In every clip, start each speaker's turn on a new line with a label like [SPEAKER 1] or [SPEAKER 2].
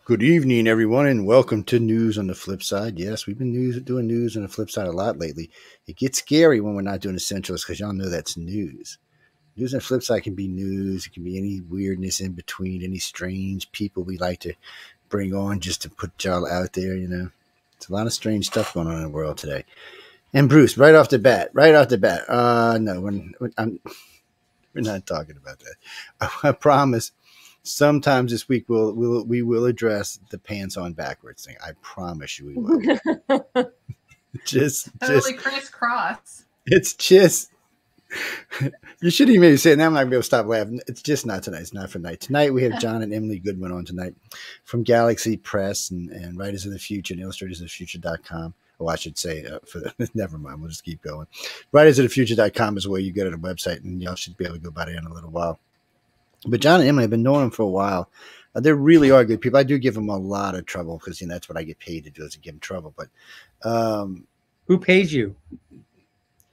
[SPEAKER 1] Good evening, everyone, and welcome to News on the Flip Side. Yes, we've been doing news on the flip side a lot lately. It gets scary when we're not doing essentials because y'all know that's news. News on the flip side can be news. It can be any weirdness in between, any strange people we like to bring on just to put y'all out there. It's a lot of strange stuff going on in the world today. And Bruce, right off the bat, no, we're not talking about that. I promise. Sometimes this week we will address the pants on backwards thing. I promise you we will. just
[SPEAKER 2] Totally crisscross.
[SPEAKER 1] It's just you shouldn't even say it. Now I'm not gonna be able to stop laughing. It's just not tonight. It's not for night. Tonight we have John and Emily Goodwin on tonight from Galaxy Press and Writers of the Future and illustrators.of-the-future.com. Oh, I should say never mind. We'll just keep going. Writers-of-the-future.com is where you go to the website, and y'all should be able to go by there in a little while. But John and Emily, I've been knowing them for a while. They really are good people. I do give them a lot of trouble because that's what I get paid to do, is to give them trouble. But
[SPEAKER 3] who pays you?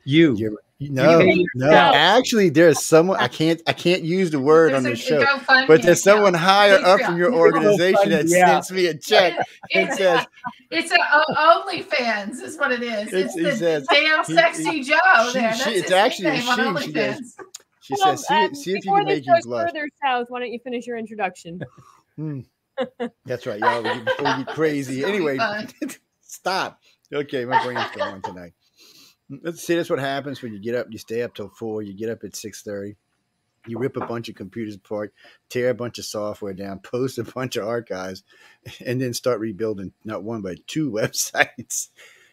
[SPEAKER 3] You.
[SPEAKER 1] No. Actually, there's someone I can't use the word on the show, but there's someone higher up from your organization that sends me a check and says
[SPEAKER 2] it's OnlyFans is what it is. It's the damn sexy Joe.
[SPEAKER 1] It's actually a she. She says, see if you can make you blush.
[SPEAKER 4] Further south, why don't you finish your introduction?
[SPEAKER 1] That's right, y'all. Before we get crazy. Anyway, stop. Okay, my brain's going tonight. Let's see. That's what happens when you get up. You stay up till 4. You get up at 6:30. You rip a bunch of computers apart, tear a bunch of software down, post a bunch of archives, and then start rebuilding not one but 2 websites.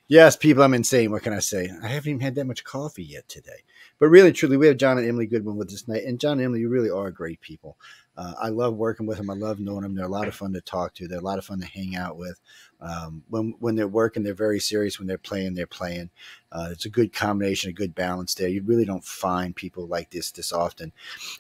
[SPEAKER 1] Yes, people, I'm insane. What can I say? I haven't even had that much coffee yet today. But really, truly, we have John and Emily Goodwin with us tonight. And John and Emily, you really are great people. I love working with them. I love knowing them. They're a lot of fun to talk to. They're a lot of fun to hang out with. When they're working, they're very serious. When they're playing, they're playing. It's a good combination, a good balance there. You really don't find people like this often.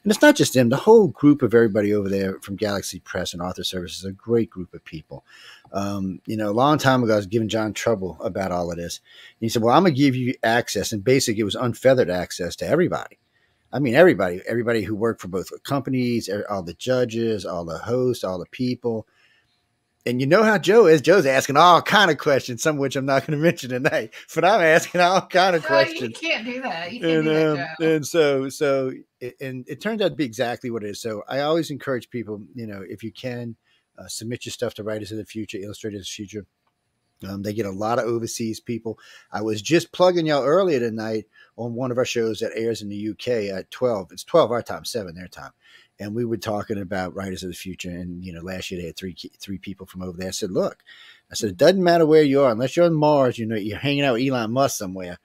[SPEAKER 1] And it's not just them. The whole group of everybody over there from Galaxy Press and Author Services is a great group of people. A long time ago, I was giving John trouble about all of this. And he said, well, I'm going to give you access. And basically, it was unfeathered access to everybody. I mean, everybody who worked for both companies, all the judges, all the hosts, all the people. And you know how Joe is. Joe's asking all kind of questions, some of which I'm not going to mention tonight. But I'm asking all kind of questions.
[SPEAKER 2] You can't do that. You can't do that, Joe.
[SPEAKER 1] And it turns out to be exactly what it is. So I always encourage people, if you can, submit your stuff to Writers of the Future, Illustrators of the Future. They get a lot of overseas people. I was just plugging y'all earlier tonight on one of our shows that airs in the UK at 12. It's 12 our time, 7 their time. And we were talking about Writers of the Future. And, last year they had three people from over there. I said, look, it doesn't matter where you are. Unless you're on Mars, you're hanging out with Elon Musk somewhere.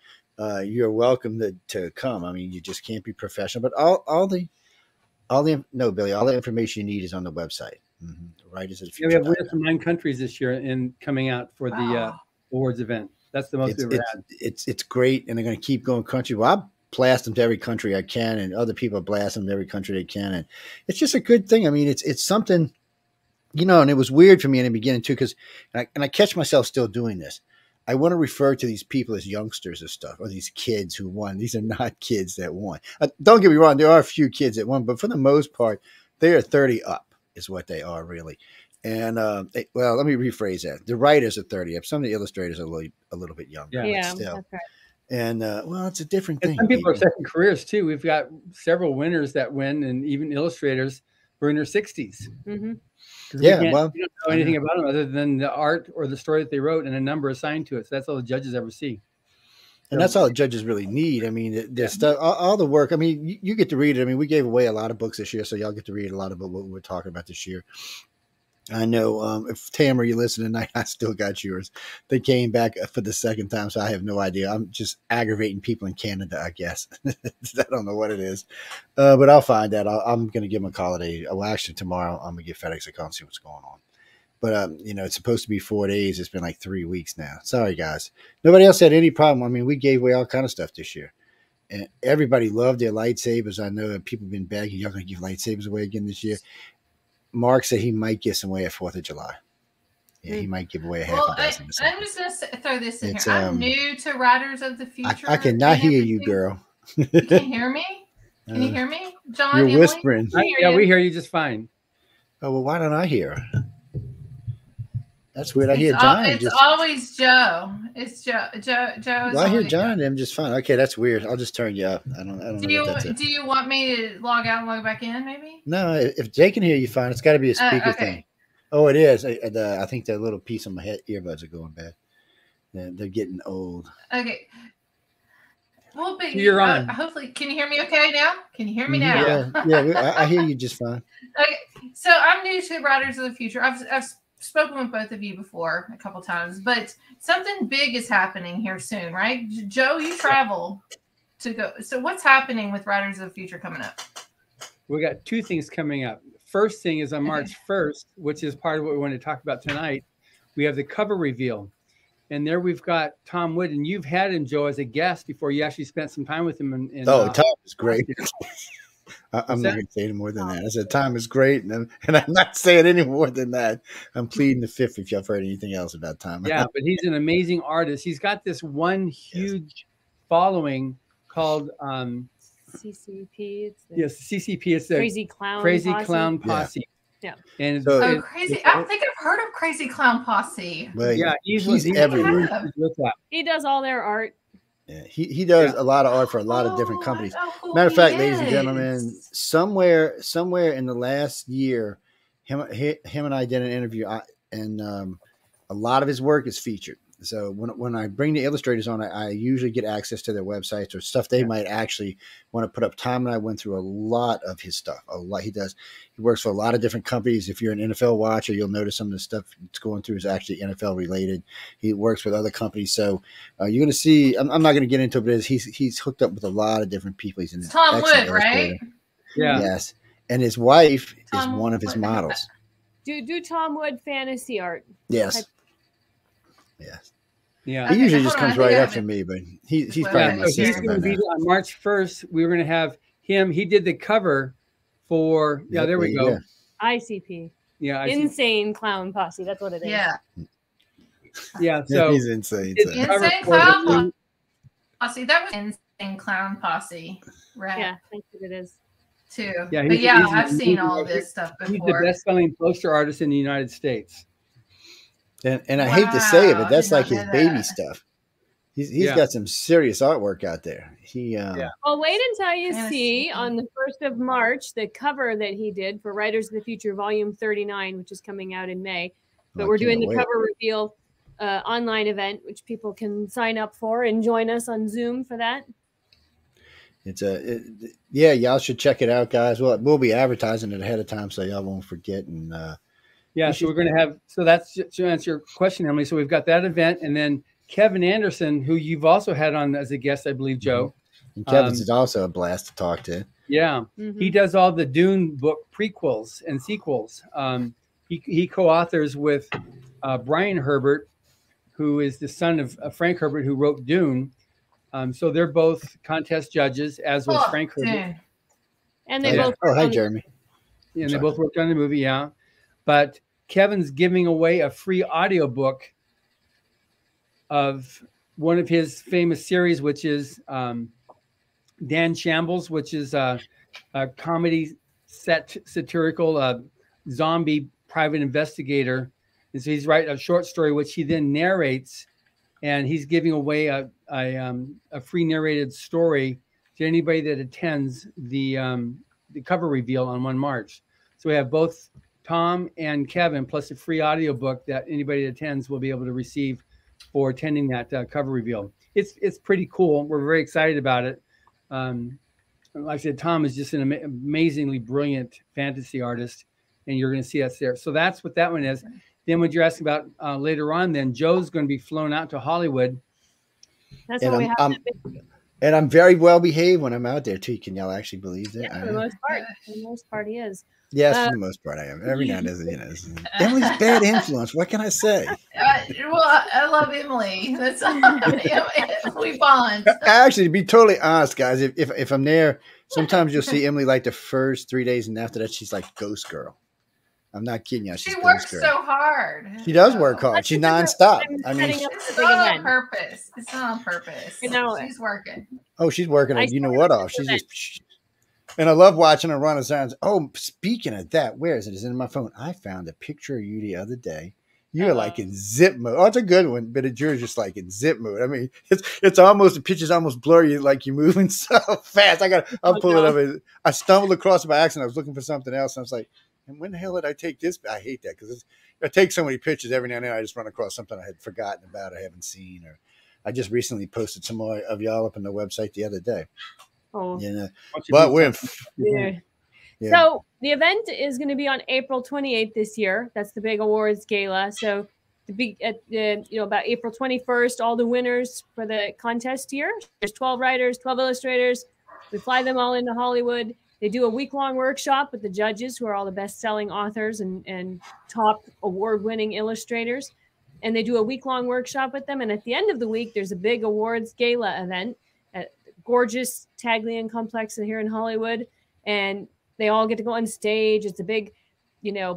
[SPEAKER 1] You're welcome to come. I mean, you just can't be professional. But all the information you need is on the website. Mm-hmm. Writers of the Future.
[SPEAKER 3] We have winners from 9 countries this year in coming out for the awards event. That's the most we've ever had.
[SPEAKER 1] It's great, and they're going to keep going country. Well, I blast them to every country I can, and other people blast them to every country they can, and it's just a good thing. I mean, it's something, and it was weird for me in the beginning too, because I catch myself still doing this. I want to refer to these people as youngsters and stuff, or these kids who won. These are not kids that won. Don't get me wrong; there are a few kids that won, but for the most part, they are 30 up. Is what they are really. And let me rephrase that. The writers are 30 up. Some of the illustrators are a little bit younger.
[SPEAKER 4] Yeah,
[SPEAKER 1] still.
[SPEAKER 4] That's right.
[SPEAKER 1] And it's a different thing.
[SPEAKER 3] Some people are second careers too. We've got several winners that win, and even illustrators who are in their 60s.
[SPEAKER 4] Mm-hmm.
[SPEAKER 1] Yeah,
[SPEAKER 3] we don't know anything about them other than the art or the story that they wrote and a number assigned to it. So that's all the judges ever see.
[SPEAKER 1] And that's all the judges really need. I mean, there's stuff, all the work. I mean, you get to read it. I mean, we gave away a lot of books this year, so y'all get to read a lot about what we're talking about this year. I know if Tamara, you listen tonight, I still got yours. They came back for the second time, so I have no idea. I'm just aggravating people in Canada, I guess. I don't know what it is, but I'll find out. I'm going to give them a call today. Well, actually, tomorrow I'm going to give FedEx a call and see what's going on. But, it's supposed to be 4 days. It's been like 3 weeks now. Sorry, guys. Nobody else had any problem. I mean, we gave away all kind of stuff this year. And everybody loved their lightsabers. I know people have been begging, y'all going to give lightsabers away again this year. Mark said he might give some away at 4th of July. Yeah, he might give away half a dozen.
[SPEAKER 2] I'm just going to throw this in here. I'm new to Writers of the Future.
[SPEAKER 1] I cannot hear you, girl.
[SPEAKER 2] You can hear me? Can you hear me? John,
[SPEAKER 1] you're
[SPEAKER 2] Emily?
[SPEAKER 1] whispering.
[SPEAKER 3] We hear you just fine.
[SPEAKER 1] Oh, well, why don't I hear her? That's weird. I hear John.
[SPEAKER 2] It's always Joe. It's Joe. Joe.
[SPEAKER 1] Well, I hear John and him just fine. Okay, that's weird. I'll just turn you up. I don't know.
[SPEAKER 2] Do you want me to log out and log back in? Maybe.
[SPEAKER 1] No, if Jay can hear you fine, it's got to be a speaker thing. Oh, it is. I think that little piece on my earbuds are going bad. They're getting old.
[SPEAKER 2] Okay. Well, but
[SPEAKER 3] you're on.
[SPEAKER 2] Hopefully, can you hear me okay now? Can you hear me now?
[SPEAKER 1] Yeah, I hear you just fine.
[SPEAKER 2] Okay, so I'm new to Riders of the Future. I've spoken with both of you before a couple times, but something big is happening here soon, right? Joe, you travel to go. So what's happening with Riders of the Future coming up?
[SPEAKER 3] We got two things coming up. First thing is on March 1st, which is part of what we want to talk about tonight. We have the cover reveal. And there we've got Tom Wood, and you've had him, Joe, as a guest before. You actually spent some time with him.
[SPEAKER 1] Tom is great. I'm not going to say any more than that. I said Tom is great, and I'm not saying any more than that. I'm pleading the fifth if you've heard anything else about Tom.
[SPEAKER 3] Yeah, but he's an amazing artist. He's got this one huge following called
[SPEAKER 4] CCP.
[SPEAKER 3] CCP. It's the
[SPEAKER 4] Crazy Clown
[SPEAKER 3] Posse.
[SPEAKER 4] Yeah.
[SPEAKER 3] And
[SPEAKER 2] crazy! I think I've heard of Crazy Clown Posse.
[SPEAKER 1] But yeah, he's everywhere.
[SPEAKER 4] He does all their art.
[SPEAKER 1] Yeah, he does a lot of art for a lot of different companies. Matter of fact, ladies and gentlemen, somewhere in the last year, him and I did an interview, and a lot of his work is featured. So when I bring the illustrators on, I usually get access to their websites or stuff they might actually want to put up. Tom and I went through a lot of his stuff. A lot he does. He works for a lot of different companies. If you're an NFL watcher, you'll notice some of the stuff it's going through is actually NFL related. He works with other companies. So you're going to see. I'm not going to get into it, but he's hooked up with a lot of different people. He's an
[SPEAKER 2] Tom Wood, right?
[SPEAKER 3] Yeah.
[SPEAKER 1] Yes, and his wife is one of his models.
[SPEAKER 4] Do Tom Wood fantasy art?
[SPEAKER 1] Yes. Yes.
[SPEAKER 3] Yeah.
[SPEAKER 1] He usually just comes right after me, but he's probably my
[SPEAKER 3] he's going to be on March 1st. We were going to have him. He did the cover for there we go.
[SPEAKER 4] Yeah. ICP.
[SPEAKER 3] Yeah.
[SPEAKER 4] Insane Clown Posse. That's what it is.
[SPEAKER 2] Yeah.
[SPEAKER 3] Yeah. So
[SPEAKER 1] he's insane.
[SPEAKER 2] Insane Clown Posse. That was Insane Clown Posse, right?
[SPEAKER 4] Yeah, I think it is.
[SPEAKER 2] Too.
[SPEAKER 3] Yeah,
[SPEAKER 2] but I've seen all this stuff before.
[SPEAKER 3] He's the best-selling poster artist in the United States.
[SPEAKER 1] And I hate to say it, but that's like his baby stuff. He's got some serious artwork out there.
[SPEAKER 4] Well, wait until you see on the 1st of March the cover that he did for Writers of the Future Volume 39, which is coming out in May. But we're doing the cover reveal online event, which people can sign up for and join us on Zoom for that.
[SPEAKER 1] Y'all should check it out, guys. We'll be advertising it ahead of time so y'all won't forget. And
[SPEAKER 3] so we're going to have, so that's to answer your question, Emily. So we've got that event, and then Kevin Anderson, who you've also had on as a guest, I believe, Joe.
[SPEAKER 1] And Kevin's is also a blast to talk to.
[SPEAKER 3] Yeah. He does all the Dune book prequels and sequels. He co-authors with Brian Herbert, who is the son of Frank Herbert, who wrote Dune. So they're both contest judges, as was Frank Herbert.
[SPEAKER 4] And they both.
[SPEAKER 1] Oh, hi, Jeremy.
[SPEAKER 3] And they both worked on the movie, yeah. But Kevin's giving away a free audiobook of one of his famous series, which is Dan Shambles, which is a comedy satirical zombie private investigator. And so he's writing a short story, which he then narrates, and he's giving away a free narrated story to anybody that attends the cover reveal on 1 March. So we have both Tom and Kevin, plus a free audiobook that anybody that attends will be able to receive for attending that cover reveal. It's pretty cool. We're very excited about it. Like I said, Tom is just an amazingly brilliant fantasy artist, and you're going to see us there. So that's what that one is. Then what you're asking about later on, then Joe's going to be flown out to Hollywood.
[SPEAKER 4] That's what we have.
[SPEAKER 1] And I'm very well behaved when I'm out there too. Can y'all actually believe that?
[SPEAKER 4] Yeah, for the most part. For the most part, he is.
[SPEAKER 1] Yes, for the most part, I am. Every now and then, Emily's bad influence. What can I say?
[SPEAKER 2] I love Emily. That's we bond.
[SPEAKER 1] Actually, to be totally honest, guys, if I'm there, sometimes you'll see Emily like the first 3 days, and after that, she's like ghost girl. I'm not kidding you.
[SPEAKER 2] She works so hard.
[SPEAKER 1] She does work hard. She's nonstop. I mean,
[SPEAKER 2] it's not on purpose. It's not on purpose. She's working.
[SPEAKER 1] Oh, she's working. You know what? Off. She's just. And I love watching her run around. Oh, speaking of that, where is it? It's in my phone. I found a picture of you the other day. You're like in zip mode. Oh, it's a good one, but yours just like in zip mode. I mean, it's almost, the picture's almost blurry, like you're moving so fast. I'll pull it up. I stumbled across it by accident. I was looking for something else, and I was like, and when the hell did I take this? I hate that because I take so many pictures every now and then. I just run across something I had forgotten about, I haven't seen, or I just recently posted some more of y'all up on the website the other day.
[SPEAKER 4] Oh,
[SPEAKER 1] but we're
[SPEAKER 4] So the event is going to be on April 28th this year. That's the big awards gala. So the big, about April 21st, all the winners for the contest here. There's 12 writers, 12 illustrators. We fly them all into Hollywood. They do a week-long workshop with the judges, who are all the best-selling authors and top award-winning illustrators. And they do a week-long workshop with them. And at the end of the week, there's a big awards gala event at gorgeous Taglian Complex here in Hollywood. And they all get to go on stage. It's a big,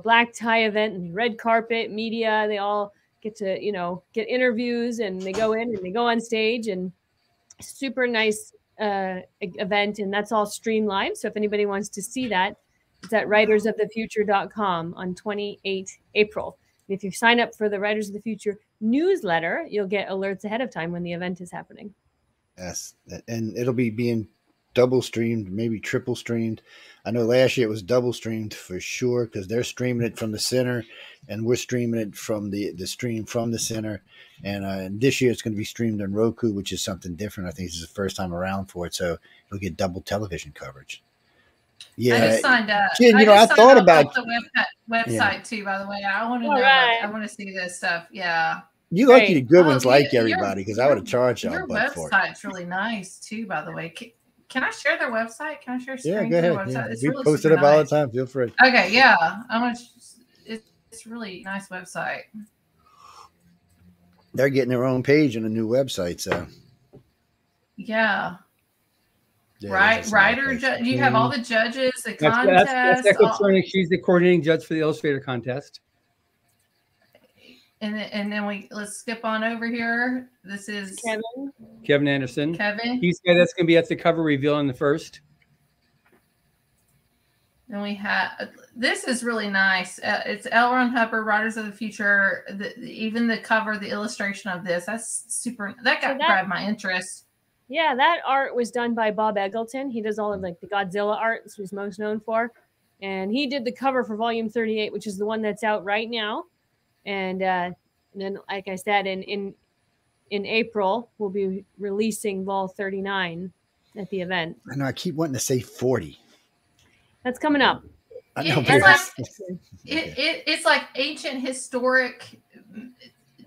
[SPEAKER 4] black tie event and red carpet, media. They all get to, get interviews, and they go in and they go on stage, and super nice event. And that's all streamed live. So if anybody wants to see that, it's at writersofthefuture.com on 28 April. And if you sign up for the Writers of the Future newsletter, you'll get alerts ahead of time when the event is happening.
[SPEAKER 1] Yes. And it'll be being double streamed, maybe triple streamed. I know last year it was double streamed for sure, because they're streaming it from the center and we're streaming it from the stream from the center. And this year it's going to be streamed on Roku, which is something different. I think this is the first time around for it. So it'll get double television coverage. Yeah.
[SPEAKER 2] I just signed up.
[SPEAKER 1] Jen, I thought about
[SPEAKER 2] the website too, by the way. I want to know. I want to see this stuff. Yeah.
[SPEAKER 1] You lucky the good ones like everybody, because I would have charged y'all.
[SPEAKER 2] Your website's really nice too, by the way. Can I share their website? Can I share screen
[SPEAKER 1] go ahead.
[SPEAKER 2] Their website?
[SPEAKER 1] Yeah. We post it up all the time. Feel free.
[SPEAKER 2] Okay, yeah. It's really nice website.
[SPEAKER 1] They're getting their own page and a new website, so.
[SPEAKER 2] Yeah. Right, writer. You have all the judges, the contest.
[SPEAKER 3] That's Echo Churnick. She's the coordinating judge for the illustrator contest.
[SPEAKER 2] And then let's skip on over here. This is
[SPEAKER 3] Kevin Anderson. He's that's going to be at the cover reveal on the 1st.
[SPEAKER 2] Then we have, this is really nice. It's L. Ron Hubbard, Writers of the Future. Even the cover, the illustration of this, that's super. That grabbed my interest.
[SPEAKER 4] Yeah, that art was done by Bob Eggleton. He does all of the Godzilla art. This was most known for. And he did the cover for volume 38, which is the one that's out right now. And then, like I said, in April, we'll be releasing vol 39 at the event.
[SPEAKER 1] I know I keep wanting to say 40.
[SPEAKER 4] That's coming up.
[SPEAKER 1] I know,
[SPEAKER 2] it's like ancient historic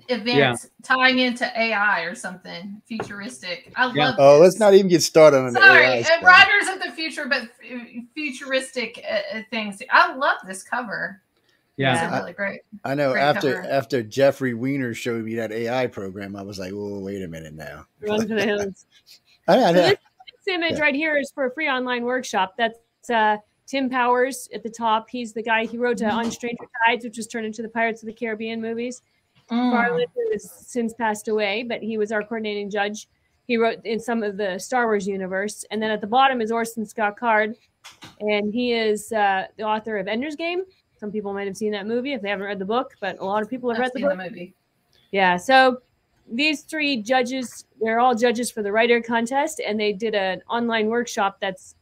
[SPEAKER 2] events tying into AI or something futuristic. I love this.
[SPEAKER 1] Oh, let's not even get started on the AI stuff.
[SPEAKER 2] Writers of the Future, but futuristic things. I love this cover.
[SPEAKER 3] Yeah,
[SPEAKER 2] it's really great.
[SPEAKER 1] I know.
[SPEAKER 2] Great
[SPEAKER 1] after Jeffrey Weiner showed me that AI program, I was like, "Oh, wait a minute now."
[SPEAKER 4] Run to the hills. This image right here is for a free online workshop. That's Tim Powers at the top. He's the guy who wrote On Stranger Tides, which was turned into the Pirates of the Caribbean movies. Farland has since passed away, but he was our coordinating judge. He wrote in some of the Star Wars universe. And then at the bottom is Orson Scott Card, and he is the author of Ender's Game. Some people might have seen that movie if they haven't read the book, but a lot of people have read the book.
[SPEAKER 2] Movie.
[SPEAKER 4] Yeah, so these three judges, they're all judges for the writer contest, and they did an online workshop that's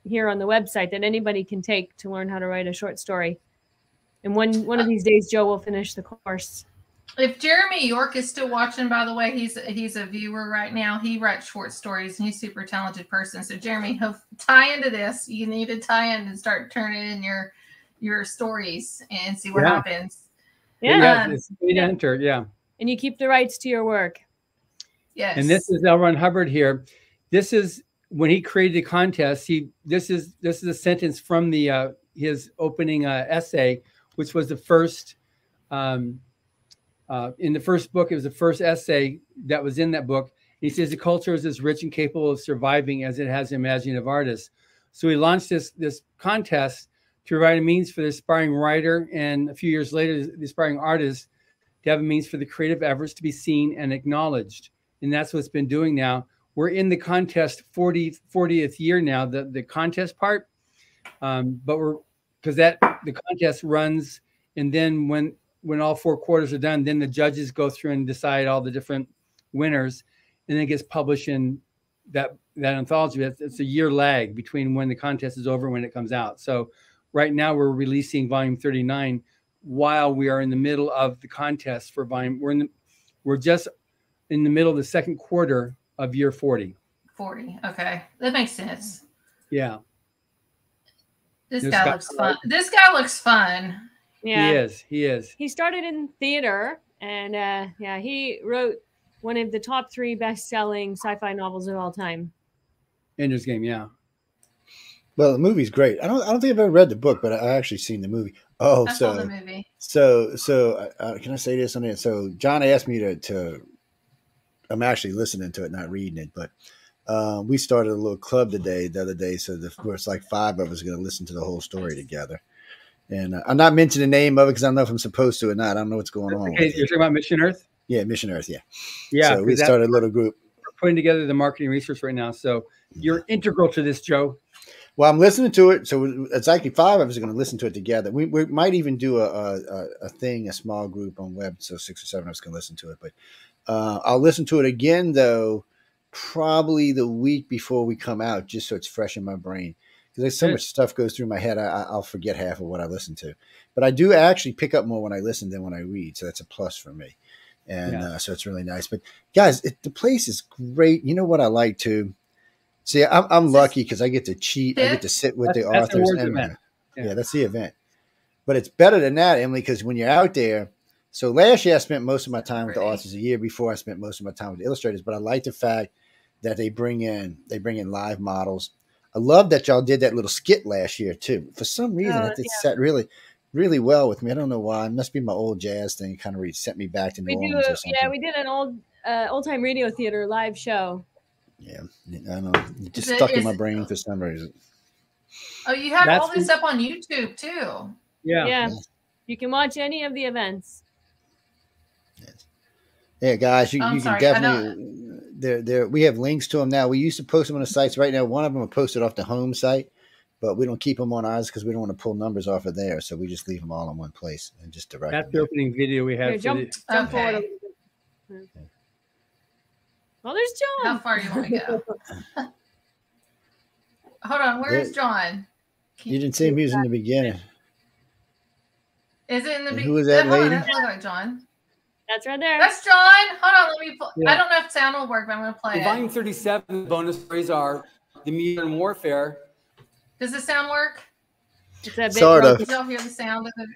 [SPEAKER 4] here on the website that anybody can take to learn how to write a short story. And one of these days, Joe will finish the course.
[SPEAKER 2] If Jeremy York is still watching, by the way, he's a viewer right now. He writes short stories, and he's a super talented person. So, Jeremy, he'll tie into this. You need to tie in and start turning in your stories and see what happens.
[SPEAKER 4] Yeah,
[SPEAKER 3] it's great to enter. Yeah,
[SPEAKER 4] and you keep the rights to your work.
[SPEAKER 2] Yes.
[SPEAKER 3] And this is L. Ron Hubbard here. This is when he created the contest. This is a sentence from the his opening essay, which was the first. In the first book, it was the first essay that was in that book. He says the culture is as rich and capable of surviving as it has imaginative artists. So he launched this contest to provide a means for the aspiring writer, and a few years later, the aspiring artist, to have a means for the creative efforts to be seen and acknowledged. And that's what's been doing now. We're in the contest 40th year now, the contest part. But because the contest runs, and then when when all 4 quarters are done, then the judges go through and decide all the different winners, and then it gets published in that anthology. It's a year lag between when the contest is over and when it comes out. So right now we're releasing volume 39 while we are in the middle of the contest for volume. We're just in the middle of the second quarter of year 40.
[SPEAKER 2] 40. Okay. That makes sense.
[SPEAKER 3] Yeah.
[SPEAKER 2] This guy looks fun. This guy looks fun.
[SPEAKER 4] Yeah.
[SPEAKER 3] He is.
[SPEAKER 4] He started in theater, and he wrote one of the top 3 best-selling sci-fi novels of all time.
[SPEAKER 3] Ender's Game, yeah.
[SPEAKER 1] Well, the movie's great. I don't think I've ever read the book, but I actually seen the movie. Oh,
[SPEAKER 2] I saw the movie.
[SPEAKER 1] So can I say this on it? So John asked me to. I'm actually listening to it, not reading it, but we started a little club the other day. So it's like 5 of us going to listen to the whole story together. And I'm not mentioning the name of it because I don't know if I'm supposed to or not. I don't know what's going on.
[SPEAKER 3] Okay, you're talking about Mission Earth?
[SPEAKER 1] Yeah, Mission Earth. Yeah.
[SPEAKER 3] Yeah.
[SPEAKER 1] So we started a little group.
[SPEAKER 3] We're putting together the marketing research right now. So you're integral to this, Joe.
[SPEAKER 1] Well, I'm listening to it. So it's actually 5 of us are going to listen to it together. We might even do a small group on web. So 6 or 7 of us can listen to it. But I'll listen to it again, though, probably the week before we come out, just so it's fresh in my brain. Because there's so much stuff goes through my head, I'll forget half of what I listen to. But I do actually pick up more when I listen than when I read. So that's a plus for me. And so it's really nice. But guys, the place is great. You know what I like too? See, I'm lucky because I get to cheat. I get to sit with the authors. Yeah, that's the event. But it's better than that, Emily, because when you're out there. So last year I spent most of my time with the authors. The year before I spent most of my time with the illustrators. But I like the fact that they bring in live models. I love that y'all did that little skit last year too. For some reason, it set really, really well with me. I don't know why. It must be my old jazz thing. Kind of sent me back to New Orleans or something.
[SPEAKER 4] Yeah, we did an old time radio theater live show.
[SPEAKER 1] Yeah, I don't know. It just stuck in my brain for some reason.
[SPEAKER 2] Oh, you have all this up on YouTube too.
[SPEAKER 4] Yeah. You can watch any of the events.
[SPEAKER 1] Yeah, guys, you can definitely. We have links to them now. We used to post them on the sites. Right now, one of them are posted off the home site, but we don't keep them on ours because we don't want to pull numbers off of there. So we just leave them all in one place and just direct.
[SPEAKER 3] That's the opening video we have.
[SPEAKER 4] Jump forward a little bit. Well, there's John.
[SPEAKER 2] How far do you want to go? Hold on, where's John?
[SPEAKER 1] You didn't see him. He was in the beginning.
[SPEAKER 2] Is it in the beginning?
[SPEAKER 1] Who was that lady?
[SPEAKER 2] That look like John.
[SPEAKER 4] That's right there.
[SPEAKER 2] That's John. Hold on, let me play. I don't know if sound will work, but I'm going to play it.
[SPEAKER 3] Volume 37 bonus stories are the Modern Warfare.
[SPEAKER 2] Does the sound work?
[SPEAKER 4] It's a bit
[SPEAKER 1] sort of.
[SPEAKER 2] Did y'all hear the sound of the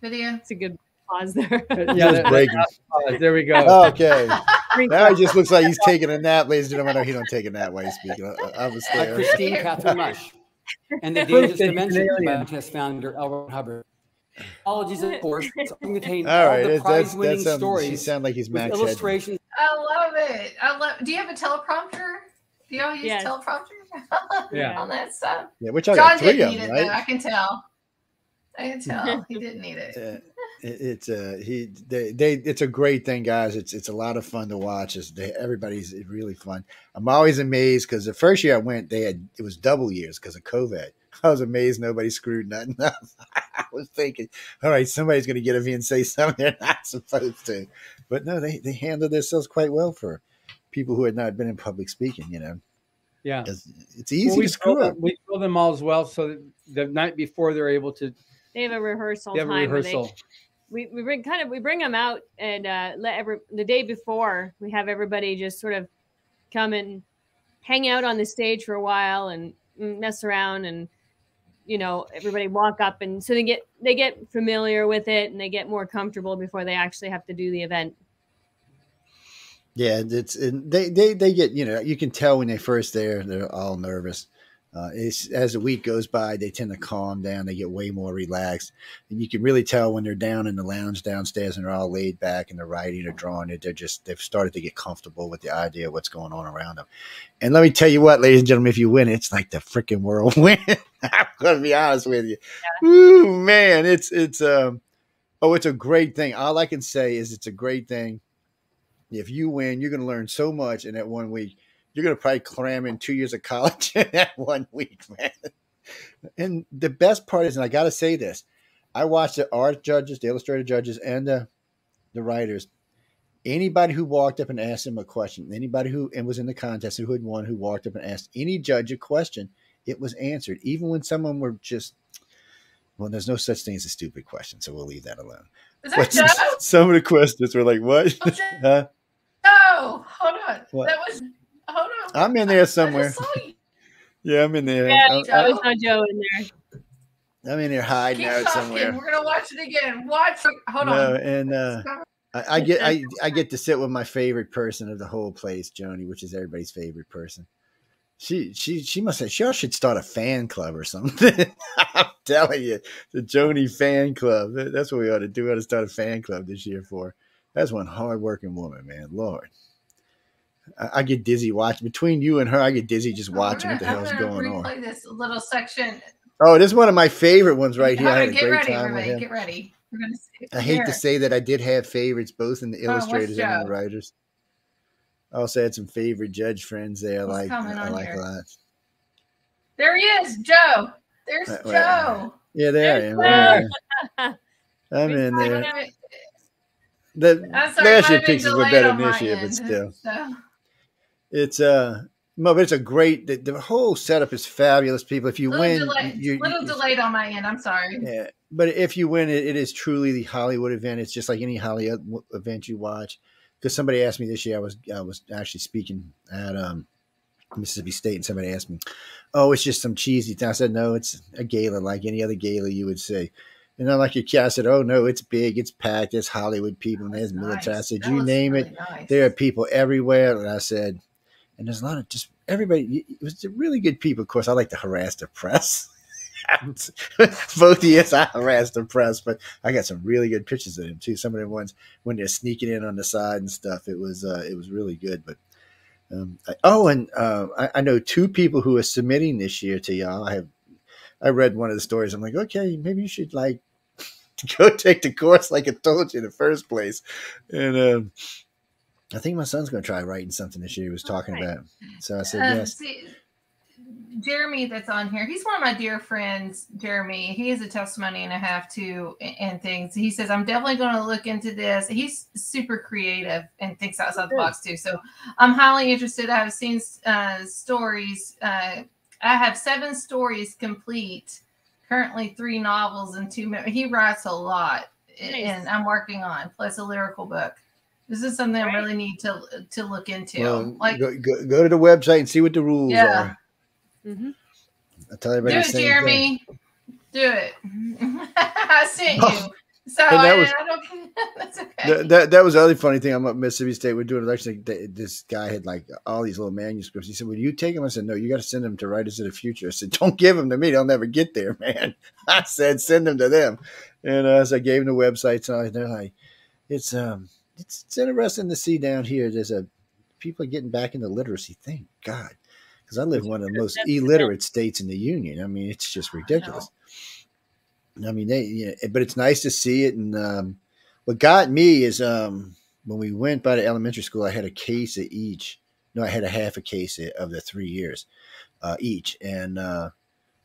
[SPEAKER 2] video?
[SPEAKER 4] It's a good pause there.
[SPEAKER 3] There we go.
[SPEAKER 1] Okay. Now he just looks like he's taking a nap, ladies and gentlemen. No, he don't take a nap while he's speaking. I was there.
[SPEAKER 5] Christine Catherine Mush and the Dangerous Dimension podcast founder L. Ron Hubbard. Apologies, of course, contain all the prize-winning stories.
[SPEAKER 1] She sounds like he's Max
[SPEAKER 5] illustrations.
[SPEAKER 2] I love it. Do you have a teleprompter? Do y'all use teleprompter? On that stuff.
[SPEAKER 1] Yeah, which I got 3 of them,
[SPEAKER 2] right?
[SPEAKER 1] Though,
[SPEAKER 2] I can tell. He didn't need it.
[SPEAKER 1] It's a great thing, guys. It's a lot of fun to watch. Everybody's really fun. I'm always amazed because the first year I went, it was double years because of COVID. I was amazed nobody screwed nothing up. I was thinking, all right, somebody's going to get up here and say something they're not supposed to. But no, they handled themselves quite well for people who had not been in public speaking,
[SPEAKER 3] Yeah.
[SPEAKER 1] It's easy to screw up.
[SPEAKER 3] We fill them all as well. So the night before they're able to.
[SPEAKER 4] They have a rehearsal time. We bring them out and the day before we have everybody just sort of come and hang out on the stage for a while and mess around and everybody walk up and so they get familiar with it and they get more comfortable before they actually have to do the event.
[SPEAKER 1] Yeah, they get you can tell when they first there they're all nervous. As the week goes by, they tend to calm down. They get way more relaxed, and you can really tell when they're down in the lounge downstairs and they're all laid back and they're writing or drawing it. They've started to get comfortable with the idea of what's going on around them. And let me tell you what, ladies and gentlemen, if you win, it's like the freaking world win. I'm going to be honest with you. Yeah. Ooh, man, it's a great thing. All I can say is it's a great thing. If you win, you're going to learn so much in that 1 week. You're going to probably cram in 2 years of college in that 1 week, man. And the best part is, and I got to say this, I watched the art judges, the illustrator judges, and the writers. Anybody who walked up and asked them a question, anybody who was in the contest who had won, who walked up and asked any judge a question, it was answered. Even when someone were just, well, there's no such thing as a stupid question, so we'll leave that alone.
[SPEAKER 2] Is that Joe?
[SPEAKER 1] Some of the questions were like, what?
[SPEAKER 2] Huh? Oh, hold on.
[SPEAKER 1] What?
[SPEAKER 2] That was, hold on.
[SPEAKER 1] I'm in there somewhere. Yeah, I'm in there.
[SPEAKER 4] Yeah, there's no Joe in there.
[SPEAKER 1] I'm in there hiding out somewhere.
[SPEAKER 2] We're gonna watch it again. Hold on.
[SPEAKER 1] And I get to sit with my favorite person of the whole place, Joni, which is everybody's favorite person. She must have. She should start a fan club or something. I'm telling you, the Joni fan club. That's what we ought to do. We ought to start a fan club this year for. That's one hardworking woman, man. Lord, I get dizzy watching. Between you and her, I get dizzy just watching what the hell's going on.
[SPEAKER 2] Replay this little section.
[SPEAKER 1] Oh, this is one of my favorite ones right here. I had a great
[SPEAKER 2] ready,
[SPEAKER 1] time
[SPEAKER 2] everybody.
[SPEAKER 1] with him.
[SPEAKER 2] Get ready. We're gonna see.
[SPEAKER 1] I hate to say that I did have favorites, both in the illustrators and the writers. I also had some favorite judge friends there. I like a lot.
[SPEAKER 2] There he is, Joe. There's Joe.
[SPEAKER 1] Yeah, there I am. I'm in there. Last year's pictures were better than this year, but still. It's but it's a great. The whole setup is fabulous. People, if you win,
[SPEAKER 2] little delayed on my end. I'm sorry.
[SPEAKER 1] Yeah, but if you win, it is truly the Hollywood event. It's just like any Hollywood event you watch. Because somebody asked me this year, I was actually speaking at Mississippi State, and somebody asked me, "Oh, it's just some cheesy thing." I said, "No, it's a gala like any other gala you would say." And then, like your kid, I said, "Oh no, it's big, it's packed. There's Hollywood people, and there's military." I said, "You name it, there are people everywhere." And I said, "And there's a lot of just everybody." It was really good people. Of course, I like to harass the press. Both years I harassed the press, but I got some really good pictures of them too. Some of the ones when they're sneaking in on the side and stuff. It was really good. But I know two people who are submitting this year to y'all. I read one of the stories. I'm like, okay, maybe you should like go take the course like I told you in the first place. And I think my son's going to try writing something this year. He was talking about. So I said yes.
[SPEAKER 2] Jeremy that's on here, he's one of my dear friends. Jeremy, he is a testimony and a half too, and things. He says, I'm definitely going to look into this. He's super creative and thinks outside the box too. So I'm highly interested. I've seen stories. I have 7 stories complete, currently 3 novels and 2. He writes a lot. Nice. And I'm working on, plus a lyrical book. This is something I really need to look into.
[SPEAKER 1] Well, like go to the website and see what the rules are.
[SPEAKER 4] Mm-hmm.
[SPEAKER 1] I'll tell everybody.
[SPEAKER 2] Do it, Jeremy. Do it. I sent you. So I don't. That's okay.
[SPEAKER 1] That was the other funny thing. I'm at Mississippi State. We're doing an election. This guy had like all these little manuscripts. He said, "Will you take them?" I said, "No, you got to send them to Writers of the Future." I said, "Don't give them to me. They'll never get there, man." I said, "Send them to them." And so I gave them the websites. And they're like, it's interesting to see down here. People are getting back into literacy. Thank God. Because I live in one of the most illiterate states in the union. I mean, it's just ridiculous. I mean, but it's nice to see it. And what got me is when we went by the elementary school, I had a case of each. No, I had a half a case of the 3 years each. And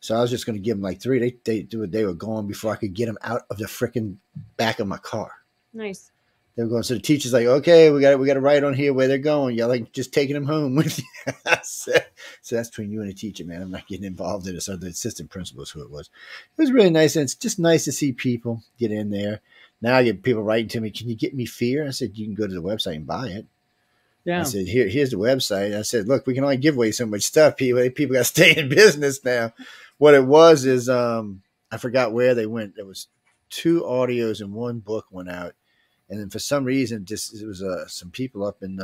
[SPEAKER 1] so I was just going to give them like 3. They were gone before I could get them out of the freaking back of my car.
[SPEAKER 4] Nice.
[SPEAKER 1] They were going. So the teacher's like, "Okay, we got to write on here where they're going. Y'all like just taking them home with you." So that's between you and the teacher, man. I'm not getting involved in it. So the assistant principal is who it was. It was really nice, and it's just nice to see people get in there. Now I get people writing to me, "Can you get me Fear?" I said, "You can go to the website and buy it." Yeah. I said, "Here's the website." I said, "Look, we can only give away so much stuff. People got to stay in business now." What it was is I forgot where they went. There was 2 audios and 1 book went out. And then for some reason, it was some people up in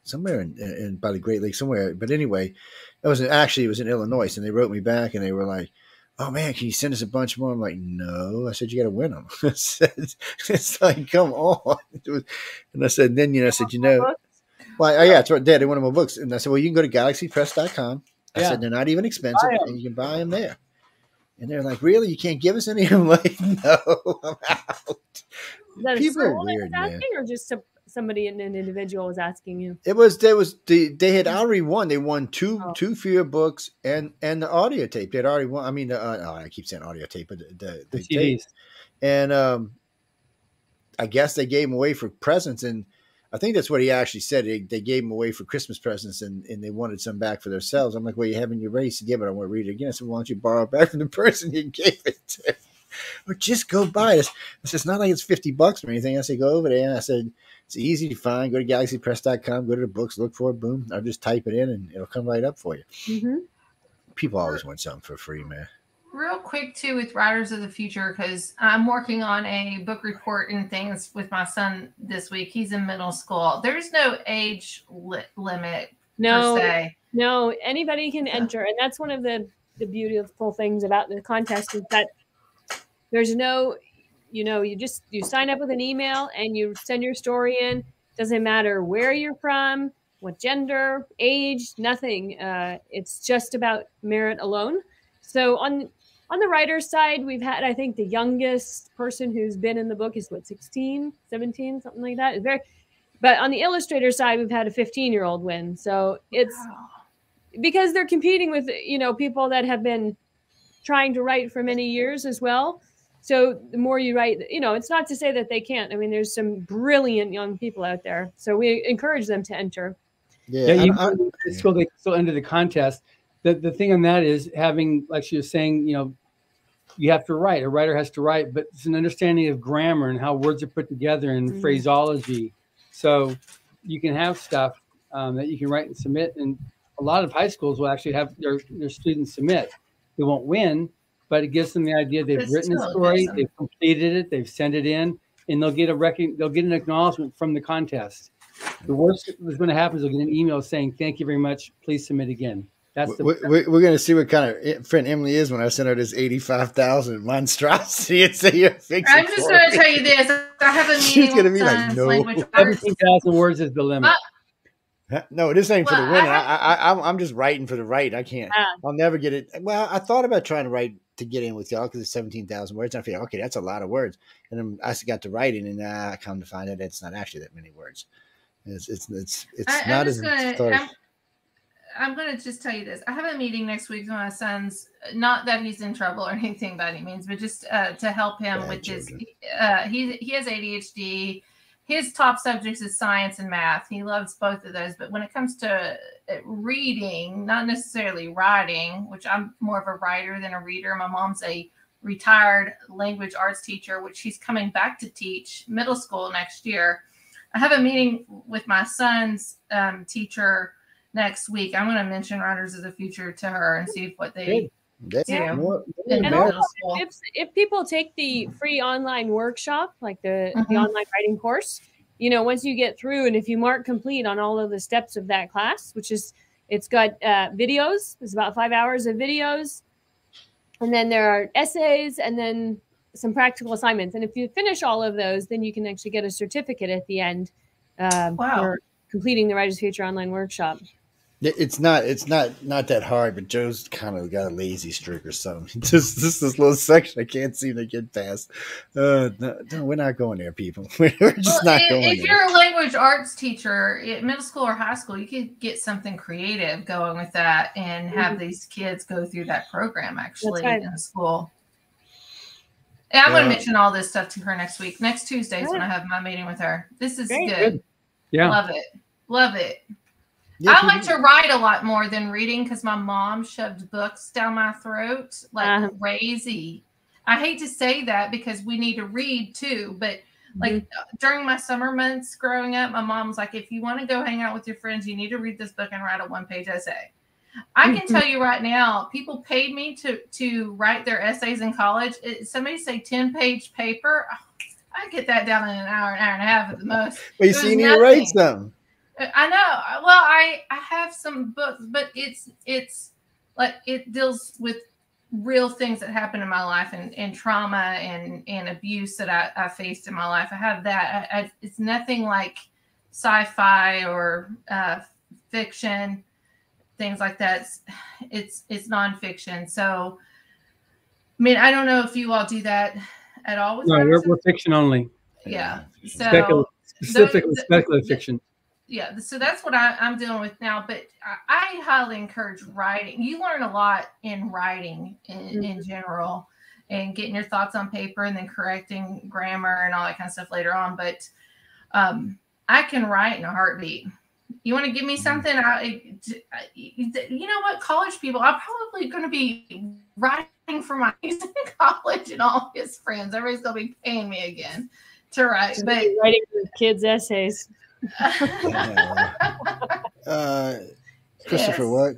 [SPEAKER 1] somewhere in by the Great Lakes somewhere. But anyway, it was in Illinois, and they wrote me back, and they were like, "Oh man, can you send us a bunch more?" I'm like, "No." I said, "You got to win them." I said, "It's like, come on." And I said, well, yeah, it's right there. They wanted my books, and I said, "Well, you can go to galaxypress.com." I said, "They're not even expensive, and you can buy them there." And they're like, "Really? You can't give us any?" I'm like, "No, I'm out."
[SPEAKER 4] that a
[SPEAKER 1] People are
[SPEAKER 4] school
[SPEAKER 1] weird,
[SPEAKER 4] that was
[SPEAKER 1] man.
[SPEAKER 4] asking, or just somebody, an individual was asking you?
[SPEAKER 1] They had already won. They won two fear books and the audio tape. They had already won. I mean, I keep saying audio tape, but the
[SPEAKER 3] CDs.
[SPEAKER 1] tape. And I guess they gave them away for presents, and I think that's what he actually said. They gave them away for Christmas presents, and they wanted some back for themselves. I'm like, well, you haven't your race to give it. I want to read it again. I said, why don't you borrow it back from the person you gave it to? Or just go buy it. I said, it's not like it's $50 or anything. I said, go over there. And I said, it's easy to find. Go to galaxypress.com, go to the books, look for it, boom. I'll just type it in, and it'll come right up for you.
[SPEAKER 4] Mm-hmm.
[SPEAKER 1] People always want something for free, man.
[SPEAKER 2] Real quick, too, with Writers of the Future, because I'm working on a book report and things with my son this week. He's in middle school. There's no age limit, per se.
[SPEAKER 4] No, anybody can enter. And that's one of the beautiful things about the contest is that there's no, you sign up with an email and you send your story in. Doesn't matter where you're from, what gender, age, nothing. It's just about merit alone. So on the writer's side, we've had, I think the youngest person who's been in the book is 16, 17, something like that. But on the illustrator side, we've had a 15-year-old win. So it's because they're competing with, people that have been trying to write for many years as well. So the more you write, it's not to say that they can't. I mean, there's some brilliant young people out there. So we encourage them to enter.
[SPEAKER 3] They still enter the contest. The thing on that is having, like she was saying, you have to write. A writer has to write, but it's an understanding of grammar and how words are put together and phraseology. So you can have stuff that you can write and submit. And a lot of high schools will actually have their students submit. They won't win, but it gives them the idea they've written a story, they've completed it, they've sent it in, and they'll get an acknowledgement from the contest. The worst that's going to happen is they'll get an email saying, "Thank you very much. Please submit again."
[SPEAKER 1] We're going to see what kind of friend Emily is when I send her this 85,000 monstrosity and say you're fixing.
[SPEAKER 2] I'm just going to tell you this. I have a meeting.
[SPEAKER 1] She's going to be like, no.
[SPEAKER 3] 17,000 words is the limit.
[SPEAKER 1] No, this ain't for the winner. I'm just writing for the right. I can't. I'll never get it. Well, I thought about trying to write to get in with y'all because it's 17,000 words. I feel okay, that's a lot of words. And then I got to writing, and I come to find out it's not actually that many words. It's not as.
[SPEAKER 2] I'm going to just tell you this. I have a meeting next week with my son's, not that he's in trouble or anything by any means, but just to help him with his, he has ADHD. His top subjects is science and math. He loves both of those. But when it comes to reading, not necessarily writing, which I'm more of a writer than a reader. My mom's a retired language arts teacher, which she's coming back to teach middle school next year. I have a meeting with my son's teacher next week. I'm going to mention Writers of the Future to her and see what they do.
[SPEAKER 4] And also, if people take the free online workshop, like the online writing course, once you get through, and if you mark complete on all of the steps of that class, which is, it's got videos, it's about 5 hours of videos, and then there are essays, and then some practical assignments. And if you finish all of those, then you can actually get a certificate at the end for completing the Writers of the Future online workshop.
[SPEAKER 1] It's not that hard, but Joe's kind of got a lazy streak or something. Just this little section I can't seem to get past. No, we're not going there, people. We're just not going there.
[SPEAKER 2] If you're a language arts teacher at middle school or high school, you could get something creative going with that and have these kids go through that program actually in school. And I'm going to mention all this stuff to her next week. Next Tuesday is when I have my meeting with her. This is good.
[SPEAKER 3] Yeah.
[SPEAKER 2] Love it.
[SPEAKER 1] Yeah,
[SPEAKER 2] I like to write a lot more than reading because my mom shoved books down my throat like crazy. I hate to say that because we need to read too, but like during my summer months growing up, my mom was like, if you want to go hang out with your friends, you need to read this book and write a one-page essay. I can tell you right now, people paid me to write their essays in college. Somebody say 10-page paper. I get that down in an hour and a half at the most.
[SPEAKER 1] Well, you see, you need to write some.
[SPEAKER 2] I know. Well, I have some books, but it's like it deals with real things that happen in my life and trauma and abuse that I faced in my life. I have that. It's nothing like sci-fi or fiction, things like that. It's nonfiction. So, I mean, I don't know if you all do that at all with
[SPEAKER 3] No,
[SPEAKER 2] writers?
[SPEAKER 3] we're fiction only.
[SPEAKER 2] Yeah. So
[SPEAKER 3] specifically speculative fiction.
[SPEAKER 2] Yeah. So that's what I'm dealing with now. But I highly encourage writing. You learn a lot in writing in general, and getting your thoughts on paper and then correcting grammar and all that kind of stuff later on. But I can write in a heartbeat. You want to give me something? You know what? College people, I'm probably going to be writing for my in college and all his friends. Everybody's going to be paying me again to write.
[SPEAKER 4] Just
[SPEAKER 2] but
[SPEAKER 4] writing kids' essays.
[SPEAKER 1] Christopher, what?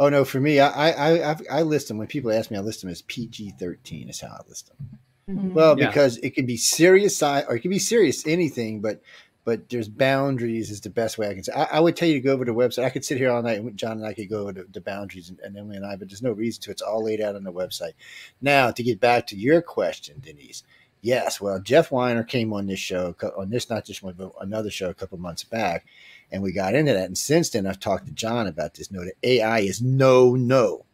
[SPEAKER 1] Oh no, for me, I list them when people ask me. I list them as PG-13 is how I list them. Mm-hmm. Well, because it can be serious or it can be serious anything, but there's boundaries is the best way I can say. I would tell you to go over to the website. I could sit here all night, and John and I could go over the boundaries and Emily and I, but there's no reason to. It's all laid out on the website. Now, to get back to your question, Denise. Yes, well, Jeff Weiner came on this show, not just one, but another show a couple months back, and we got into that. And since then, I've talked to John about this. No, the AI is no.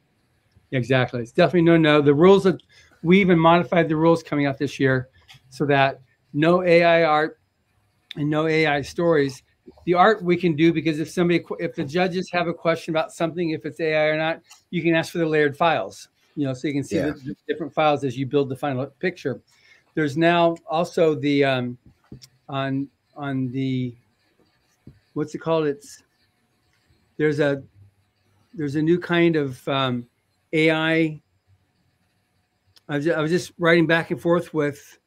[SPEAKER 3] Exactly. It's definitely no. The rules that we even modified the rules coming out this year so that no AI art and no AI stories. The art we can do because if the judges have a question about something, if it's AI or not, you can ask for the layered files, so you can see the different files as you build the final picture. There's now also the on the what's it called? There's a new kind of AI. I was just writing back and forth with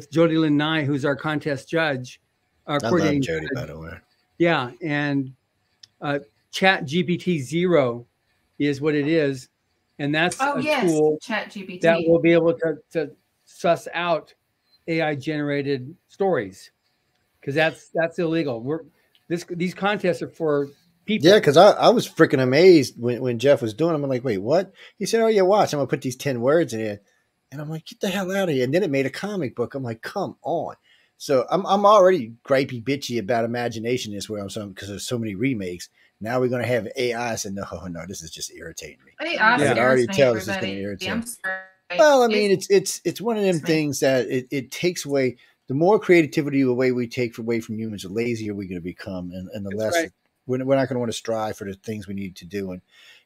[SPEAKER 3] Jody Lynn Nye, who's our contest judge.
[SPEAKER 1] I love Jody, by the way.
[SPEAKER 3] Yeah, and Chat GPT 0 is what it is, and that's tool
[SPEAKER 2] Chat GPT
[SPEAKER 3] that will be able to suss out AI generated stories, because that's illegal. These contests are for people.
[SPEAKER 1] Yeah, because I was freaking amazed when Jeff was doing them. I'm like, wait, what? He said, oh yeah, watch. I'm gonna put these 10 words in here, and I'm like, get the hell out of here. And then it made a comic book. I'm like, come on. So I'm already gripey bitchy about imagination is where I'm saying, because there's so many remakes. Now we're gonna have AI. I said, no, this is just irritating me.
[SPEAKER 2] I can already tell this is gonna irritate me.
[SPEAKER 1] Well, I mean, it's one of them things that it takes away. The more creativity away we take away from humans, the lazier we're going to become, and the less we're not going to want to strive for the things we need to do. And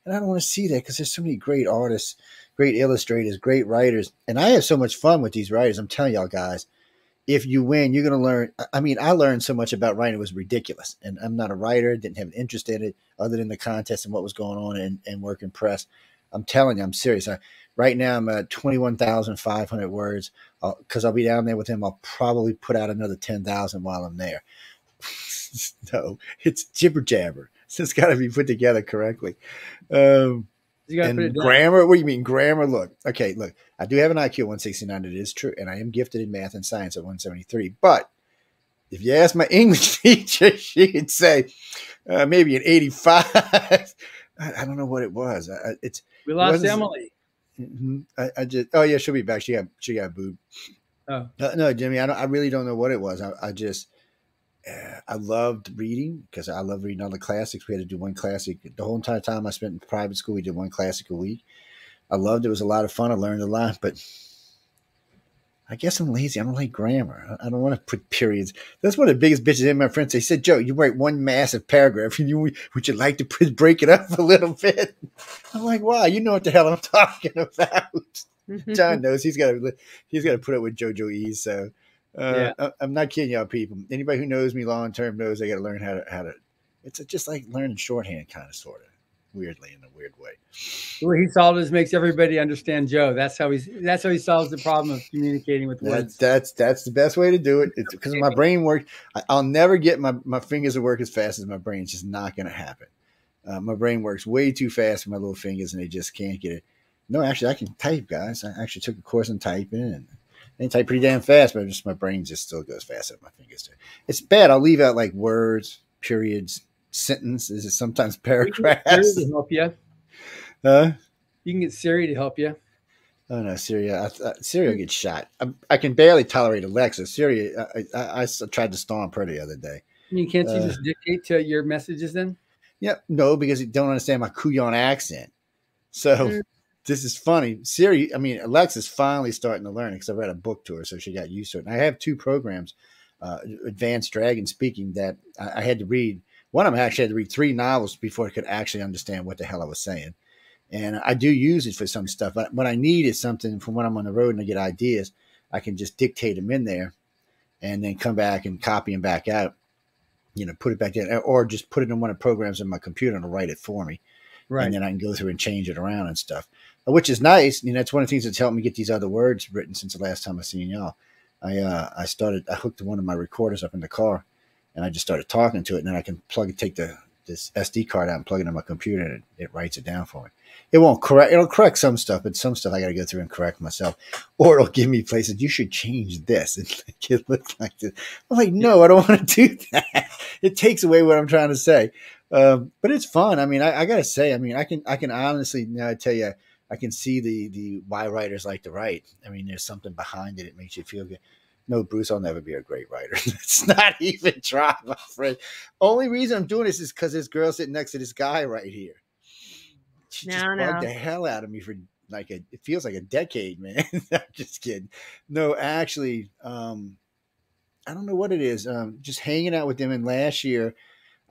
[SPEAKER 1] I don't want to see that because there's so many great artists, great illustrators, great writers, and I have so much fun with these writers. I'm telling y'all guys, if you win, you're going to learn. I mean, I learned so much about writing; it was ridiculous. And I'm not a writer; didn't have an interest in it other than the contest and what was going on and working press. I'm telling you, I'm serious. Right now, I'm at 21,500 words because I'll be down there with him. I'll probably put out another 10,000 while I'm there. No, it's jibber jabber. So it's got to be put together correctly. And grammar, what do you mean grammar? Look, I do have an IQ of 169. It is true. And I am gifted in math and science at 173. But if you ask my English teacher, she'd say maybe an 85. I don't know what it was.
[SPEAKER 3] We lost Emily.
[SPEAKER 1] Mm-hmm. She'll be back. She got booed.
[SPEAKER 3] Oh
[SPEAKER 1] no, Jimmy, I really don't know what it was. I loved reading because I love reading all the classics. We had to do one classic the whole entire time I spent in private school. We did one classic a week. I loved it. It was a lot of fun. I learned a lot, but I guess I'm lazy. I don't like grammar. I don't want to put periods. That's one of the biggest bitches in my friends. They said, Joe, you write one massive paragraph and would you like to break it up a little bit? I'm like, wow, you know what the hell I'm talking about. John knows he's got to put up with JoJo E's. So I'm not kidding y'all people. Anybody who knows me long term knows they got to learn how to. It's just like learning shorthand, kind of, sort of. Weirdly, in a weird way.
[SPEAKER 3] What he solved is makes everybody understand Joe. That's how he solves the problem of communicating with words.
[SPEAKER 1] That's the best way to do it. It's because my brain works. I'll never get my fingers to work as fast as my brain. It's just not going to happen. My brain works way too fast for my little fingers, and they just can't get it. No, actually, I can type, guys. I actually took a course in typing, and I type pretty damn fast, but just my brain just still goes faster than my fingers do. It's bad. I'll leave out like words, periods, sentences, is sometimes paragraphs.
[SPEAKER 3] Siri to help you. You can get Siri to help you.
[SPEAKER 1] Oh no, Siri! Siri will get shot. I can barely tolerate Alexa. Siri, I tried to stomp her the other day.
[SPEAKER 3] I mean, can't you just dictate to your messages then?
[SPEAKER 1] Yeah, no, because you don't understand my Kuyon accent. So this is funny. Siri, I mean, Alexa's finally starting to learn because I read a book to her, so she got used to it. And I have 2 programs, Advanced Dragon Speaking, that I had to read. One of them actually had to read 3 novels before I could actually understand what the hell I was saying. And I do use it for some stuff. But what I need is something from when I'm on the road and I get ideas, I can just dictate them in there and then come back and copy them back out, put it back in, or just put it in one of the programs on my computer and it'll write it for me. Right. And then I can go through and change it around and stuff, which is nice. That's one of the things that's helped me get these other words written since the last time I seen y'all. I hooked one of my recorders up in the car and I just started talking to it, and then I can take this SD card out and plug it in my computer, and it writes it down for me. It'll correct some stuff, but some stuff I got to go through and correct myself, or it'll give me places, you should change this and make it look like this. I'm like, no, I don't want to do that. It takes away what I'm trying to say. But it's fun. I mean, I got to say, I mean, I can honestly now tell you, I can see the why writers like to write. I mean, there's something behind it. It makes you feel good. No, Bruce, I'll never be a great writer. It's not even try, my friend. Only reason I'm doing this is because this girl sitting next to this guy right here. She just bugged the hell out of me for it feels like a decade, man. I'm just kidding. No, actually, I don't know what it is. Just hanging out with them. And last year,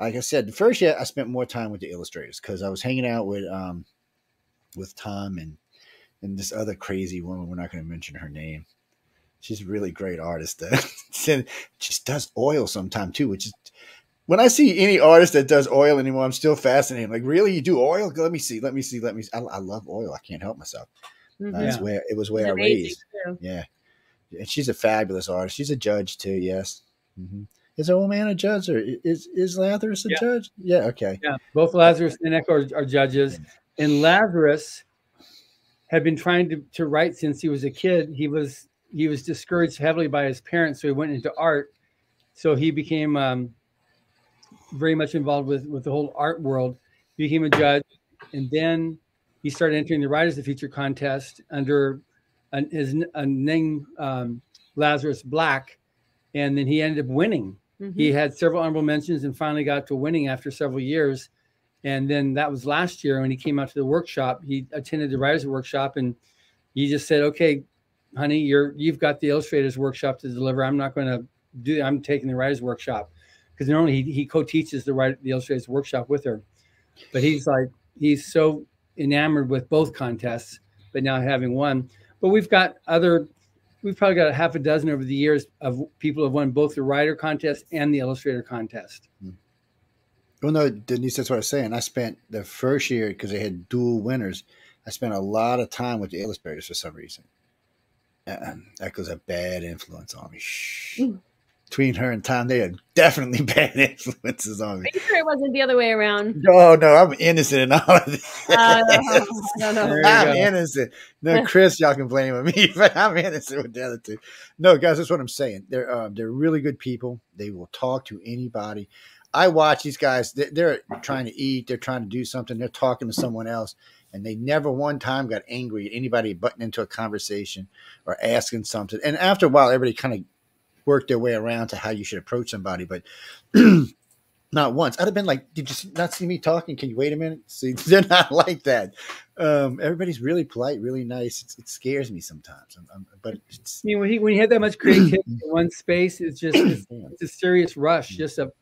[SPEAKER 1] like I said, the first year I spent more time with the illustrators because I was hanging out with Tom and this other crazy woman. We're not going to mention her name. She's a really great artist. She just does oil sometime too, which is, when I see any artist that does oil anymore, I'm still fascinated. Like, really, you do oil? Let me see. I love oil. I can't help myself. Mm-hmm. It was where I raised. Too. Yeah. And she's a fabulous artist. She's a judge too. Yes. Mm-hmm. Is our old man a judge, or is Lazarus a judge? Yeah. Okay.
[SPEAKER 3] Yeah. Both Lazarus and Echo are judges. Yeah. And Lazarus had been trying to write since he was a kid. He was discouraged heavily by his parents, so he went into art. So he became very much involved with the whole art world. He became a judge, and then he started entering the Writers of the Future contest under his name, Lazarus Black, and then he ended up winning. Mm-hmm. He had several honorable mentions and finally got to winning after several years. And then that was last year when he came out to the workshop. He attended the Writers Workshop, and he just said, "Okay, honey, you've got the illustrators workshop to deliver. I'm not going to do that. I'm taking the writers workshop," because normally he co-teaches the illustrators workshop with her. But he's so enamored with both contests, but now having one. But we've probably got a half a dozen over the years of people who have won both the writer contest and the illustrator contest.
[SPEAKER 1] Well, no, Denise, that's what I was saying. I spent the first year, because they had dual winners, I spent a lot of time with the illustrators for some reason. That was a bad influence on me. Between her and Tom, they are definitely bad influences on me.
[SPEAKER 4] Are you sure it wasn't the other way around?
[SPEAKER 1] No, I'm innocent in all of this.
[SPEAKER 4] No.
[SPEAKER 1] I'm innocent. No, Chris, y'all can blame on me, but I'm innocent with the other two. No, guys, that's what I'm saying. They're really good people. They will talk to anybody. I watch these guys. They're trying to eat. They're trying to do something. They're talking to someone else. And they never one time got angry at anybody butting into a conversation or asking something. And after a while, everybody kind of worked their way around to how you should approach somebody. But not once. I'd have been like, "Did you not see me talking? Can you wait a minute?" See, they're not like that. Everybody's really polite, really nice. It scares me sometimes. But
[SPEAKER 3] I mean, when you have that much creativity in one space, it's a serious rush, just a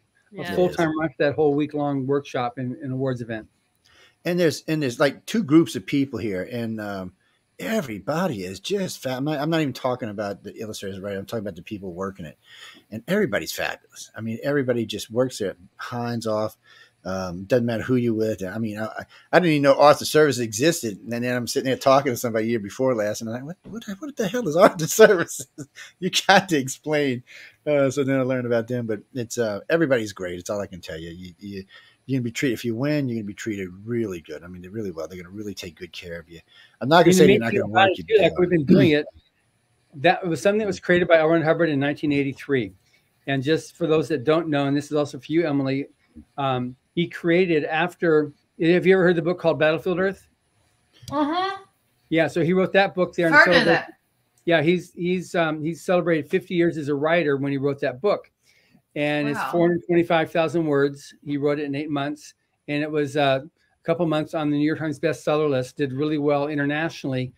[SPEAKER 3] full-time rush, that whole week-long workshop and awards event.
[SPEAKER 1] And there's like 2 groups of people here, and everybody is just fat. I'm not even talking about the illustrators, right? I'm talking about the people working it, and everybody's fabulous. I mean, everybody just works their hinds off. Doesn't matter who you're with. I mean, I didn't even know Arthur Services existed, and then I'm sitting there talking to somebody year before last, and I'm like, what the hell is Arthur Services? You got to explain. So then I learned about them, but it's everybody's great. It's all I can tell you. You're going to be treated, if you win, you're going to be treated really good. I mean, they're really well. They're going to really take good care of you. I'm not going to say they're not going to work you.
[SPEAKER 3] Like we've been doing it. That was something that was created by L. Ron Hubbard in 1983. And just for those that don't know, and this is also for you, Emily, he created after, have you ever heard the book called Battlefield Earth?
[SPEAKER 2] Uh-huh.
[SPEAKER 3] Yeah, so he wrote that book there.
[SPEAKER 2] Heard of that.
[SPEAKER 3] Yeah, he's celebrated 50 years as a writer when he wrote that book. And it's 425,000 words. He wrote it in 8 months. And it was a couple months on the New York Times bestseller list, did really well internationally.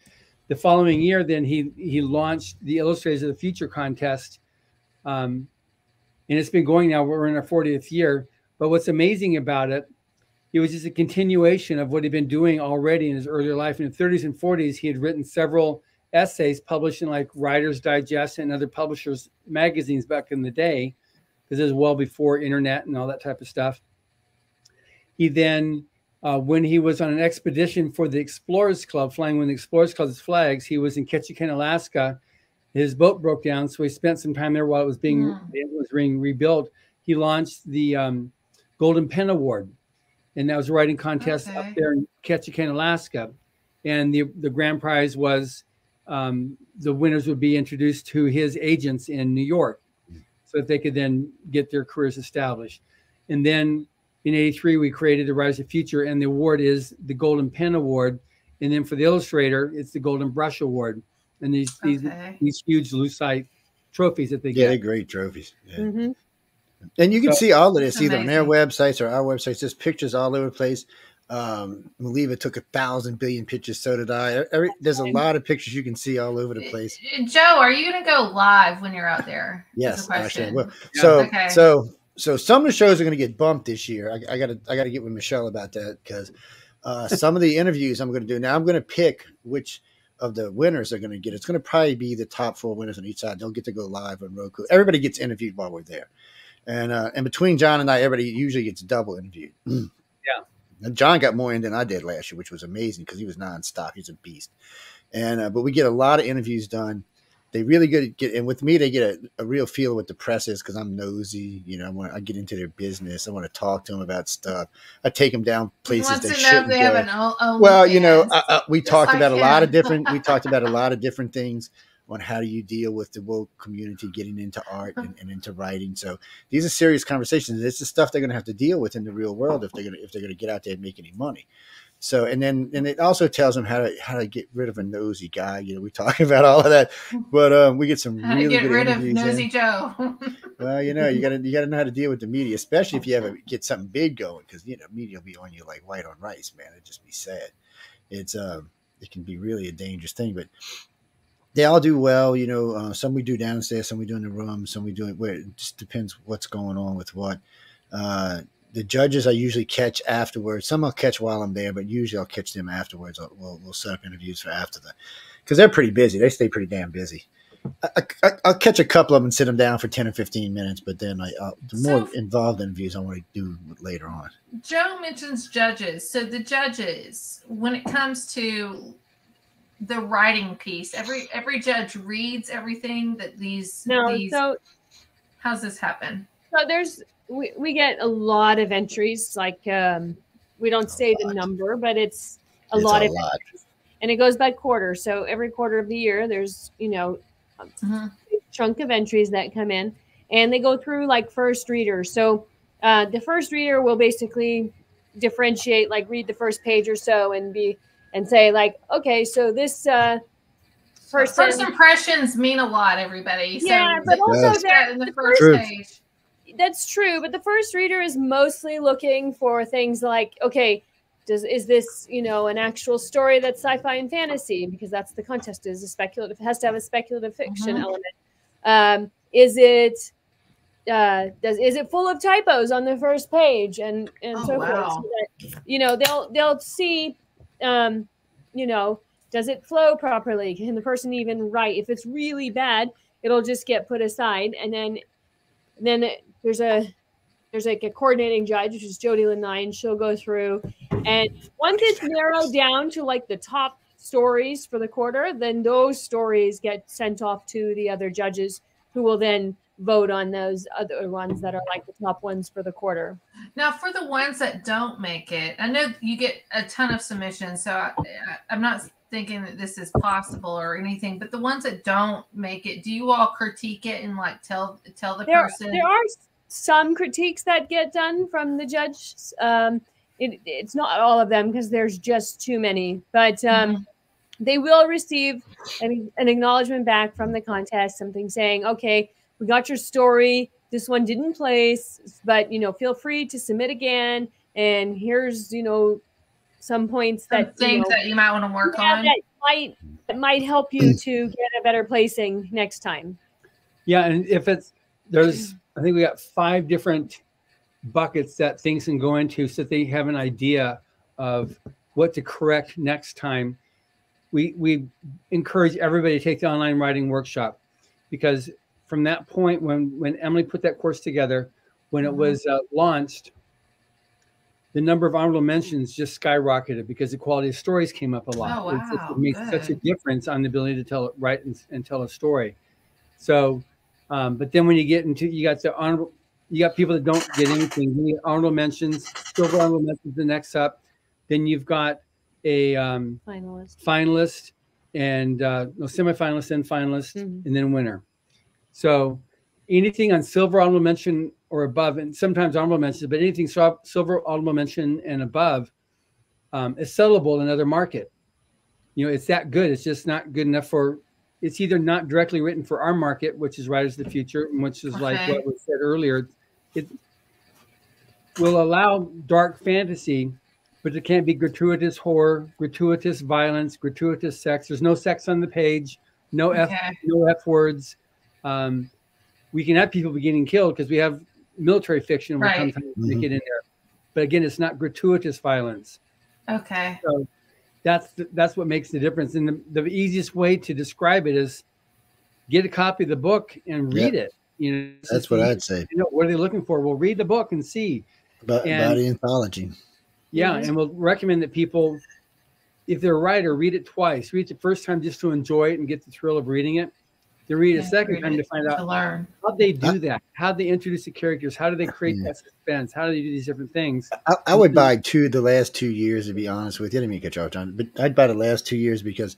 [SPEAKER 3] The following year, then he launched the Illustrators of the Future contest. And it's been going now, we're in our 40th year. But what's amazing about it, it was just a continuation of what he'd been doing already in his earlier life. In the 30s and 40s, he had written several essays published in like Writer's Digest and other publishers' magazines back in the day, because it was well before internet and all that type of stuff. He then, when he was on an expedition for the Explorers Club, flying one of the Explorers Club's flags, he was in Ketchikan, Alaska. His boat broke down, so he spent some time there while it was being rebuilt. He launched the Golden Pen Award, and that was a writing contest up there in Ketchikan, Alaska. And the grand prize was the winners would be introduced to his agents in New York, so that they could then get their careers established. And then in '83, we created the Rise of Future, and the award is the Golden Pen Award. And then for the illustrator, it's the Golden Brush Award. And these huge lucite trophies that they get.
[SPEAKER 1] Yeah, they're great trophies. Yeah. And you can see all of this either on their websites or our websites. There's pictures all over the place. Maliva took 1,000 billion pictures. So did I. There's a lot of pictures you can see all over the place.
[SPEAKER 2] Joe, are you going to go live when you're out there?
[SPEAKER 1] Yes, actually. Well, so some of the shows are going to get bumped this year. I got to get with Michelle about that, because some of the interviews I'm going to do now, I'm going to pick which of the winners are going to get. It's going to probably be the top 4 winners on each side. They'll get to go live on Roku. Everybody gets interviewed while we're there. And between John and I, everybody usually gets double interviewed.
[SPEAKER 3] Yeah.
[SPEAKER 1] And John got more in than I did last year, which was amazing because he was nonstop. He's a beast. And but we get a lot of interviews done. They really get, and with me, they get a real feel of what the press is, because I'm nosy. You know, I get into their business. I want to talk to them about stuff. I take them down places they shouldn't go. Well, you know, we talked about a lot of different. We talked about a lot of different things on how do you deal with the woke community getting into art and into writing. So these are serious conversations. This is stuff they're going to have to deal with in the real world if they're going to get out there and make any money. So, and it also tells them how to get rid of a nosy guy. You know, we talk about all of that, but we get some really good interviews. Get rid of nosy Joe. Well, you know, you gotta know how to deal with the media, especially if you get something big going, because you know, media will be on you like white on rice, man. It'd just be sad. It can be really a dangerous thing, but they all do well. You know, some we do downstairs, some we do in the room, some we do it where it just depends what's going on with what. The judges I usually catch afterwards. Some I'll catch while I'm there, but usually I'll catch them afterwards. We'll set up interviews for after that, because they're pretty busy. They stay pretty damn busy. I'll catch a couple of them and sit them down for 10 or 15 minutes, but then the more involved interviews I want to do later on.
[SPEAKER 2] Joe mentions judges. So the judges, when it comes to the writing piece, every judge reads everything that these. So how's this happen?
[SPEAKER 4] So we get a lot of entries. Like we don't say the number, but it's a lot of entries, and it goes by quarter. So every quarter of the year, there's a chunk of entries that come in, and they go through like first readers. So the first reader will basically differentiate, like read the first page or so, and say like, okay, so this person.
[SPEAKER 2] First impressions mean a lot, everybody.
[SPEAKER 4] Yeah,
[SPEAKER 2] so
[SPEAKER 4] but also that
[SPEAKER 2] in the first page.
[SPEAKER 4] That's true, but the first reader is mostly looking for things like, okay, is this an actual story that's sci-fi and fantasy, because that's the contest is a speculative. It has to have a speculative fiction element. Is it full of typos on the first page and so forth? So that, they'll see, does it flow properly? Can the person even write? If it's really bad, it'll just get put aside, and then there's like a coordinating judge, which is Jody Lenine. She'll go through, and once it's narrowed down to like the top stories for the quarter, then those stories get sent off to the other judges, who will then vote on those other ones that are like the top ones for the quarter.
[SPEAKER 2] Now, for the ones that don't make it, I know you get a ton of submissions, so I'm not thinking that this is possible or anything, but the ones that don't make it, do you all critique it and like tell the person?
[SPEAKER 4] There are some critiques that get done from the judge. It's not all of them, because there's just too many, but they will receive an acknowledgement back from the contest, something saying, okay, we got your story, this one didn't place, but feel free to submit again, and here's some points
[SPEAKER 2] some
[SPEAKER 4] that
[SPEAKER 2] things that you might want to work on.
[SPEAKER 4] That might help you to get a better placing next time.
[SPEAKER 3] Yeah, and if there's I think we got 5 different buckets that things can go into so that they have an idea of what to correct next time. We encourage everybody to take the online writing workshop, because from that point when Emily put that course together, when it was launched, the number of honorable mentions just skyrocketed because the quality of stories came up a lot.
[SPEAKER 2] Oh, wow.
[SPEAKER 3] It makes such a difference on the ability to write and tell a story. So, but then when you get into, you got people that don't get anything. You get honorable mentions, silver honorable mentions the next up. Then you've got a finalist and semifinalist and finalist, and then winner. So anything on silver honorable mention or above, and sometimes honorable mentions, but anything silver honorable mention and above is sellable in another market. It's that good. It's just not good enough it's either not directly written for our market, which is Writers of the Future, which is like what was said earlier. It will allow dark fantasy, but it can't be gratuitous horror, gratuitous violence, gratuitous sex. There's no sex on the page, no F words. We can have people getting killed because we have military fiction will sometimes make it in there. But again, it's not gratuitous violence.
[SPEAKER 2] Okay.
[SPEAKER 3] So that's what makes the difference. And the easiest way to describe it is get a copy of the book and read it.
[SPEAKER 1] That's what I'd say.
[SPEAKER 3] What are they looking for? We'll read the book and see.
[SPEAKER 1] Body anthology.
[SPEAKER 3] Yeah, and we'll recommend that people, if they're a writer, read it twice. Read it the first time just to enjoy it and get the thrill of reading it. Then read it a second time to find out how they do that, how they introduce the characters, how do they create that suspense, how do they do these different things.
[SPEAKER 1] I would buy the last 2 years, to be honest with you. I didn't mean to cut you off, John, but I'd buy the last 2 years because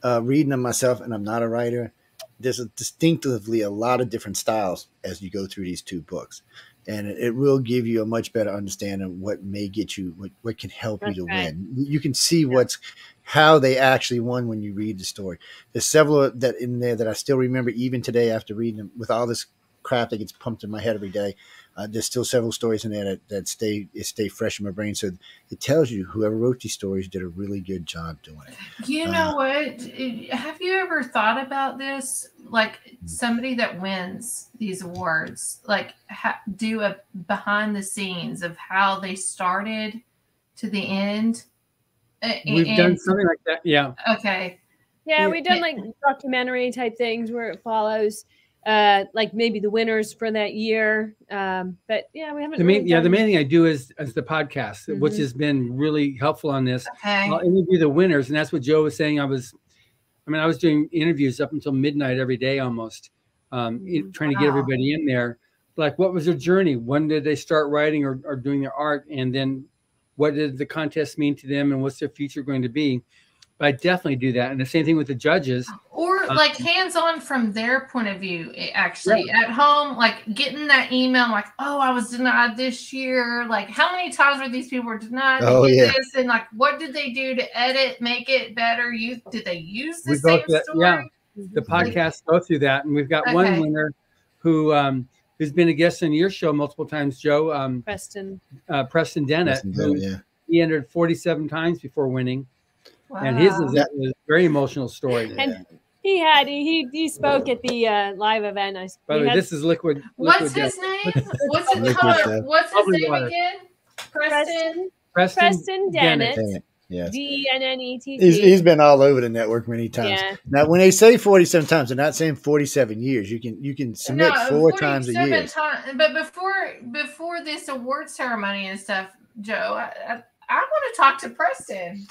[SPEAKER 1] reading them myself, and I'm not a writer, there's distinctively a lot of different styles as you go through these 2 books. And it will give you a much better understanding of what may get you, what can help you to win. You can see how they actually won when you read the story. There's several that in there that I still remember even today after reading them. With all this crap that gets pumped in my head every day, there's still several stories in there that stay fresh in my brain. So it tells you whoever wrote these stories did a really good job doing it.
[SPEAKER 2] You know what? Have you ever thought about this? Like somebody that wins these awards, like do a behind the scenes of how they started to the end.
[SPEAKER 3] We've done something like that. Yeah.
[SPEAKER 2] Okay.
[SPEAKER 4] Yeah, we've done like documentary type things where it follows like maybe the winners for that year. But yeah, we haven't.
[SPEAKER 3] The main thing I do is the podcast, which has been really helpful on this.
[SPEAKER 2] Okay.
[SPEAKER 3] I'll interview the winners, and that's what Joe was saying. I was doing interviews up until midnight every day almost, trying to get everybody in there. Like, what was their journey? When did they start writing or doing their art? And then what did the contest mean to them, and what's their future going to be? But I definitely do that. And the same thing with the judges.
[SPEAKER 2] Or like hands-on from their point of view, actually at home, like getting that email, like, oh, I was denied this year. Like, how many times were these people denied? This? And like, what did they do to edit, make it better? Did they use the same story?
[SPEAKER 3] Yeah, the podcasts go through that. And we've got one winner who's been a guest on your show multiple times, Joe.
[SPEAKER 4] Preston
[SPEAKER 3] Dennett. He entered 47 times before winning.
[SPEAKER 2] Wow.
[SPEAKER 3] And his is a very emotional story.
[SPEAKER 4] And he spoke at the live event.
[SPEAKER 3] By the way, this is Liquid.
[SPEAKER 2] What's his name? What's his name again?
[SPEAKER 4] Preston Dennett.
[SPEAKER 1] Yes.
[SPEAKER 4] Dennett.
[SPEAKER 1] He's been all over the network many times. Yeah. Now, when they say 47 times, they're not saying 47 years. You can submit 4 times a year.
[SPEAKER 2] But before this award ceremony and stuff, Joe, I want to talk to Preston.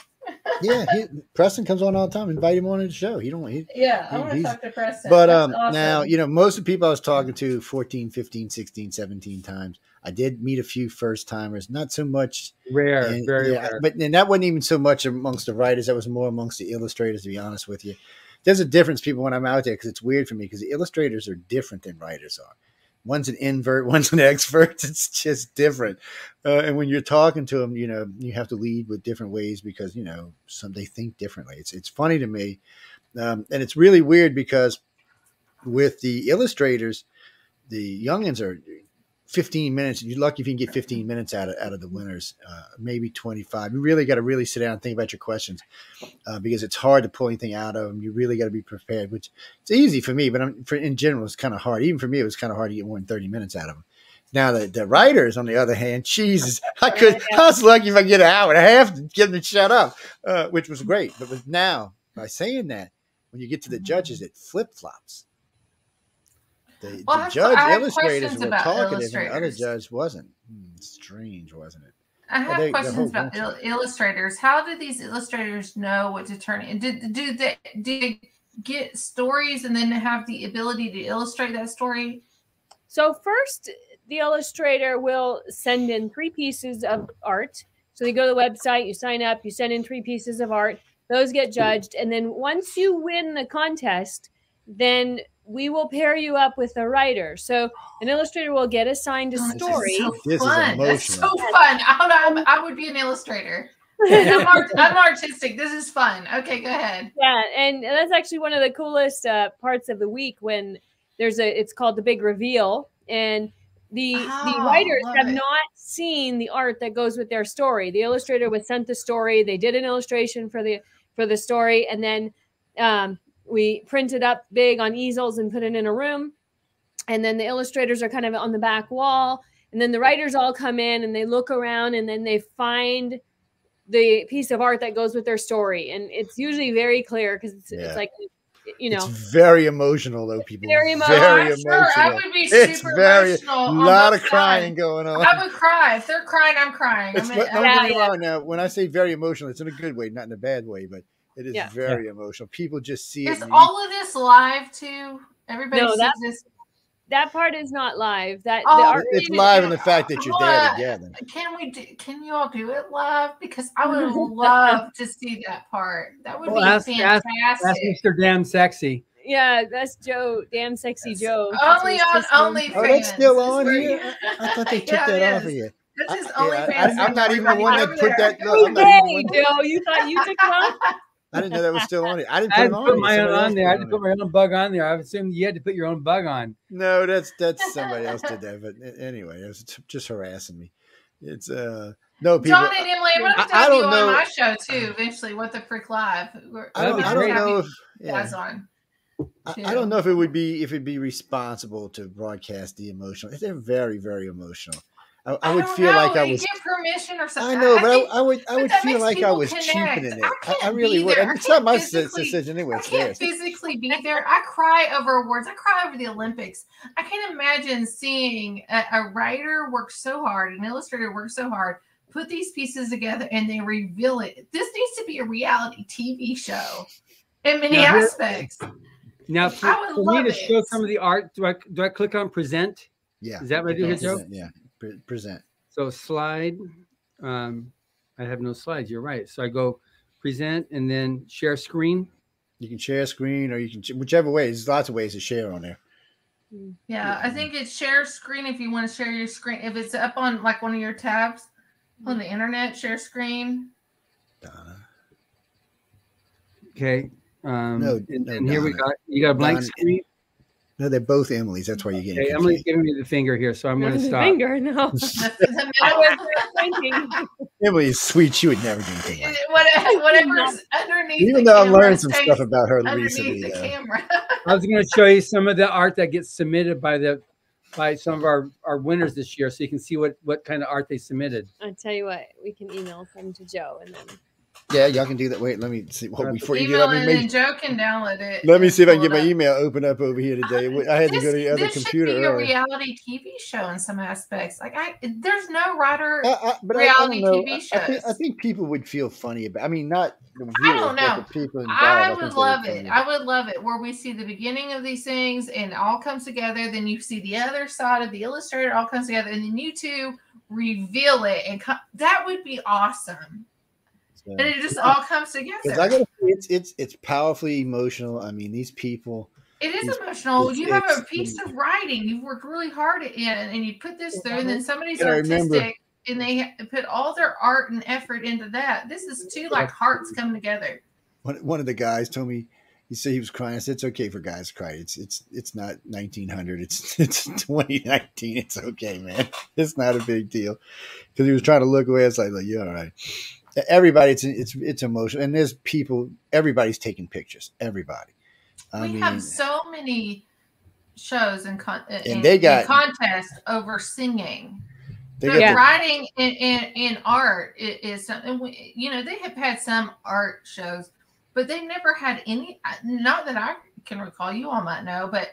[SPEAKER 1] Yeah, Preston comes on all the time. Invite him on the show. I want to
[SPEAKER 2] talk to Preston.
[SPEAKER 1] But awesome. Now, most of the people I was talking to 14, 15, 16, 17 times. I did meet a few first timers, not so much
[SPEAKER 3] very rare.
[SPEAKER 1] But that wasn't even so much amongst the writers. That was more amongst the illustrators, to be honest with you. There's a difference, people, when I'm out there, because it's weird for me because the illustrators are different than writers are. One's an invert, one's an expert. It's just different. And when you're talking to them, you have to lead with different ways because, they think differently. It's funny to me. And it's really weird because with the illustrators, the youngins 15 minutes. You're lucky if you can get 15 minutes out of the winners, maybe 25. You really got to really sit down and think about your questions because it's hard to pull anything out of them. You really got to be prepared, which it's easy for me, but in general, it's kind of hard. Even for me, it was kind of hard to get more than 30 minutes out of them. Now, the writers, on the other hand, Jesus, I was lucky if I get an hour and a half to get them to shut up, which was great. But now, by saying that, when you get to the judges, it flip-flops. The judge illustrators were talkative and the other judge wasn't. Strange, wasn't it?
[SPEAKER 2] I have questions about illustrators. How do these illustrators know what to turn in? Do they get stories and then have the ability to illustrate that story?
[SPEAKER 4] So first, the illustrator will send in 3 pieces of art. So you go to the website, you sign up, you send in 3 pieces of art. Those get judged. And then once you win the contest, then we will pair you up with a writer. So an illustrator will get assigned a story.
[SPEAKER 1] This is fun.
[SPEAKER 2] That's so fun. I would be an illustrator. I'm artistic. This is fun. Okay, go ahead.
[SPEAKER 4] Yeah, and that's actually one of the coolest parts of the week when it's called the big reveal. And the writers have not seen the art that goes with their story. The illustrator was sent the story. They did an illustration for the story, and then we print it up big on easels and put it in a room. And then the illustrators are kind of on the back wall. And then the writers all come in and they look around and then they find the piece of art that goes with their story. And it's usually very clear because it's like,
[SPEAKER 1] it's very emotional though, people.
[SPEAKER 4] Very emotional.
[SPEAKER 2] Sure, I would be super emotional.
[SPEAKER 1] A lot of crying going on.
[SPEAKER 2] I would cry. If they're crying, I'm crying.
[SPEAKER 1] Don't get me wrong now. When I say very emotional, it's in a good way, not in a bad way, but it is very emotional. People just see it.
[SPEAKER 2] Is all of this live too? Everybody sees this.
[SPEAKER 4] That part is not live.
[SPEAKER 1] It's live in the fact that you're there together.
[SPEAKER 2] Can you all do it live? Because I would love to see that part. That would be fantastic.
[SPEAKER 3] That's Mr. Damn Sexy.
[SPEAKER 4] Yeah, that's Joe, Damn Sexy Joe.
[SPEAKER 2] Only on OnlyFans.
[SPEAKER 1] Oh, that's still on here? I thought they took that off of you.
[SPEAKER 2] That's his OnlyFans.
[SPEAKER 1] I'm not even the one that put that.
[SPEAKER 4] Joe, you thought you took it off?
[SPEAKER 1] I didn't know that was still on it. I didn't
[SPEAKER 3] put my own on there. I didn't put my own bug on there. I assumed you had to put your own bug on.
[SPEAKER 1] No, that's somebody else did that. But anyway, it was just harassing me. It's no people.
[SPEAKER 2] John and Emily, I'm going to have you on my show too eventually. What the Frick Live?
[SPEAKER 1] I don't know if
[SPEAKER 2] guys on.
[SPEAKER 1] I don't know if it'd be responsible to broadcast the emotional. They're very, very emotional. I would feel like I was
[SPEAKER 2] get permission or something.
[SPEAKER 1] I know, but I would feel like I was cheapening it. I really would. It's not my decision anyway.
[SPEAKER 2] I can't physically be there. I cry over awards. I cry over the Olympics. I can't imagine seeing a writer work so hard, an illustrator work so hard, put these pieces together, and they reveal it. This needs to be a reality TV show in many aspects.
[SPEAKER 3] Now, for me to show some of the art, do I click on present?
[SPEAKER 1] Yeah.
[SPEAKER 3] Is that what I do here, Joe?
[SPEAKER 1] Yeah. Present.
[SPEAKER 3] So slide. I have no slides. You're right. So I go present and then share screen.
[SPEAKER 1] You can share screen, or you can whichever way. There's lots of ways to share on there.
[SPEAKER 2] Yeah, I think it's share screen if you want to share your screen. If it's up on like one of your tabs on the internet, share screen.
[SPEAKER 1] Donna.
[SPEAKER 3] Okay.
[SPEAKER 1] No,
[SPEAKER 3] and here you got a blank screen.
[SPEAKER 1] No, they're both Emily's. That's why you're getting.
[SPEAKER 3] Okay, Emily's giving me the finger here, so I'm going to stop.
[SPEAKER 4] Finger, no.
[SPEAKER 1] Emily's sweet. She would never do anything like
[SPEAKER 2] that. Whatever's underneath.
[SPEAKER 1] Even though I've learned some stuff about her recently.
[SPEAKER 2] The camera.
[SPEAKER 3] I was going to show you some of the art that gets submitted by some of our winners this year, so you can see what kind of art they submitted.
[SPEAKER 4] I'll tell you what, we can email them to Joe and then.
[SPEAKER 1] Yeah, y'all can do that. Wait, let me see. Before you
[SPEAKER 2] get up, and Joe can download it.
[SPEAKER 1] Let me see if I can get my email open up over here today. I had to go to the other computer.
[SPEAKER 2] This should be a reality TV show in some aspects. Like there's no reality TV shows.
[SPEAKER 1] I think people would feel funny about. I mean, not the viewers,
[SPEAKER 2] I don't know.
[SPEAKER 1] But the people involved.
[SPEAKER 2] I would love it. I would love it where we see the beginning of these things and it all comes together. Then you see the other side of the illustrator all comes together, and then you two reveal it, and that would be awesome. And it just all comes together.
[SPEAKER 1] I gotta say, it's powerfully emotional. I mean, these people.
[SPEAKER 2] It is emotional. You have a piece of writing you've worked really hard at, and you put this through, and then somebody's artistic, and they put all their art and effort into that. This is two like hearts coming together.
[SPEAKER 1] One of the guys told me, He said he was crying. I said, it's okay for guys to cry. It's not 1900. It's 2019. It's okay, man. It's not a big deal. Because he was trying to look away. It's like, you're all right. Everybody, it's emotional. And there's people, everybody's taking pictures. Everybody.
[SPEAKER 2] We have so many shows and contests over singing. Writing and art is something, they have had some art shows, but they never had any, not that I can recall, you all might know, but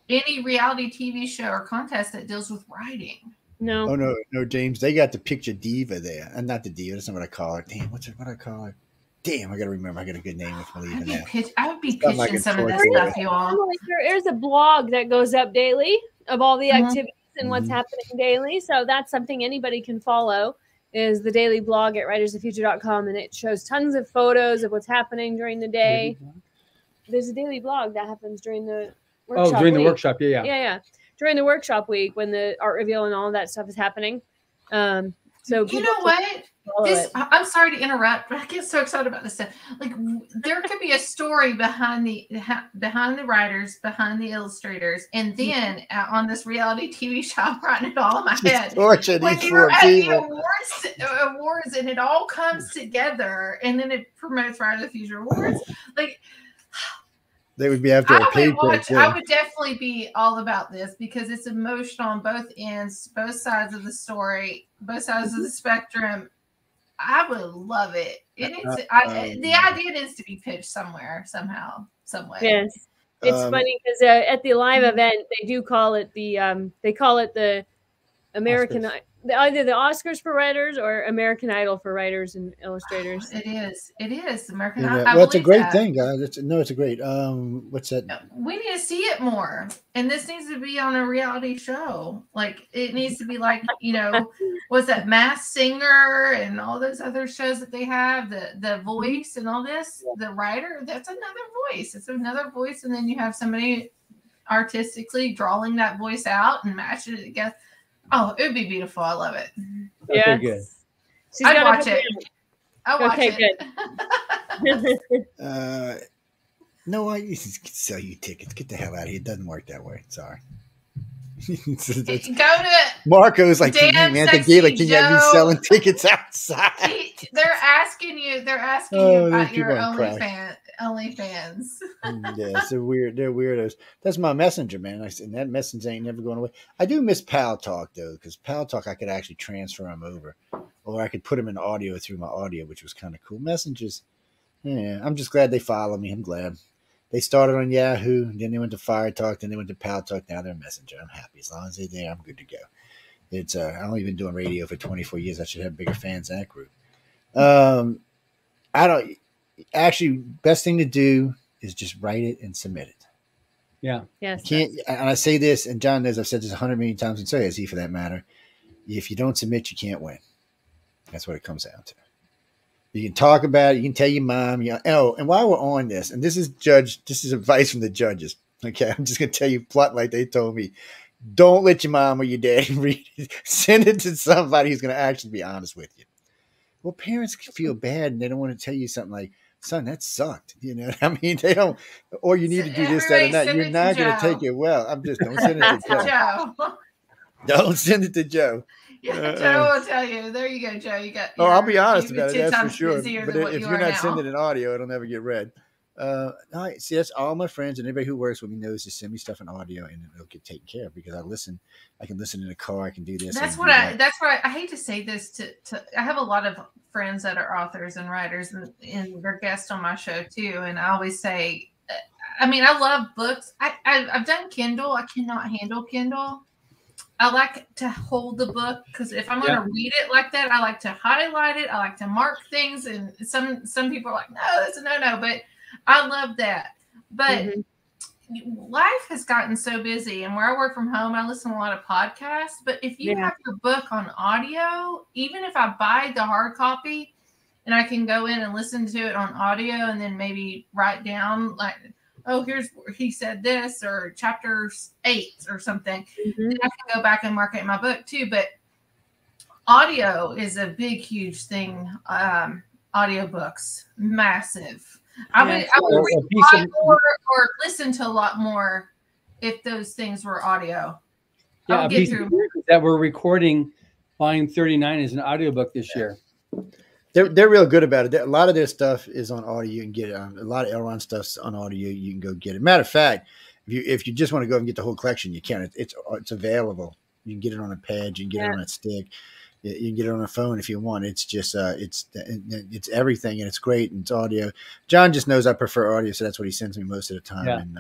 [SPEAKER 2] any reality TV show or contest that deals with writing.
[SPEAKER 4] No.
[SPEAKER 1] Oh, no, James. They got the picture diva there. And not the diva. That's not what I call her. Damn, what I call her? Damn, I got to remember. I got a good name if I'm leaving that.
[SPEAKER 2] I would be pitching some of this stuff, you all.
[SPEAKER 4] There's a blog that goes up daily of all the activities and what's happening daily. So that's something anybody can follow, is the daily blog at writersofthefuture.com. And it shows tons of photos of what's happening during the day. There's a daily blog that happens during the workshop
[SPEAKER 3] the workshop. Yeah.
[SPEAKER 4] During the workshop week when the art reveal and all of that stuff is happening. So
[SPEAKER 2] you know what? I'm sorry to interrupt, but I get so excited about this stuff. Like, there could be a story behind the writers, behind the illustrators, and then on this reality TV show, I'm writing it all in my head. When you're at the awards, and it all comes together, and then it promotes Writer of the Future Awards. Like,
[SPEAKER 1] they would be after a paycheck.
[SPEAKER 2] I would definitely be all about this because it's emotional on both ends, both sides of the story, both sides of the spectrum. I would love it. The idea needs to be pitched somewhere, somehow, some way.
[SPEAKER 4] Yes, it's funny because at the live event they do call it the American
[SPEAKER 1] Oscars.
[SPEAKER 4] Either the Oscars for writers or American Idol for writers and illustrators.
[SPEAKER 2] It is American Idol.
[SPEAKER 1] Well, it's a great thing, guys. It's a great. What's that?
[SPEAKER 2] We need to see it more, and this needs to be on a reality show. Like, it needs to be like, what's that, Masked Singer and all those other shows that they have, the Voice and all this. The writer, that's another voice. It's another voice, and then you have somebody artistically drawing that voice out and matching it together. Oh, it would be beautiful. I love it.
[SPEAKER 4] Yeah.
[SPEAKER 3] Okay, good.
[SPEAKER 2] I'd watch it. I'll watch
[SPEAKER 4] it.
[SPEAKER 1] No, I used to sell you tickets. Get the hell out of here. It doesn't work that way. Sorry.
[SPEAKER 2] Go to
[SPEAKER 1] Marco's like, can you have me selling tickets outside?
[SPEAKER 2] They're asking you about your OnlyFans.
[SPEAKER 1] Yeah, they're weird. They're weirdos. That's my messenger, man. And that messenger ain't never going away. I do miss Pal Talk though, because Pal Talk I could actually transfer them over, or I could put them in audio through my audio, which was kind of cool. Messengers, yeah. I'm just glad they follow me. I'm glad. They started on Yahoo, then they went to Fire Talk, then they went to Pal Talk. Now they're Messenger. I'm happy. As long as they're there, I'm good to go. It's I've only been doing radio for 24 years. I should have bigger fans than that group. Best thing to do is just write it and submit it.
[SPEAKER 3] Yeah.
[SPEAKER 4] Yes.
[SPEAKER 1] And I say this, and John knows I've said this 100 million times, and so has he for that matter. If you don't submit, you can't win. That's what it comes down to. You can talk about it. You can tell your mom. And while we're on this, and this is advice from the judges. Okay, I'm just going to tell you flat like they told me. Don't let your mom or your dad read it. Send it to somebody who's going to actually be honest with you. Well, parents feel bad and they don't want to tell you something like, son, that sucked. I mean, they don't, or you need to do this, that, and that. You're not going to take it well. Don't send it to Joe. Don't send it to Joe.
[SPEAKER 2] Yeah, Joe will tell you. There you go, Joe. You got.
[SPEAKER 1] I'll be honest about it. That's for sure. But if you're not sending an audio, it'll never get read. See, that's all my friends and everybody who works with me knows to send me stuff in audio, and it'll get taken care of because I listen. I can listen in the car. I can do this.
[SPEAKER 2] That's why I hate to say this to. I have a lot of friends that are authors and writers, and they're guests on my show too. And I always say, I love books. I've done Kindle. I cannot handle Kindle. I like to hold the book because if I'm going to read it like that, I like to highlight it. I like to mark things. And some people are like, no, that's a no. But I love that. But life has gotten so busy. And where I work from home, I listen to a lot of podcasts. But if you have your book on audio, even if I buy the hard copy and I can go in and listen to it on audio and then maybe write down like, oh, here's where he said this, or chapter 8 or something. Then I can go back and mark it in my book too. But audio is a big, huge thing. Audiobooks, massive. I would read a lot more or listen to a lot more if those things were audio.
[SPEAKER 3] Yeah, a piece of that we're recording volume 39 is an audiobook this year.
[SPEAKER 1] They're real good about it. A lot of their stuff is on audio. You can get it on. A lot of Elron stuff's on audio. You can go get it. Matter of fact, if you just want to go and get the whole collection, you can. It's available. You can get it on a pad. You can get it on a stick. You can get it on a phone if you want. It's just it's everything, and it's great, and it's audio. John just knows I prefer audio, so that's what he sends me most of the time. Yeah. And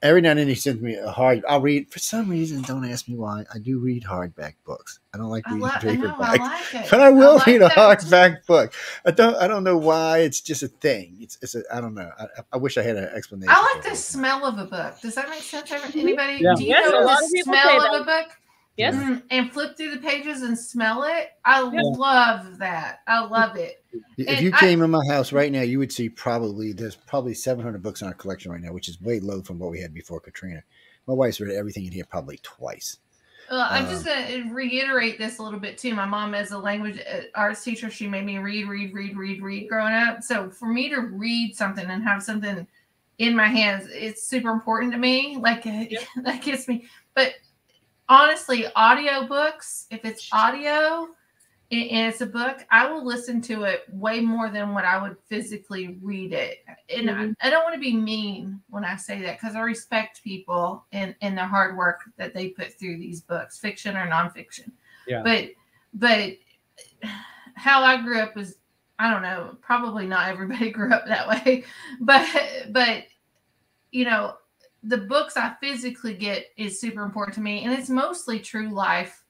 [SPEAKER 1] every now and then he sends me a hard. I'll read for some reason. Don't ask me why. I do read hardback books. I don't like reading paperback, but I will read a hardback book. I don't know why. It's just a thing. I don't know. I wish I had an explanation.
[SPEAKER 2] I like the smell of a book. Does that make sense? Anybody? Yeah. Do you know the smell of a book?
[SPEAKER 4] Yes.
[SPEAKER 2] And flip through the pages and smell it. I love that. I love it.
[SPEAKER 1] If you came in my house right now, you would see there's probably 700 books in our collection right now, which is way low from what we had before Katrina. My wife's read everything in here probably twice.
[SPEAKER 2] Well, I'm just going to reiterate this a little bit too. My mom, as a language arts teacher, she made me read growing up. So for me to read something and have something in my hands, it's super important to me. Like that gets me. But honestly, audiobooks, if it's audio and it's a book, I will listen to it way more than what I would physically read it. And I don't want to be mean when I say that, because I respect people and the hard work that they put through these books, fiction or nonfiction. Yeah. But how I grew up was, I don't know, probably not everybody grew up that way, but you know, the books I physically get is super important to me. And it's mostly true life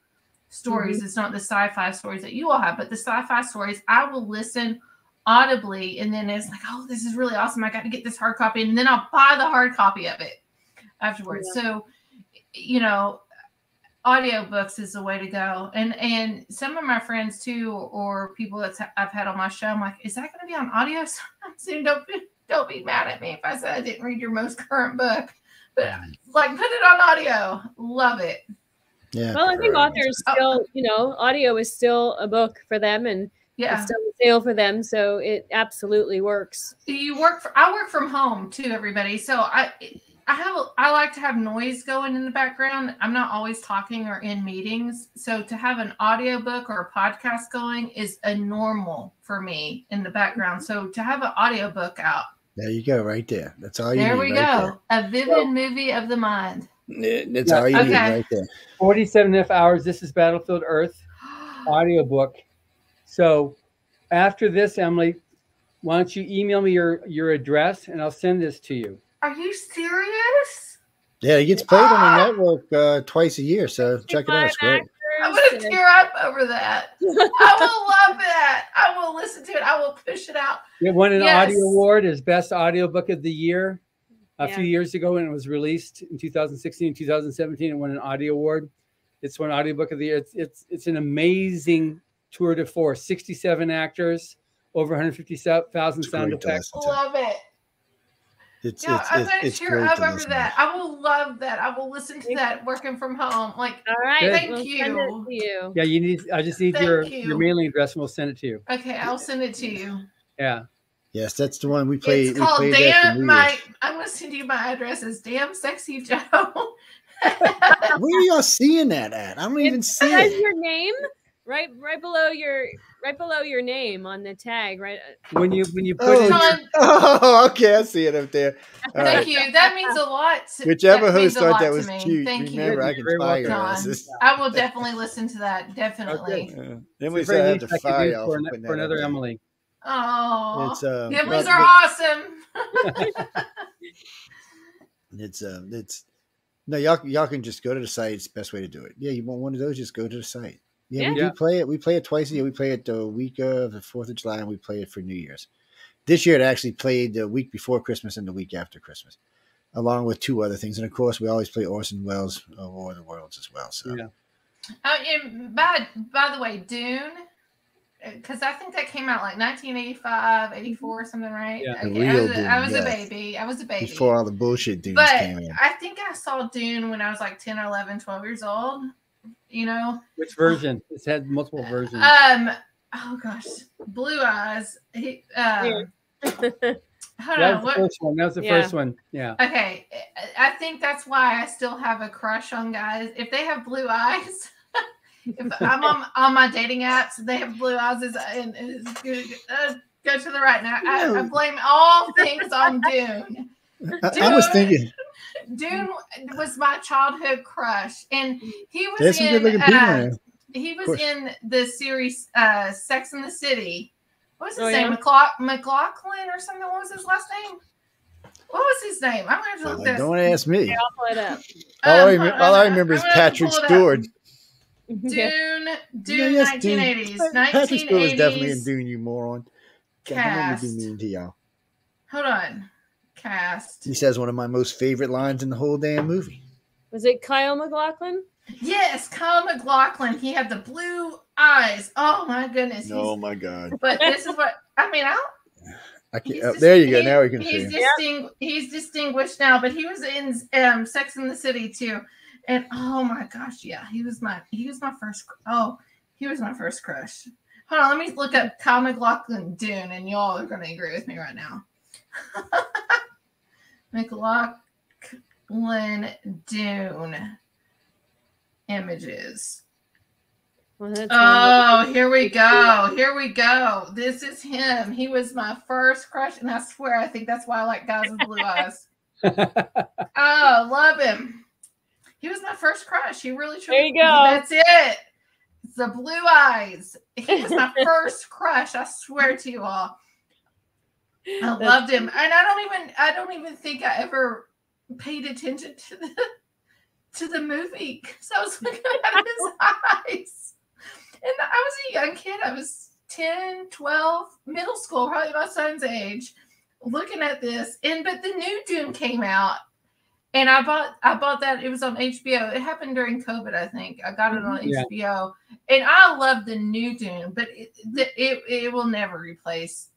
[SPEAKER 2] stories. It's not the sci-fi stories that you all have, but the sci-fi stories, I will listen audibly. And then it's like, oh, this is really awesome. I got to get this hard copy. And then I'll buy the hard copy of it afterwards. Yeah. So, you know, audiobooks is the way to go. And some of my friends too, or people that I've had on my show, I'm like, is that going to be on audio soon? Don't be mad at me if I said I didn't read your most current book. But like, put it on audio. Love it.
[SPEAKER 4] Yeah. Well, I think authors still, you know, audio is still a book for them, and it's still a sale for them. So it absolutely works.
[SPEAKER 2] I work from home too, everybody. So I like to have noise going in the background. I'm not always talking or in meetings. So to have an audiobook or a podcast going is a normal for me in the background. So to have an audiobook out.
[SPEAKER 1] There you go, right there. That's all you need.
[SPEAKER 2] There we go. A vivid movie of the mind.
[SPEAKER 1] That's all you need right there.
[SPEAKER 3] 47.5 hours. This is Battlefield Earth audiobook. So after this, Emily, why don't you email me your address and I'll send this to you.
[SPEAKER 2] Are you serious?
[SPEAKER 1] Yeah, it gets played on the network twice a year, so check it out. It's great.
[SPEAKER 2] I'm going to tear up over that. I will love that. I will listen to it. I will push it out.
[SPEAKER 3] It won an audio award as Best Audiobook of the Year a few years ago when it was released in 2016 and 2017. It won an audio award. It's won Audiobook of the Year. It's an amazing tour de force. 67 actors, over 150,000 sound effects.
[SPEAKER 2] Love it. I'm going to tear up over that. I will love that. I will listen to that working from home. Like, all right, thank you.
[SPEAKER 4] Send it to you.
[SPEAKER 3] Yeah, I just need your mailing address and we'll send it to you.
[SPEAKER 2] Okay, I'll send it to you.
[SPEAKER 3] Yeah.
[SPEAKER 1] Yes, that's the one we played.
[SPEAKER 2] It's called I'm going to send you my address as Damn Sexy Joe.
[SPEAKER 1] Where are y'all seeing that at? I don't even see it.
[SPEAKER 4] It has your name right below your name on the tag, right?
[SPEAKER 3] When you put it
[SPEAKER 2] on.
[SPEAKER 1] Oh, okay, I see it up there.
[SPEAKER 2] Thank you. That means a lot.
[SPEAKER 1] Whichever host thought that was cute.
[SPEAKER 2] Thank
[SPEAKER 1] Remember,
[SPEAKER 2] you.
[SPEAKER 1] I can fire your asses.
[SPEAKER 2] I will definitely listen to that. Definitely.
[SPEAKER 1] Then we said I have to fire y'all
[SPEAKER 3] for another Emily.
[SPEAKER 2] Oh, Emily's are awesome.
[SPEAKER 1] No, y'all can just go to the site. It's the best way to do it. Yeah, you want one of those? Just go to the site. Yeah, we do play it. We play it twice a year. We play it the week of the 4th of July, and we play it for New Year's. This year, it actually played the week before Christmas and the week after Christmas, along with 2 other things. And of course, we always play Orson Welles' War of the Worlds as well. So,
[SPEAKER 2] and by the way, Dune. Because I think that came out like 1985, 84, something, right?
[SPEAKER 1] Yeah,
[SPEAKER 2] I was a baby.
[SPEAKER 1] Before all the bullshit Dunes came in.
[SPEAKER 2] I think I saw Dune when I was like 10 or 11, 12 years old. You know?
[SPEAKER 3] Which version? It's had multiple versions.
[SPEAKER 2] Oh gosh. Blue Eyes.
[SPEAKER 3] That was the first one. That was the first one. Yeah.
[SPEAKER 2] Okay. I think that's why I still have a crush on guys. If they have blue eyes, if I'm on my dating apps, they have blue eyes, and go to the right now. I blame all things on Dune.
[SPEAKER 1] I was thinking
[SPEAKER 2] Dune was my childhood crush, and he was
[SPEAKER 1] There's some good-looking people in.
[SPEAKER 2] He was in the series Sex and the City. What was his name? McLaughlin or something? What was his last name? What was his name? I'm going to look this.
[SPEAKER 1] Don't ask me.
[SPEAKER 4] Yeah, I'll pull it up.
[SPEAKER 1] All I remember is Patrick Stewart.
[SPEAKER 2] Dune, 1980s.
[SPEAKER 1] Patrick Stewart was definitely in Dune, you moron.
[SPEAKER 2] Cast.
[SPEAKER 1] Be mean to y'all.
[SPEAKER 2] Hold on. Cast.
[SPEAKER 1] He says one of my most favorite lines in the whole damn movie.
[SPEAKER 4] Was it Kyle MacLachlan?
[SPEAKER 2] Yes, Kyle MacLachlan. He had the blue eyes. Oh my goodness.
[SPEAKER 1] Oh my God.
[SPEAKER 2] But this is what I mean.
[SPEAKER 1] There you go. Now we can see
[SPEAKER 2] him. He's distinguished now, but he was in Sex and the City too. And oh my gosh, yeah, he was my first. Oh, he was my first crush. Hold on, let me look up Kyle MacLachlan Dune, and y'all are going to agree with me right now. MacLachlan Dune images. Well, here we go. Here we go. This is him. He was my first crush, and I swear, I think that's why I like guys with blue eyes. Oh, love him. He was my first crush. He really
[SPEAKER 4] There you go.
[SPEAKER 2] That's it. It's the blue eyes. He was my first crush. I swear to you all. I loved him, and I don't even think I ever paid attention to the movie because I was looking at his eyes. And I was a young kid. I was 10, 12, middle school, probably my son's age, looking at this. But the new Dune came out, and I bought that. It was on HBO. It happened during COVID, I think. I got it on HBO, and I love the new Dune, but it will never replace.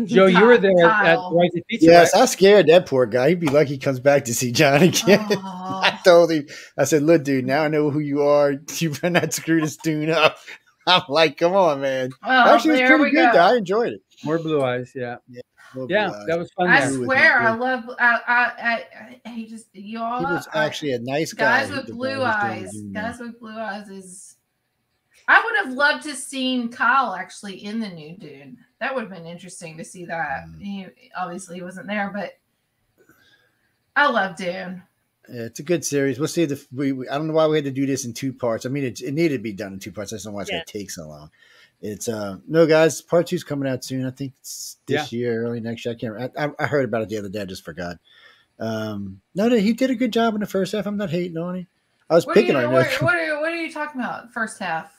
[SPEAKER 3] Joe, you were there at Rise of Pizza.
[SPEAKER 1] Yes, right? I scared that poor guy. He'd be lucky he comes back to see John again. Oh. I told him, I said, look, dude, now I know who you are. You better not screw this Dune up. I'm like, come on, man.
[SPEAKER 2] Well,
[SPEAKER 1] actually, it was pretty good, though. I enjoyed it.
[SPEAKER 3] More blue eyes, yeah. That was fun.
[SPEAKER 2] I swear, I love. He just y'all.
[SPEAKER 1] He was actually a nice guy.
[SPEAKER 2] Guys with blue eyes. Guys with blue eyes is. I would have loved to seen Kyle actually in the new Dune. That would have been interesting to see that. He obviously wasn't there, but I love Dune.
[SPEAKER 1] Yeah, it's a good series. We'll see. I don't know why we had to do this in 2 parts. I mean, it needed to be done in 2 parts. I just don't know why it's going to take so long. It's no, guys. Part 2's coming out soon. I think it's this year, early next year. I can't. I heard about it the other day. I just forgot. No, he did a good job in the first half. I'm not hating on him. I was picking on him.
[SPEAKER 2] What are you talking about? First half.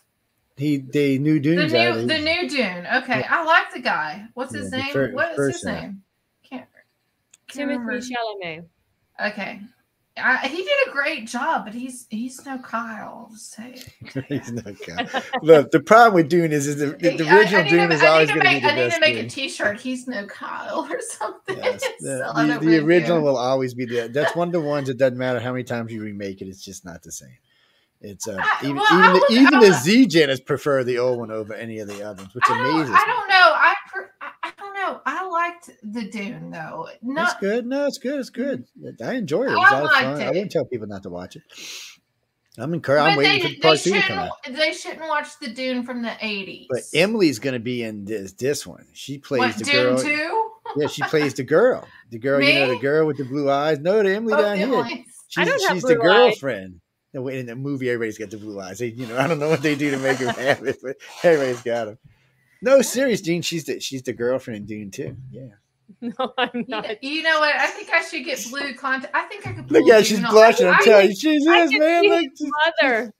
[SPEAKER 1] They new Dune's
[SPEAKER 2] out. The new Dune. Okay, I like the guy. What's his name? What is his name? Can't
[SPEAKER 4] Timothy Chalamet.
[SPEAKER 2] Okay, he did a great job, but he's no Kyle. I'll say it.
[SPEAKER 1] He's no Kyle. Look, the problem with Dune is the original Dune is always going to be the best.
[SPEAKER 2] I need to make a T-shirt. He's no Kyle or something.
[SPEAKER 1] Yes, the original will always be there. That's one of the ones that doesn't matter how many times you remake it. It's just not the same. It's even the Z-Gens prefer the old one over any of the others, which amazes me.
[SPEAKER 2] I don't know. I don't know. I liked the Dune though.
[SPEAKER 1] It's good. No, it's good. It's good. I enjoyed it. It was a lot of fun. I wouldn't tell people not to watch it. I'm encouraged. I'm waiting for part 2 to come out.
[SPEAKER 2] They shouldn't watch the Dune from the 80s.
[SPEAKER 1] But Emily's going to be in this one. She plays the
[SPEAKER 2] Dune
[SPEAKER 1] girl.
[SPEAKER 2] 2?
[SPEAKER 1] Yeah, she plays the girl. The girl, the girl with the blue eyes. No, the Emily down here. She's the girlfriend. In the movie, everybody's got the blue eyes. I don't know what they do to make them have it, but everybody's got them. No, serious, Dune. She's the girlfriend in Dune too. Yeah.
[SPEAKER 4] No, I'm not.
[SPEAKER 2] You know what? I think I should get blue content. I think I could.
[SPEAKER 1] Look at she's blushing. I'm telling you, she's man. Look,
[SPEAKER 4] mother.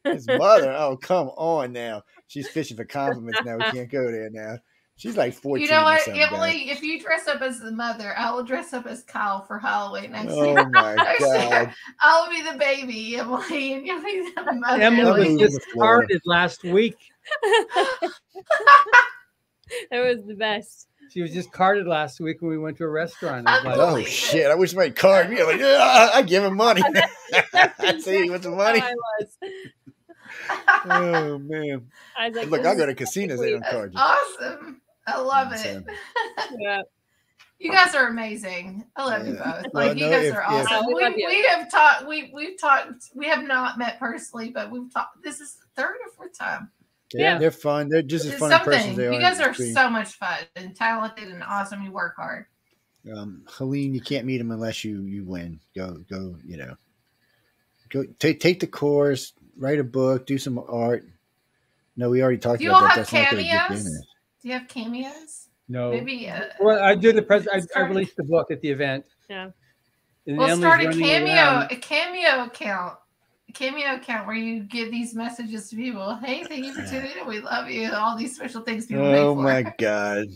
[SPEAKER 1] His mother. Oh, come on now. She's fishing for compliments now. We can't go there now. She's like 14.
[SPEAKER 2] You know what, Emily? If you dress up as the mother, I will dress up as Kyle for Halloween next year.
[SPEAKER 1] Oh my God!
[SPEAKER 2] I'll be the baby, Emily, and you'll be the mother.
[SPEAKER 3] Emily was just carded last week.
[SPEAKER 4] That was the best.
[SPEAKER 3] She was just carded last week when we went to a restaurant.
[SPEAKER 1] I was like, oh shit! I wish somebody card me. I'm like, yeah, I give him money. I see what's the money. Oh man!
[SPEAKER 4] I was like,
[SPEAKER 1] look, I go to casinos. They don't card you.
[SPEAKER 2] Awesome. I love it.
[SPEAKER 4] Yeah.
[SPEAKER 2] You guys are amazing. I love you both. Like, you guys are awesome. We have talked. We've talked. We have not met personally, but we've talked. This is the 3rd or 4th time.
[SPEAKER 1] Yeah, they're fun. They're just as fun in person as they are.
[SPEAKER 2] You guys are so much fun and talented and awesome. You work hard.
[SPEAKER 1] Helene, you can't meet them unless you win. Go. You know, go take the course, write a book, do some art. No, we already talked about that.
[SPEAKER 2] That's not going to get in there. Do you have cameos?
[SPEAKER 3] No.
[SPEAKER 2] Maybe.
[SPEAKER 3] Well, I did I released the book at the event.
[SPEAKER 4] Yeah.
[SPEAKER 2] We'll start a cameo account. A cameo account where you give these messages to people. Hey, thank you for tuning in. We love you. All these special things people make for.
[SPEAKER 1] Oh my God.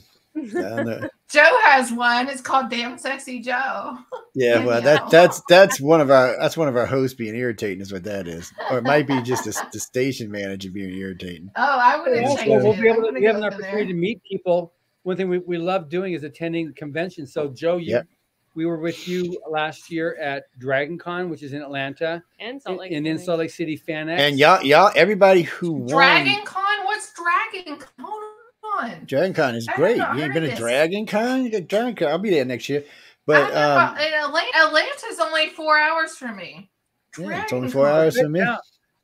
[SPEAKER 2] Joe has one. It's called Damn Sexy Joe.
[SPEAKER 1] Yeah, well, that's one of our hosts being irritating, is what that is, or it might be just the station manager being irritating.
[SPEAKER 2] Oh, I would have changed it.
[SPEAKER 3] We have an opportunity to meet people. One thing we love doing is attending conventions. So, Joe, we were with you last year at Dragon Con, which is in Atlanta,
[SPEAKER 4] and Salt Lake,
[SPEAKER 3] in Salt Lake City FanX.
[SPEAKER 1] And y'all, everybody who won.
[SPEAKER 2] Dragon Con? What's Dragon Con?
[SPEAKER 1] Dragon Con is great. You ain't been to Dragon Con? You got Dragon Con. I'll be there next year. But
[SPEAKER 2] Atlanta's only 4 hours from me.
[SPEAKER 1] Yeah, it's only 4 hours from me.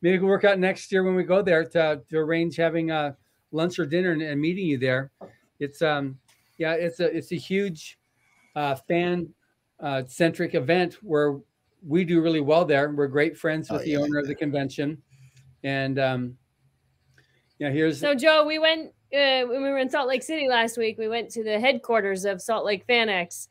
[SPEAKER 3] Maybe we can work out next year when we go there to arrange having lunch or dinner and meeting you there. It's it's a huge fan centric event where we do really well there. We're great friends with the owner of the convention, and here's.
[SPEAKER 4] So Joe, we went when we were in Salt Lake City last week. We went to the headquarters of Salt Lake FanX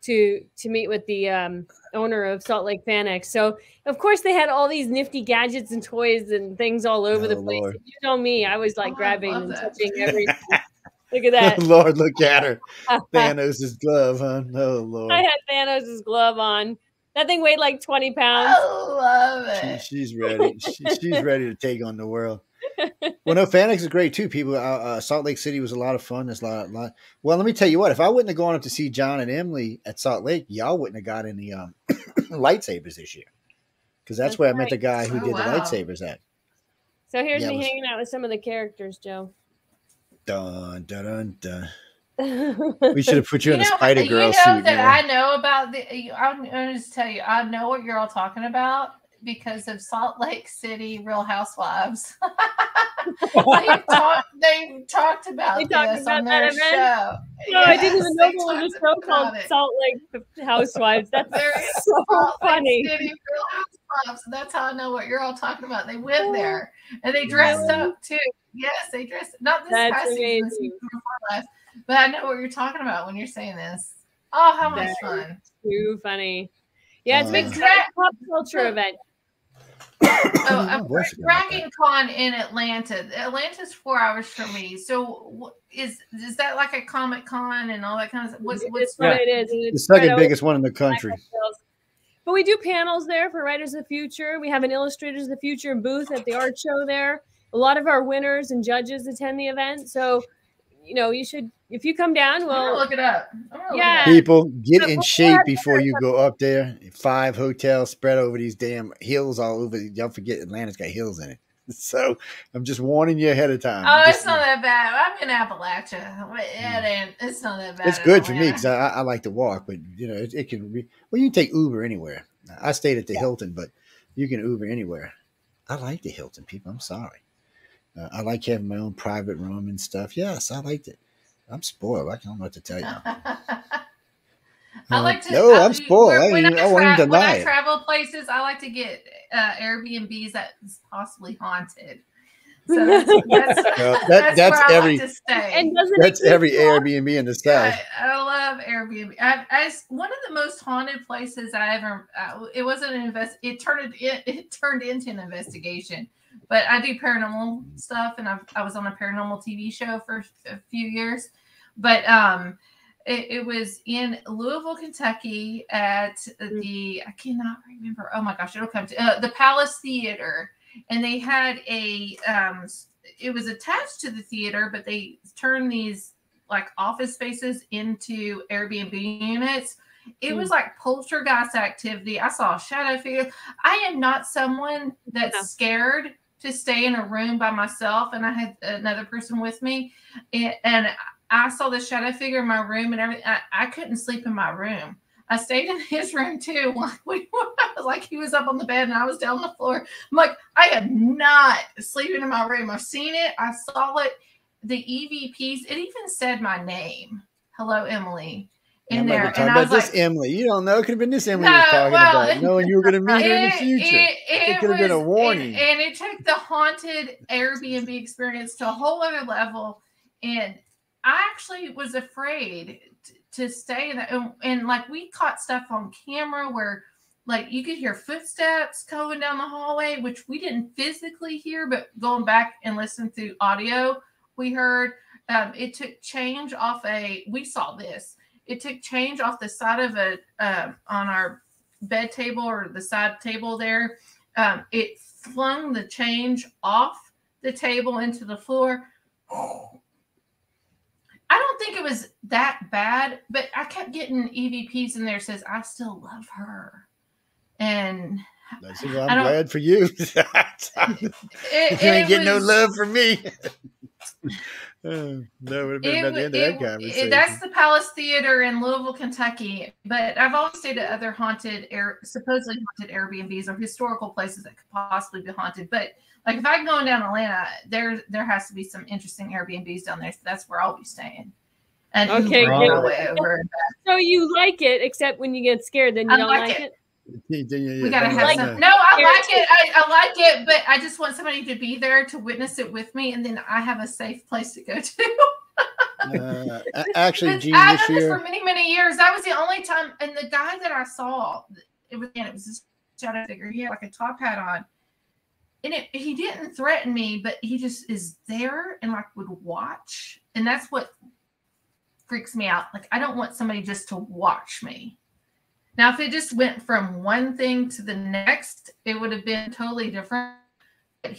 [SPEAKER 4] to meet with the owner of Salt Lake FanX. So of course they had all these nifty gadgets and toys and things all over the place.
[SPEAKER 1] Lord.
[SPEAKER 4] You know me, I was like grabbing and touching everything. Look at that.
[SPEAKER 1] Lord, look at her. Thanos' glove, huh? Oh, Lord.
[SPEAKER 4] I had Thanos' glove on. That thing weighed like 20 pounds.
[SPEAKER 2] I love it.
[SPEAKER 1] She's ready. She's ready to take on the world. Well, no, FanX is great too. People, Salt Lake City was a lot of fun. There's a lot. Well, let me tell you what. If I wouldn't have gone up to see John and Emily at Salt Lake, y'all wouldn't have got any lightsabers this year. Because that's where I met the guy who did the lightsabers at.
[SPEAKER 4] So here's me hanging out with some of the characters, Joe.
[SPEAKER 1] Dun, dun, dun, dun. We should have put you in a Spider-Girl suit.
[SPEAKER 2] You know that I know about I'm going to just tell you, I know what you're all talking about because of Salt Lake City Real Housewives. They've talked about this on their show.
[SPEAKER 4] No, I didn't even know there was a show called Salt Lake Housewives. That's so funny.
[SPEAKER 2] City Real Housewives. That's how I know what you're all talking about. They went there and they dressed up too. Yes, they dressed. Not this past season, before last. But I know what you're talking about when you're saying this. Oh, how much fun.
[SPEAKER 4] Too funny. Yeah, it's a big pop culture event.
[SPEAKER 2] Dragon Con in Atlanta. Atlanta's 4 hours from me. So is that like a Comic Con and all that kind of stuff? What's
[SPEAKER 4] it is.
[SPEAKER 1] It's the second biggest one in the country.
[SPEAKER 4] But we do panels there for Writers of the Future. We have an Illustrators of the Future booth at the art show there. A lot of our winners and judges attend the event. So, you should, if you come down,
[SPEAKER 2] look it up.
[SPEAKER 1] People, get in shape before you go up there. 5 hotels spread over these damn hills all over. Don't forget, Atlanta's got hills in it. So I'm just warning you ahead of time.
[SPEAKER 2] Oh, it's not that bad. I'm in Appalachia. It's not that bad.
[SPEAKER 1] It's good for me because I like to walk, but it can be. Well, you can take Uber anywhere. I stayed at the Hilton, but you can Uber anywhere. I like the Hilton, people. I'm sorry. I like having my own private room and stuff. Yes, I liked it. I'm spoiled. I don't know what to tell you.
[SPEAKER 2] I like to.
[SPEAKER 1] No, I'm spoiled. When I
[SPEAKER 2] travel places, I like to get Airbnbs that's possibly haunted. So that's every. Like to stay.
[SPEAKER 4] And
[SPEAKER 1] that's every Airbnb in the South.
[SPEAKER 2] I love Airbnb. As one of the most haunted places I ever. It wasn't an It turned into an investigation. But I do paranormal stuff, and I was on a paranormal TV show for a few years. But it was in Louisville, Kentucky at I cannot remember. Oh my gosh, it'll come to the Palace Theater. And they had it was attached to the theater, but they turned these like office spaces into Airbnb units. It was like poltergeist activity. I saw a shadow figure. I am not someone that's scared to stay in a room by myself, and I had another person with me, and I saw the shadow figure in my room and everything. I couldn't sleep in my room. I stayed in his room too. Like he was up on the bed and I was down on the floor. I'm like, I am not sleeping in my room. I've seen it. I saw it. The EVPs. It even said my name. Hello, Emily. In there.
[SPEAKER 1] And I was like, Emily. You don't know. It could have been this Emily was talking about. Knowing you were going to meet her in the future. It could have been a warning.
[SPEAKER 2] And it took the haunted Airbnb experience to a whole other level. And I actually was afraid to stay in that. And like we caught stuff on camera where like you could hear footsteps going down the hallway, which we didn't physically hear, but going back and listening through audio, we heard it took change off we saw this. It took change off the side of on our bed table or the side table there. It flung the change off the table into the floor. I don't think it was that bad, but I kept getting EVPs in there says, I still love her. And
[SPEAKER 1] I'm glad for you. You ain't getting no love from me. No, it would have been about the end of that conversation.
[SPEAKER 2] That's the Palace Theater in Louisville, Kentucky. But I've always stayed at other supposedly haunted Airbnbs or historical places that could possibly be haunted. But like if I'm going down Atlanta, there has to be some interesting Airbnbs down there. So that's where I'll be staying. And
[SPEAKER 4] okay,
[SPEAKER 2] my way over.
[SPEAKER 4] So you like it, except when you get scared, then you don't like it.
[SPEAKER 2] We gotta have some. No, I like it. I like it, but I just want somebody to be there to witness it with me, and then I have a safe place to go to.
[SPEAKER 1] Actually, Gene,
[SPEAKER 2] I've done this for many, many years. That was the only time. And the guy that I saw, it was this shadow figure. He had like a top hat on, and he didn't threaten me, but he just is there and like would watch, and that's what freaks me out. Like I don't want somebody just to watch me. Now, if it just went from one thing to the next, it would have been totally different.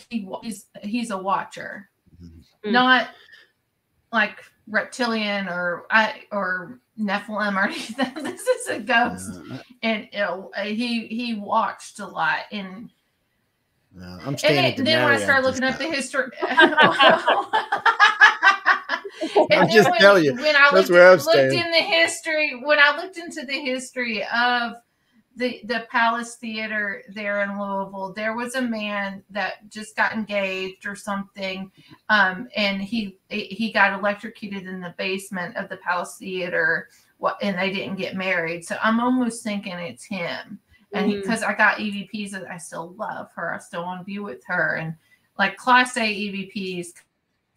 [SPEAKER 2] He's a watcher, not like reptilian or Nephilim or anything. This is a ghost, and he watched a lot. And
[SPEAKER 1] I'm staying at the
[SPEAKER 2] then when I started looking up the history.
[SPEAKER 1] I'm just telling you.
[SPEAKER 2] When I looked into the history of the Palace Theater there in Louisville, there was a man that just got engaged or something, and he got electrocuted in the basement of the Palace Theater, and they didn't get married. So I'm almost thinking it's him, and because I got EVPs that I still love her, I still want to be with her, and like Class A EVPs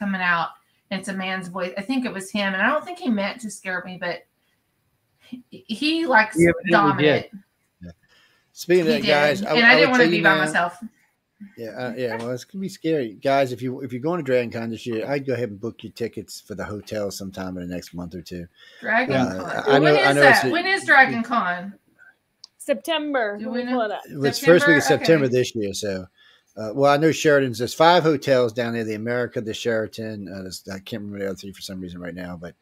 [SPEAKER 2] coming out. It's a man's voice. I think it was him, and I don't think he meant to scare me, but he likes dominant.
[SPEAKER 1] Yeah. Speaking of that, guys,
[SPEAKER 2] I didn't want to be by myself.
[SPEAKER 1] Yeah. Well, it's gonna be scary, guys. If you're going to Dragon Con this year, I'd go ahead and book your tickets for the hotel sometime in the next month or two.
[SPEAKER 2] Dragon Con. When is that? When is Dragon Con?
[SPEAKER 4] September.
[SPEAKER 1] It's first week of September this year, so. Well, I know Sheraton's. There's 5 hotels down there: the America, the Sheraton. I can't remember the other 3 for some reason right now. But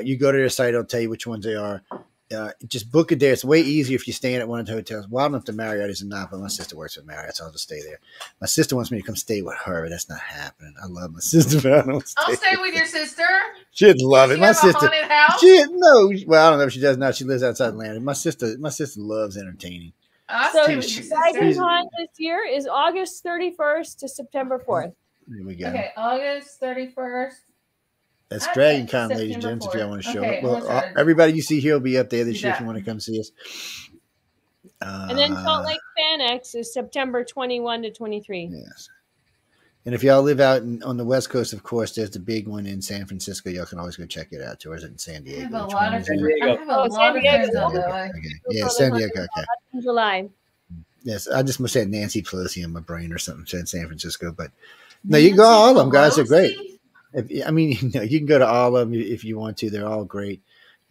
[SPEAKER 1] you go to their site; it'll tell you which ones they are. Just book it there. It's way easier if you're staying at one of the hotels. Well, I don't know if the Marriott is or not, but my sister works at Marriott, so I'll just stay there. My sister wants me to come stay with her, but that's not happening. I love my sister, but I don't
[SPEAKER 2] I'll stay with your sister.
[SPEAKER 1] She'd love it.
[SPEAKER 2] My sister. A haunted house?
[SPEAKER 1] Well, I don't know if she does now. She lives outside Atlanta. My sister loves entertaining.
[SPEAKER 4] So Dragon Con this year is August 31st to September 4th.
[SPEAKER 1] There we go.
[SPEAKER 2] Okay, August 31st.
[SPEAKER 1] That's Dragon Con, ladies and gents, if y'all want to show up. Well, everybody you see here will be up there this year if you want to come see us.
[SPEAKER 4] And then Salt Lake FanX is September 21 to 23.
[SPEAKER 1] Yes. And if y'all live out on the West Coast, of course, there's the big one in San Francisco. Y'all can always go check it out. Or is it in San Diego?
[SPEAKER 2] I have a lot of friends on the
[SPEAKER 1] Yeah, San Diego. Okay.
[SPEAKER 4] In July.
[SPEAKER 1] Yes, I just must say Nancy Pelosi in my brain or something. Said San Francisco, but no, you can go to all of them, guys. They're great. You can go to all of them if you want to. They're all great.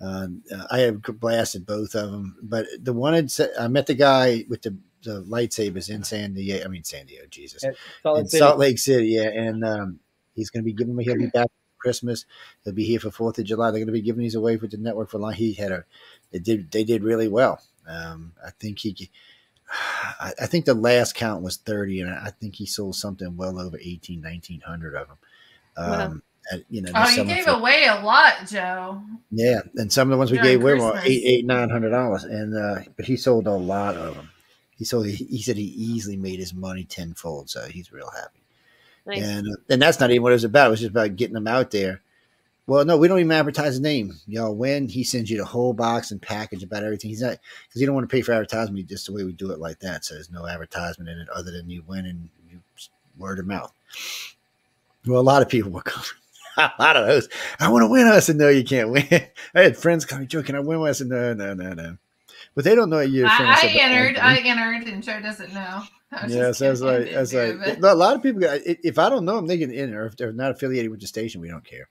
[SPEAKER 1] I have blasted both of them, but the one I met the guy with the lightsabers in San Diego. Jesus, Salt Lake City. Yeah, and he's going to be giving me. He'll be back for Christmas. He'll be here for 4th of July. They're going to be giving these away for the network for long. They did really well. I think I think the last count was 30, and I think he sold something well over 1,900 of them.
[SPEAKER 4] Wow.
[SPEAKER 2] Oh, you gave away a lot, Joe.
[SPEAKER 1] Yeah, and some of the ones we gave away were $800-$900, and but he sold a lot of them. He said he easily made his money tenfold, so he's real happy. Nice. And that's not even what it was about. It was just about getting them out there. Well, no, we don't even advertise his name. When he sends you the whole box and package about everything, he's not, because he don't want to pay for advertisement. Just the way we do it like that. So there's no advertisement in it other than you win and you word of mouth. Well, a lot of people were coming. A lot of those. I want to win. I said, no, you can't win. I had friends coming, Joe, can I win? I said, no. But they don't know you're.
[SPEAKER 2] I entered, and Joe doesn't know.
[SPEAKER 1] Yeah, so I was like, a lot of people. If I don't know them, they can enter. If they're not affiliated with the station, we don't care.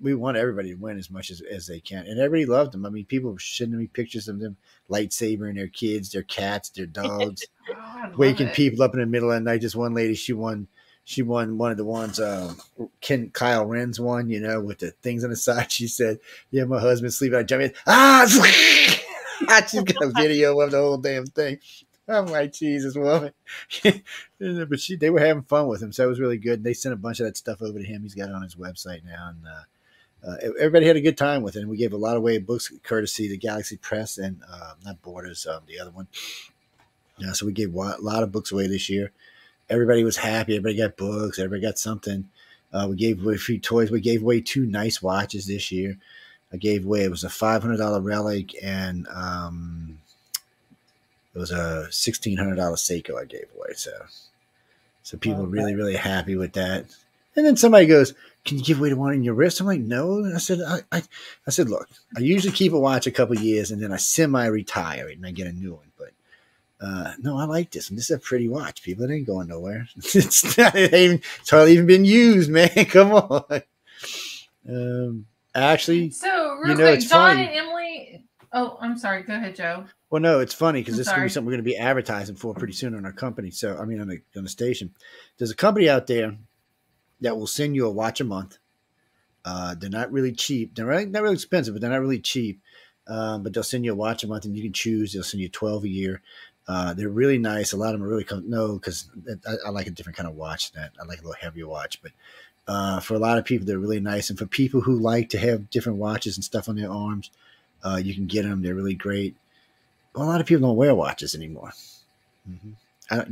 [SPEAKER 1] We want everybody to win as much as they can, and everybody loved them. I mean, people were sending me pictures of them lightsabering their kids, their cats, their dogs, waking people up in the middle of the night. Just one lady, she won one of the ones Kyle Ren's won, with the things on the side. She said, yeah, my husband's sleeping. I jump in. She's got a video of the whole damn thing. I'm like, Jesus, woman. But they were having fun with him, so it was really good. They sent a bunch of that stuff over to him. He's got it on his website now, and everybody had a good time with it. And we gave a lot away books courtesy the Galaxy Press and not Borders, the other one. So we gave a lot of books away this year. Everybody was happy. Everybody got books. Everybody got something. We gave away a few toys. We gave away 2 nice watches this year. I gave away, it was a $500 relic, and it was a $1,600 Seiko I gave away. So people were really, really happy with that. And then somebody goes, can you give away the one in your wrist? I'm like, no. I said, I said, look, I usually keep a watch a couple of years, and then I semi-retire it, and I get a new one. But no, I like this. And this is a pretty watch, people. It ain't going nowhere. It's hardly even been used, man. Come on. Actually,
[SPEAKER 2] so real quick, John funny. And Emily. Oh, I'm sorry. Go ahead, Joe.
[SPEAKER 1] Well, no, it's funny because this is going to be something we're going to be advertising for pretty soon on our company. So, I mean, on the station, there's a company out there that will send you a watch a month. They're not really cheap. They're not really expensive, but they're not really cheap. But they'll send you a watch a month, and you can choose. They'll send you 12 a year. They're really nice. A lot of them are really because I like a different kind of watch. That I like a little heavier watch, but. For a lot of people, they're really nice. And for people who like to have different watches and stuff on their arms, you can get them. They're really great. Well, a lot of people don't wear watches anymore. Mm-hmm. Let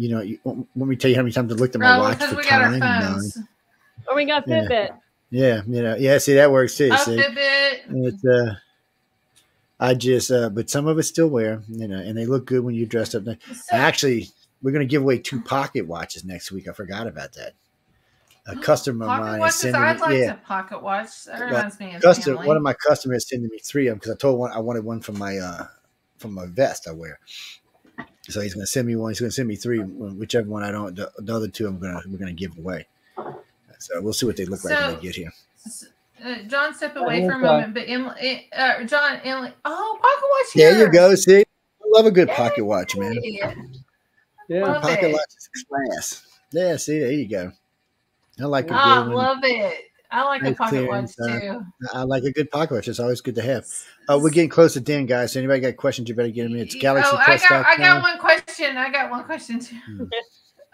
[SPEAKER 1] me tell you how many times I looked at my watch for time.
[SPEAKER 4] Or we got Fitbit.
[SPEAKER 1] Yeah. See, that works too.
[SPEAKER 2] Fitbit.
[SPEAKER 1] It's, I just, but some of us still wear, and they look good when you're dressed up. Actually, we're going to give away 2 pocket watches next week. I forgot about that. A customer of mine is sending me.
[SPEAKER 2] I'd like a pocket watch. That reminds me of family.
[SPEAKER 1] One of my customers is sending me 3 of them because I told one I wanted one from my vest I wear. So he's going to send me one. He's going to send me 3. Whichever one I don't, the other 2 we're going to give away. So we'll see what they look like when they get here.
[SPEAKER 2] John, step away for a moment. But Emily, Emily. Oh, pocket watch
[SPEAKER 1] here. There you go. See, I love a good pocket watch, man.
[SPEAKER 3] Yeah,
[SPEAKER 1] pocket watch is class. Yeah, see, there you go. I like
[SPEAKER 2] I love it. I like a pocket watch too.
[SPEAKER 1] I like a good pocket watch. It's always good to have. We're getting close to the end, guys. So anybody got questions, you better get them in. It's galaxypress.com.
[SPEAKER 2] I got one question. I got one question too.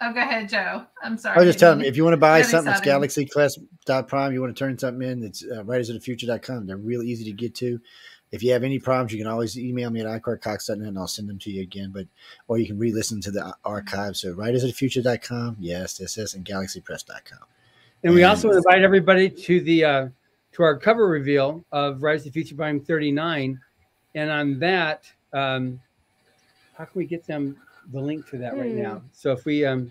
[SPEAKER 2] Oh, go ahead, Joe. I'm sorry.
[SPEAKER 1] I was just telling them, if you want to buy something, it's galaxypress.com. You want to turn something in, it's writersofthefuture.com. They're really easy to get to. If you have any problems, you can always email me at iCarCox.net and I'll send them to you again. Or you can re-listen to the archive. So writersofthefuture.com, yes, and galaxypress.com.
[SPEAKER 3] And we also invite everybody to our cover reveal of Rise of the Future Volume 39. And on that, how can we get them the link to that right now? So if we, how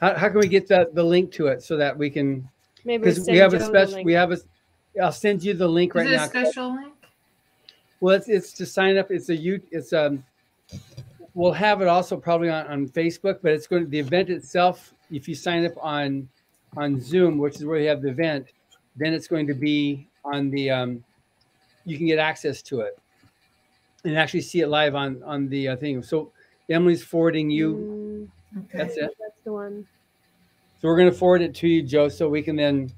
[SPEAKER 3] can we get the link to it so that we can, because we have a special, I'll send you the link right now.
[SPEAKER 2] Is it a special link?
[SPEAKER 3] Well, it's to sign up. We'll have it also probably on Facebook, but it's going to, the event itself, if you sign up on Zoom, which is where you have the event, then it's going to be on the, you can get access to it and actually see it live on the thing. So Emily's forwarding you.
[SPEAKER 4] Okay.
[SPEAKER 3] That's it.
[SPEAKER 4] That's the one.
[SPEAKER 3] So we're going to forward it to you, Joe, so we can then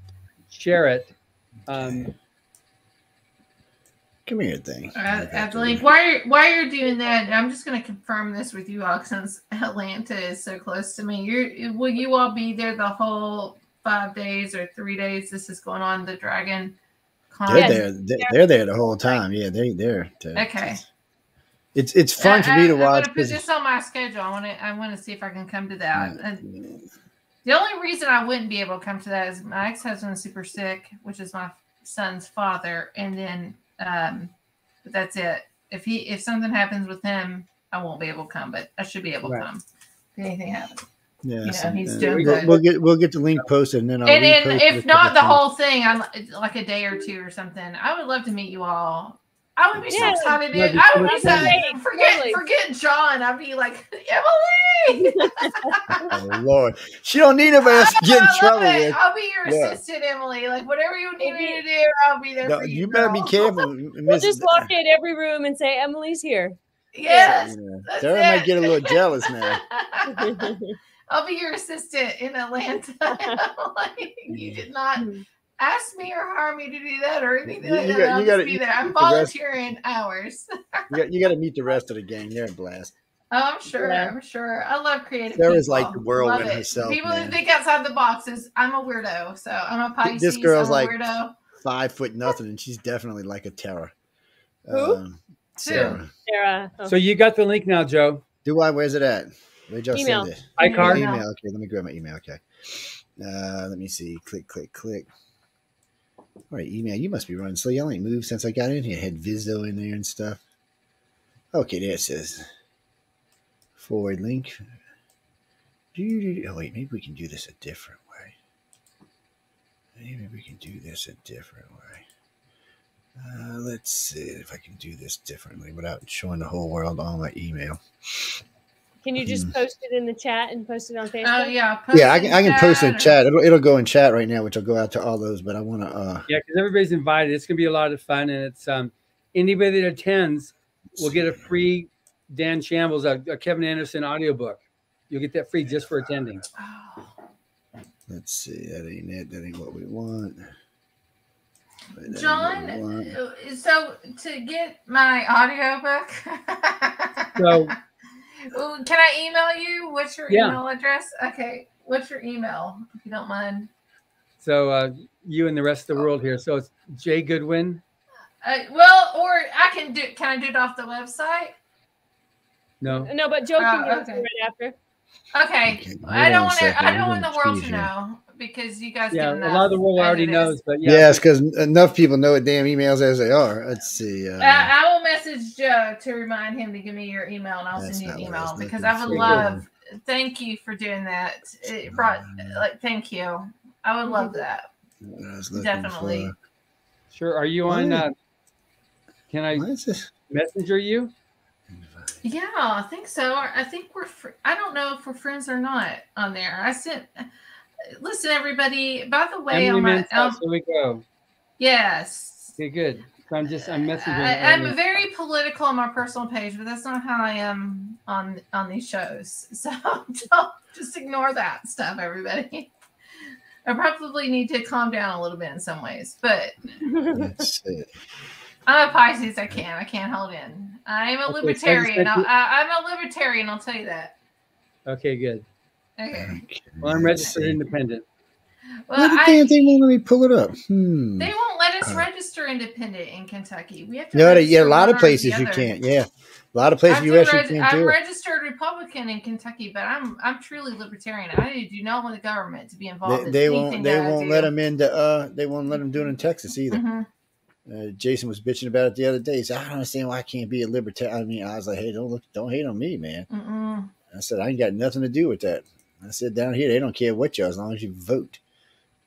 [SPEAKER 3] share it.
[SPEAKER 1] Come here, thing.
[SPEAKER 2] At the link. While you're doing that, I'm just going to confirm this with you all since Atlanta is so close to me. Will you all be there the whole 5 days or 3 days this is going on, the Dragon Con.
[SPEAKER 1] They're there the whole time. Yeah, they're there.
[SPEAKER 2] Okay.
[SPEAKER 1] It's fun for me to watch.
[SPEAKER 2] I'm gonna put this on my schedule. I want to see if I can come to that. The only reason I wouldn't be able to come to that is my ex-husband is super sick, which is my son's father, and then that's it. If something happens with him, I won't be able to come, but I should be able to come if anything happens.
[SPEAKER 1] Yeah,
[SPEAKER 2] he's doing good.
[SPEAKER 1] We'll get the link posted, and then I'll
[SPEAKER 2] and if not the whole thing, I'm like a day or two or something. I would love to meet you all. I would be so excited. I would be so forget John. I'd be like, Emily.
[SPEAKER 1] Oh Lord, she don't need him to get in trouble with.
[SPEAKER 2] I'll be your assistant, Emily. Like whatever you need me to do, I'll be there for you.
[SPEAKER 1] You better be careful.
[SPEAKER 4] We'll just walk in every room and say Emily's here.
[SPEAKER 2] Yes,
[SPEAKER 1] Sarah might get a little jealous now.
[SPEAKER 2] I'll be your assistant in Atlanta. Like, you did not ask me or hire me to do that or anything like that. I'll just be there. I'm volunteering hours.
[SPEAKER 1] You got to meet the rest of the gang. They're a blast.
[SPEAKER 2] Oh, I'm sure. Yeah. I'm sure. I love creative
[SPEAKER 1] Sarah's
[SPEAKER 2] people.
[SPEAKER 1] like the whirlwind herself.
[SPEAKER 2] People who think outside the boxes. I'm a weirdo. So I'm a Pisces.
[SPEAKER 1] This girl's
[SPEAKER 2] I'm a
[SPEAKER 1] like
[SPEAKER 2] weirdo.
[SPEAKER 1] 5 foot nothing, and she's definitely like a terror.
[SPEAKER 4] Who?
[SPEAKER 1] Sarah.
[SPEAKER 4] Oh.
[SPEAKER 3] So you got the link now, Joe.
[SPEAKER 1] Do I? Where's it at? Where'd y'all
[SPEAKER 4] Email.
[SPEAKER 1] send it?
[SPEAKER 3] iCard.
[SPEAKER 1] Email. Okay, let me grab my email. Okay. Let me see. Click. All right, email. You must be running slow. Y'all ain't moved since I got in here. Had Vizzo in there and stuff. Okay, there it says. Forward link. Oh, wait. Maybe we can do this a different way. Let's see if I can do this differently without showing the whole world all my email.
[SPEAKER 4] Can you just post it in the chat and post it on Facebook?
[SPEAKER 2] Oh yeah,
[SPEAKER 1] I can post it in chat. It'll go in chat right now, which will go out to all those. But I want to.
[SPEAKER 3] Yeah, because everybody's invited. It's gonna be a lot of fun, and it's anybody that attends will get a free Dan Shambles, a Kevin Anderson audiobook. You'll get that free just for attending.
[SPEAKER 1] Let's see. That ain't it. That ain't what we want.
[SPEAKER 2] John, so to get my audiobook,
[SPEAKER 3] so
[SPEAKER 2] can I email you? What's your email address? Okay, what's your email, if you don't mind?
[SPEAKER 3] So you and the rest of the world here. So it's J Goodwin.
[SPEAKER 2] Or I can do. Can I do it off the website?
[SPEAKER 3] No,
[SPEAKER 4] but Joe can get it right after.
[SPEAKER 2] Okay, I don't want the world to know. Because you guys get enough.
[SPEAKER 3] A lot of the world already knows, but
[SPEAKER 1] yes, because enough people know what damn emails as they are. Let's see.
[SPEAKER 2] I will message Joe to remind him to give me your email, and I'll send you an email because I would love. Thank you for doing that. Thank you. I would love that. Definitely.
[SPEAKER 3] Sure. Are you on? Can I messenger you?
[SPEAKER 2] Yeah, I think so. I think I don't know if we're friends or not on there. I sent. Listen, everybody. By the way,
[SPEAKER 3] here we go.
[SPEAKER 2] Yes.
[SPEAKER 3] Okay, good. So I'm messaging.
[SPEAKER 2] I'm very political on my personal page, but that's not how I am on these shows. So just ignore that stuff, everybody. I probably need to calm down a little bit in some ways, but I'm a Pisces. I can't hold in. I am a libertarian. I'm a libertarian. I'll tell you that.
[SPEAKER 3] Okay, good.
[SPEAKER 2] Okay.
[SPEAKER 3] Well, I'm registered independent.
[SPEAKER 2] Well,
[SPEAKER 1] they won't let me pull it up.
[SPEAKER 2] They won't let us register independent in Kentucky. We have to.
[SPEAKER 1] A lot of places you can't. Yeah, a lot of places you actually can't do it.
[SPEAKER 2] I'm registered Republican in Kentucky, but I'm truly libertarian. I do not want the government to be involved.
[SPEAKER 1] They won't let them into. They won't let them do it in Texas either. Mm-hmm. Jason was bitching about it the other day. He said, "I don't understand why I can't be a libertarian." I mean, I was like, "Hey, don't hate on me, man." Mm-mm. I said, "I ain't got nothing to do with that." I said, "Down here, they don't care what you are as long as you vote."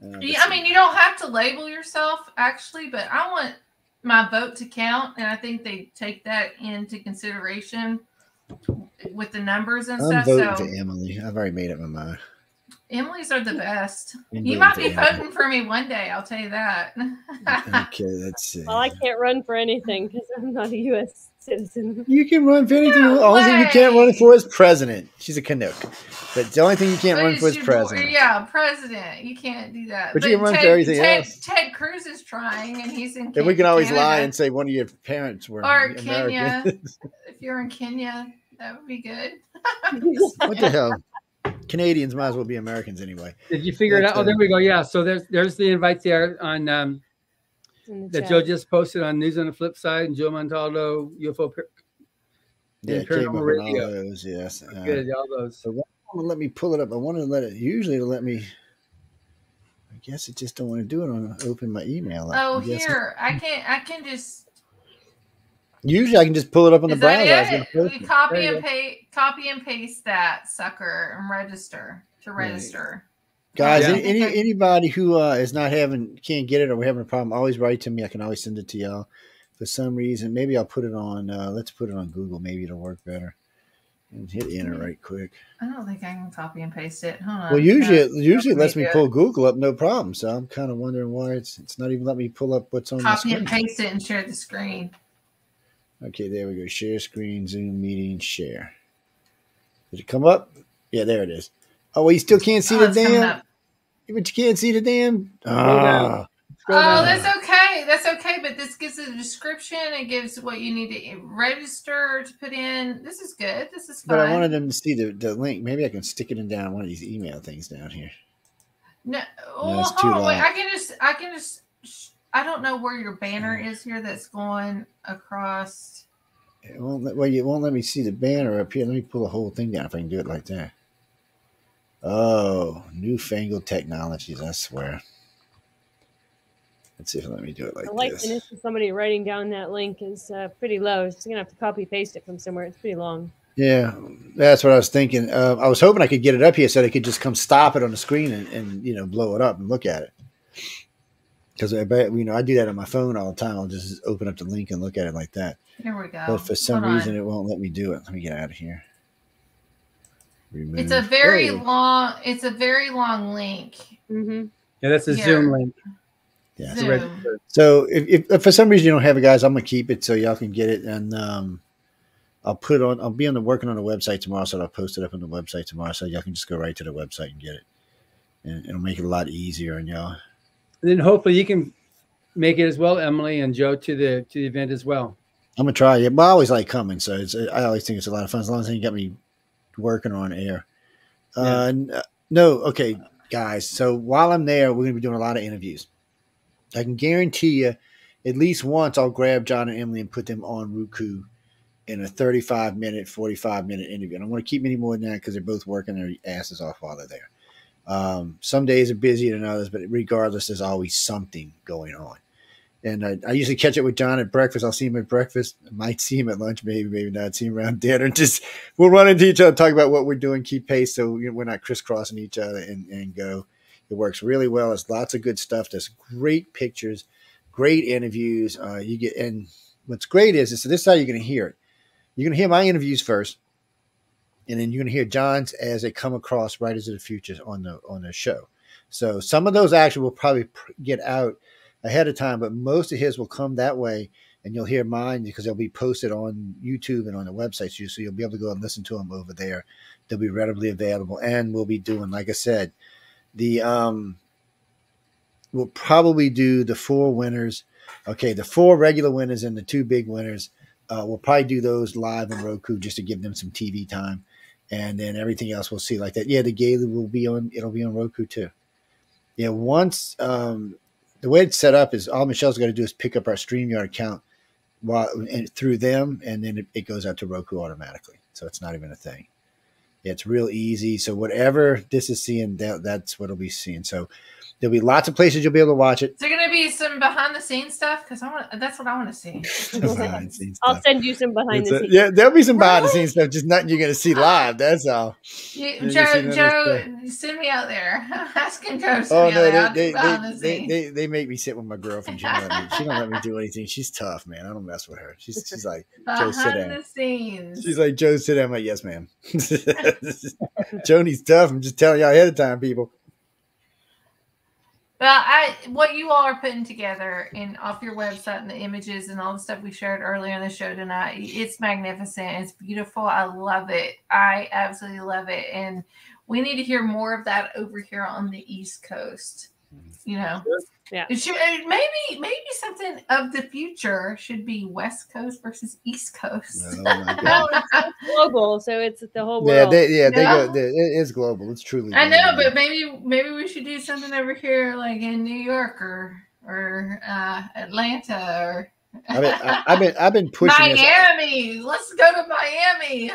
[SPEAKER 2] I mean, you don't have to label yourself, actually, but I want my vote to count, and I think they take that into consideration with the numbers and stuff.
[SPEAKER 1] I'm voting for Emily. I've already made up my mind.
[SPEAKER 2] Emily's are the best. You might be voting for me one day, I'll tell you that.
[SPEAKER 1] Okay, let's see.
[SPEAKER 4] Well, I can't run for anything because I'm not a U.S. citizen.
[SPEAKER 1] You can run for anything. The only thing you can't run for is president. She's a Canuck. But the only thing you can't run for is president.
[SPEAKER 2] Yeah, president. You can't do that.
[SPEAKER 1] But you can run for everything else.
[SPEAKER 2] Ted Cruz is trying, and he's in Canada.
[SPEAKER 1] And we can always lie and say one of your parents were
[SPEAKER 2] American.
[SPEAKER 1] Kenya.
[SPEAKER 2] If you're in Kenya, that would be good.
[SPEAKER 1] What the hell? Canadians might as well be Americans anyway.
[SPEAKER 3] Did you figure it out? Oh, there we go. Yeah. So there's the invite there on that Joe just posted on News on the Flip Side, and Joe Montaldo, UFO.
[SPEAKER 1] Yeah, came up on all those. Yes.
[SPEAKER 3] Good, all those.
[SPEAKER 1] So let me pull it up. I wanted to let it. Usually, it'll let me. I guess it just don't want to do it on open my email.
[SPEAKER 2] Oh, here I can just.
[SPEAKER 1] Usually, I can just pull it up on the browser.
[SPEAKER 2] We copy and paste that sucker and register. Right.
[SPEAKER 1] Guys, anybody who is not can't get it, or we're having a problem, always write to me. I can always send it to y'all. For some reason, maybe I'll put it on. Let's put it on Google. Maybe it'll work better. And hit enter right quick.
[SPEAKER 2] I don't think I can copy and paste it. Hold on.
[SPEAKER 1] Well, usually it lets me pull Google up, no problem. So I'm kind of wondering why it's not even letting me pull up what's on the screen.
[SPEAKER 2] Copy and paste it and share the screen.
[SPEAKER 1] Okay, there we go. Share screen, Zoom meeting, share. Did it come up? Yeah, there it is. Oh, well, you still can't see the damn. But you can't see the damn.
[SPEAKER 2] Oh, that's okay. That's okay. But this gives a description. It gives what you need to register to put in. This is good. This is fun.
[SPEAKER 1] But I wanted them to see the link. Maybe I can stick it in down one of these email things down here.
[SPEAKER 2] No, hold on. Wait, I can just. I don't know where your banner is here. That's going across.
[SPEAKER 1] It won't let me see the banner up here. Let me pull the whole thing down if I can do it like that. Oh, newfangled technologies! I swear. Let's see if it'll let me do it like this.
[SPEAKER 4] The likeliness of somebody writing down that link is pretty low. So you're gonna have to copy paste it from somewhere. It's pretty long.
[SPEAKER 1] Yeah, that's what I was thinking. I was hoping I could get it up here so they could just come stop it on the screen and blow it up and look at it. Because I do that on my phone all the time. I'll just open up the link and look at it like that.
[SPEAKER 2] Here we go.
[SPEAKER 1] But for some reason, it won't let me do it. Let me get out of here. Remove.
[SPEAKER 2] It's a very long. It's a very long link.
[SPEAKER 4] Mm-hmm.
[SPEAKER 3] Yeah, that's a Zoom link.
[SPEAKER 1] Yeah. Zoom. So if for some reason you don't have it, guys, I'm gonna keep it so y'all can get it, and I'll put it on. I'll be working on the website tomorrow, so I'll post it up on the website tomorrow, so y'all can just go right to the website and get it, and it'll make it a lot easier on y'all.
[SPEAKER 3] And then hopefully you can make it as well, Emily and Joe, to the event as well.
[SPEAKER 1] I'm gonna try it. But I always like coming, so I always think it's a lot of fun as long as you got me working on air. No, okay, guys. So while I'm there, we're gonna be doing a lot of interviews. I can guarantee you, at least once I'll grab John and Emily and put them on Roku in a 35-minute, 45-minute interview. And I want to keep many more than that because they're both working their asses off while they're there. Some days are busier than others, but regardless, there's always something going on. And I usually catch up with John at breakfast. I'll see him at breakfast. I might see him at lunch, maybe not. See him around dinner. Just we'll run into each other, talk about what we're doing, keep pace, so we're not crisscrossing each other and go. It works really well. There's lots of good stuff. There's great pictures, great interviews. And what's great is this is how you're going to hear it. You're going to hear my interviews first. And then you're going to hear John's as they come across Writers of the Future on the show. So some of those actually will probably get out ahead of time, but most of his will come that way, and you'll hear mine because they'll be posted on YouTube and on the website. So you'll be able to go and listen to them over there. They'll be readily available, and we'll be doing, like I said, we'll probably do the 4 winners. Okay, the 4 regular winners and the 2 big winners. We'll probably do those live on Roku just to give them some TV time. And then everything else we'll see like that. Yeah, the gala it'll be on Roku too. Yeah, once the way it's set up is all Michelle's got to do is pick up our StreamYard account through them, and then it goes out to Roku automatically. So it's not even a thing. Yeah, it's real easy. So whatever this is seeing, that's what it'll be seeing. So there'll be lots of places you'll be able to watch it.
[SPEAKER 2] Is there going to be some behind the scenes stuff? Because that's what I want to see.
[SPEAKER 4] I'll send you some behind the scenes.
[SPEAKER 1] Yeah, there'll be some behind the scenes stuff. Just nothing you're going to see live. That's all.
[SPEAKER 2] Joe, send me out there. I'm asking Joe.
[SPEAKER 1] Oh no, they make me sit with my girlfriend. She don't let me do anything. She's tough, man. I don't mess with her. She's like, Joe, sit down.
[SPEAKER 2] Behind the scenes.
[SPEAKER 1] She's like, Joe, sit down. I'm like, yes, ma'am. Joni's tough. I'm just telling y'all ahead of time, people.
[SPEAKER 2] Well, what you all are putting together off your website and the images and all the stuff we shared earlier in the show tonight, it's magnificent. It's beautiful. I love it. I absolutely love it. And we need to hear more of that over here on the East Coast.
[SPEAKER 4] Yeah.
[SPEAKER 2] It should, maybe something of the future should be West Coast versus East Coast.
[SPEAKER 1] Oh my God.
[SPEAKER 4] It's global, so it's the whole world.
[SPEAKER 1] They go. It is global. It's truly global.
[SPEAKER 2] I know, but maybe we should do something over here, like in New York or Atlanta or.
[SPEAKER 1] I've been pushing
[SPEAKER 2] Miami. Let's go to Miami.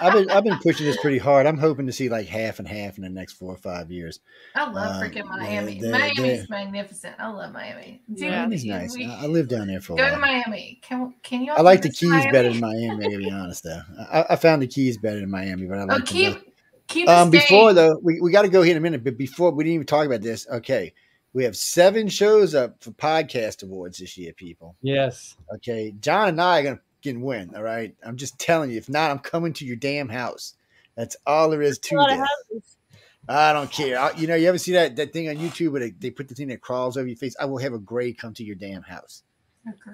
[SPEAKER 1] I've been pushing this pretty hard. I'm hoping to see like half and half in the next 4 or 5 years.
[SPEAKER 2] I love freaking Miami. Miami's magnificent. I love Miami.
[SPEAKER 1] Miami's nice. I lived down there for a while.
[SPEAKER 2] Go to Miami. Can you?
[SPEAKER 1] I like the Keys better than Miami, to be honest. Though I found the Keys better than Miami, but I like
[SPEAKER 2] keep
[SPEAKER 1] before though, we got to go here in a minute. But before we didn't even talk about this. Okay. We have 7 shows up for podcast awards this year, people.
[SPEAKER 3] Yes.
[SPEAKER 1] Okay. John and I are going to win. All right. I'm just telling you. If not, I'm coming to your damn house. That's all there is to this. I don't care. You ever see that thing on YouTube where they put the thing that crawls over your face? I will have a gray come to your damn house.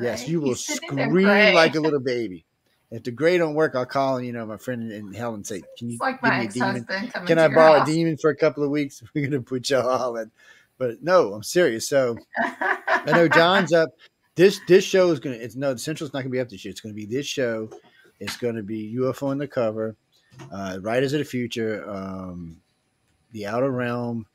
[SPEAKER 1] Yes. You will scream like a little baby. If the gray don't work, I'll call my friend in hell and say, "Can you give me a demon? Can I borrow a demon for a couple of weeks? We're going to put you all in." But no, I'm serious. So I know John's up. This show is going to, the Central's not going to be up this year. It's going to be this show. It's going to be UFO on the cover, Writers of the Future, The Outer Realm,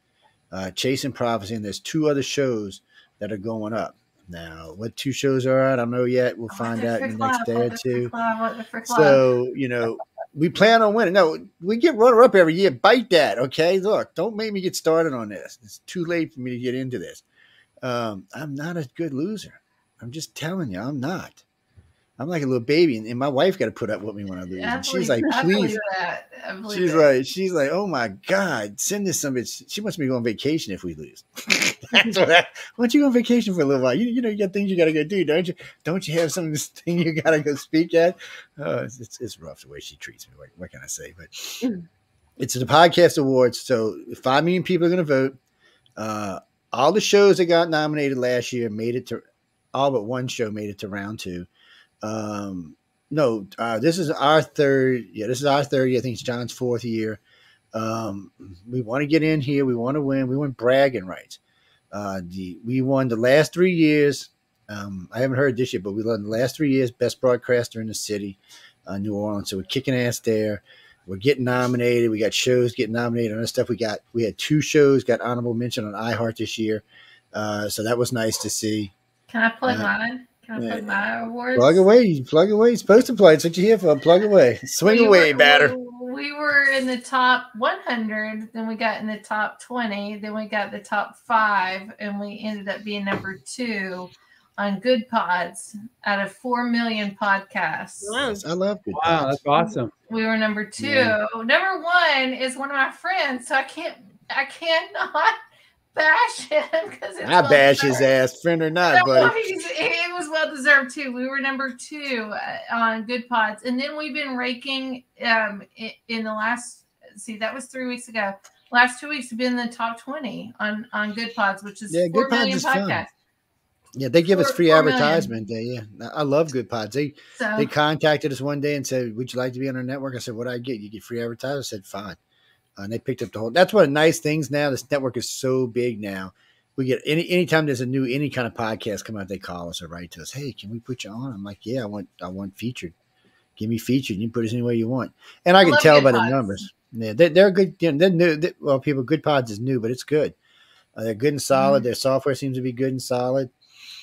[SPEAKER 1] Chasing Prophecy, and there's 2 other shows that are going up. Now, what 2 shows are, I don't know yet. We'll find out in the next day or 2. So, we plan on winning. No, we get runner-up every year. Bite that, okay? Look, don't make me get started on this. It's too late for me to get into this. I'm not a good loser. I'm just telling you, I'm not. I'm like a little baby, and my wife got to put up with me when I lose. And she's like, please. She's like, oh my God, send this somebody. She wants me to go on vacation if we lose. That's why don't you go on vacation for a little while? You got things you got to go do, don't you? Don't you have some thing you got to go speak at? It's rough the way she treats me. What can I say? But it's the podcast awards. So 5 million people are going to vote. All the shows that got nominated last year made it to. All but one show made it to round 2. This is our 3rd. Yeah, this is our 3rd year. I think it's John's 4th year. We want to get in here. We want to win. We want bragging rights. We won the last 3 years. I haven't heard this yet, but we won the last 3 years. Best broadcaster in the city, New Orleans. So we're kicking ass there. We're getting nominated. We got shows getting nominated on other stuff. We had 2 shows got honorable mention on iHeart this year. So that was nice to see.
[SPEAKER 2] Can I plug mine? Can I plug my awards?
[SPEAKER 1] Plug away. You're supposed to play. That's what you're here for. Plug away. Swing away, batter.
[SPEAKER 2] We were in the top 100. Then we got in the top 20. Then we got the top 5. And we ended up being number 2 on Good Pods out of 4 million podcasts.
[SPEAKER 1] Wow. I love Good
[SPEAKER 3] Pods. Wow, that's awesome.
[SPEAKER 2] We were number 2. Yeah. Number 1 is one of my friends. So I cannot bash him because
[SPEAKER 1] I bash his ass, friend or not, buddy.
[SPEAKER 2] It was well deserved too. We were number 2 on Good Pods, and then we've been raking in the last. See, that was 3 weeks ago. Last 2 weeks have been in the top 20 on Good Pods, which is 4 million podcasts.
[SPEAKER 1] Yeah, they give us free advertisement. I love Good Pods. They contacted us one day and said, "Would you like to be on our network?" I said, "What do I get? You get free advertising." I said, "Fine." And they picked up the whole. That's one of the nice things now. This network is so big now. We get anytime there's any kind of podcast come out, they call us or write to us. Hey, can we put you on? I'm like, yeah, I want featured. Give me featured. You can put us any way you want. And I can tell by the numbers. Yeah, they're good. They're new. Good Pods is new, but it's good. They're good and solid. Their software seems to be good and solid.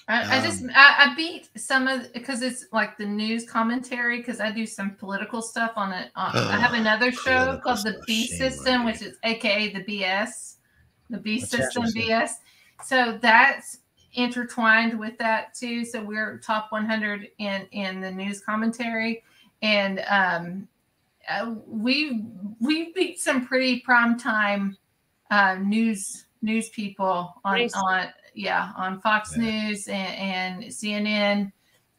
[SPEAKER 2] I beat some of because it's like the news commentary because I do some political stuff on it. I have another show called the B System, which is AKA the BS, the B System BS. So that's intertwined with that too. So we're top 100 in the news commentary, and we beat some pretty primetime news people on Fox News and CNN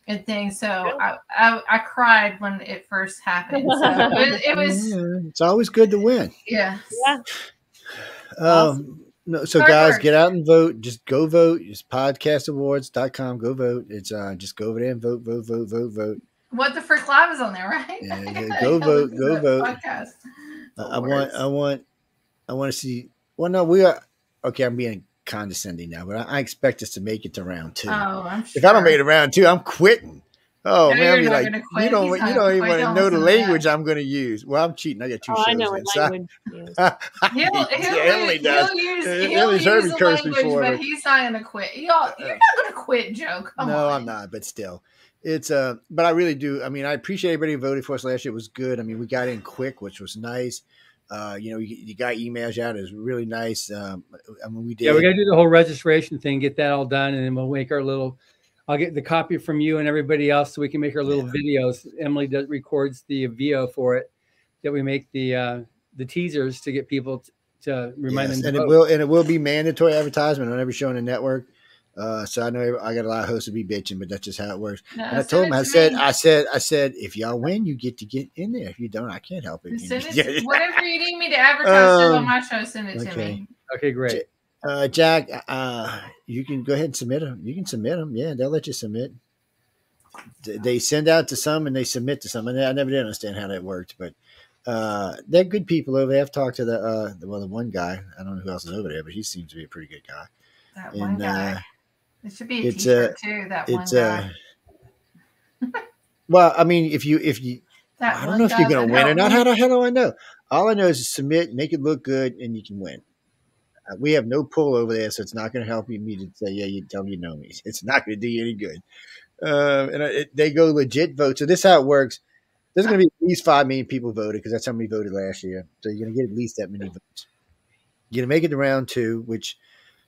[SPEAKER 2] and things. So I cried when it first happened. So it was.
[SPEAKER 1] It's always good to win.
[SPEAKER 2] Yeah.
[SPEAKER 1] Awesome. So guys, get out and vote. Just go vote. It's podcastawards.com. Go vote. It's just go over there and vote.
[SPEAKER 2] What the Frick Live is on there, right?
[SPEAKER 1] Yeah. Go vote. Go vote. Podcast. I want to see. Well, no, we are. Okay, I'm being condescending now, but I expect us to make it to round 2.
[SPEAKER 2] Oh, I'm sure.
[SPEAKER 1] If I don't make it to round 2, I'm quitting. Oh
[SPEAKER 2] No,
[SPEAKER 1] man, I'll be
[SPEAKER 2] you're not
[SPEAKER 1] like,
[SPEAKER 2] gonna quit.
[SPEAKER 1] you don't
[SPEAKER 2] He's not
[SPEAKER 1] even
[SPEAKER 2] gonna
[SPEAKER 1] want to
[SPEAKER 2] quit.
[SPEAKER 1] know the
[SPEAKER 2] Don't listen to
[SPEAKER 1] language
[SPEAKER 2] that.
[SPEAKER 1] I'm going to use. Well, I'm cheating. I got 2 shows.
[SPEAKER 4] I know
[SPEAKER 1] in,
[SPEAKER 4] what
[SPEAKER 1] so
[SPEAKER 4] language he is.
[SPEAKER 1] Emily does.
[SPEAKER 2] He'll use
[SPEAKER 1] heard me
[SPEAKER 2] the
[SPEAKER 1] curse
[SPEAKER 2] language,
[SPEAKER 1] before,
[SPEAKER 2] but he's not gonna quit. You're not gonna quit, Joe. Come
[SPEAKER 1] no,
[SPEAKER 2] on.
[SPEAKER 1] I'm not. But still, it's but I really do. I mean, I appreciate everybody who voted for us last year. It was good. I mean, we got in quick, which was nice. You got emails out. It was really nice. I mean, we did.
[SPEAKER 3] Yeah, we got to do the whole registration thing, get that all done, and then we'll make our little. I'll get the copy from you and everybody else, so we can make our little videos. Emily records the VO for it. That we make the teasers to get people to remind them.
[SPEAKER 1] And it will be mandatory advertisement on every show on the network. So I know I got a lot of hosts to be bitching, but that's just how it works.
[SPEAKER 2] No,
[SPEAKER 1] and I told them, I said, if y'all win, you get to get in there. If you don't, I can't help it.
[SPEAKER 2] Whatever you need me to advertise on my show, send it to me.
[SPEAKER 3] Okay, great.
[SPEAKER 1] Jack, you can go ahead and submit them. You can submit them. Yeah, they'll let you submit. They send out to some and they submit to some. And I never did understand how that worked, but they're good people over there. I've talked to the one guy. I don't know who else is over there, but he seems to be a pretty good guy.
[SPEAKER 2] That one guy. It should be a t-shirt too. That one guy.
[SPEAKER 1] Well, I mean, if you, I don't know if you're going to win or not. How the hell do I know? All I know is submit, make it look good, and you can win. We have no pull over there, so it's not going to help me to say, yeah, you tell me you know me. It's not going to do you any good. They go legit vote. So this is how it works. There's going to be at least 5 million people voted because that's how many voted last year. So you're going to get at least that many votes. You're going to make it to round 2, which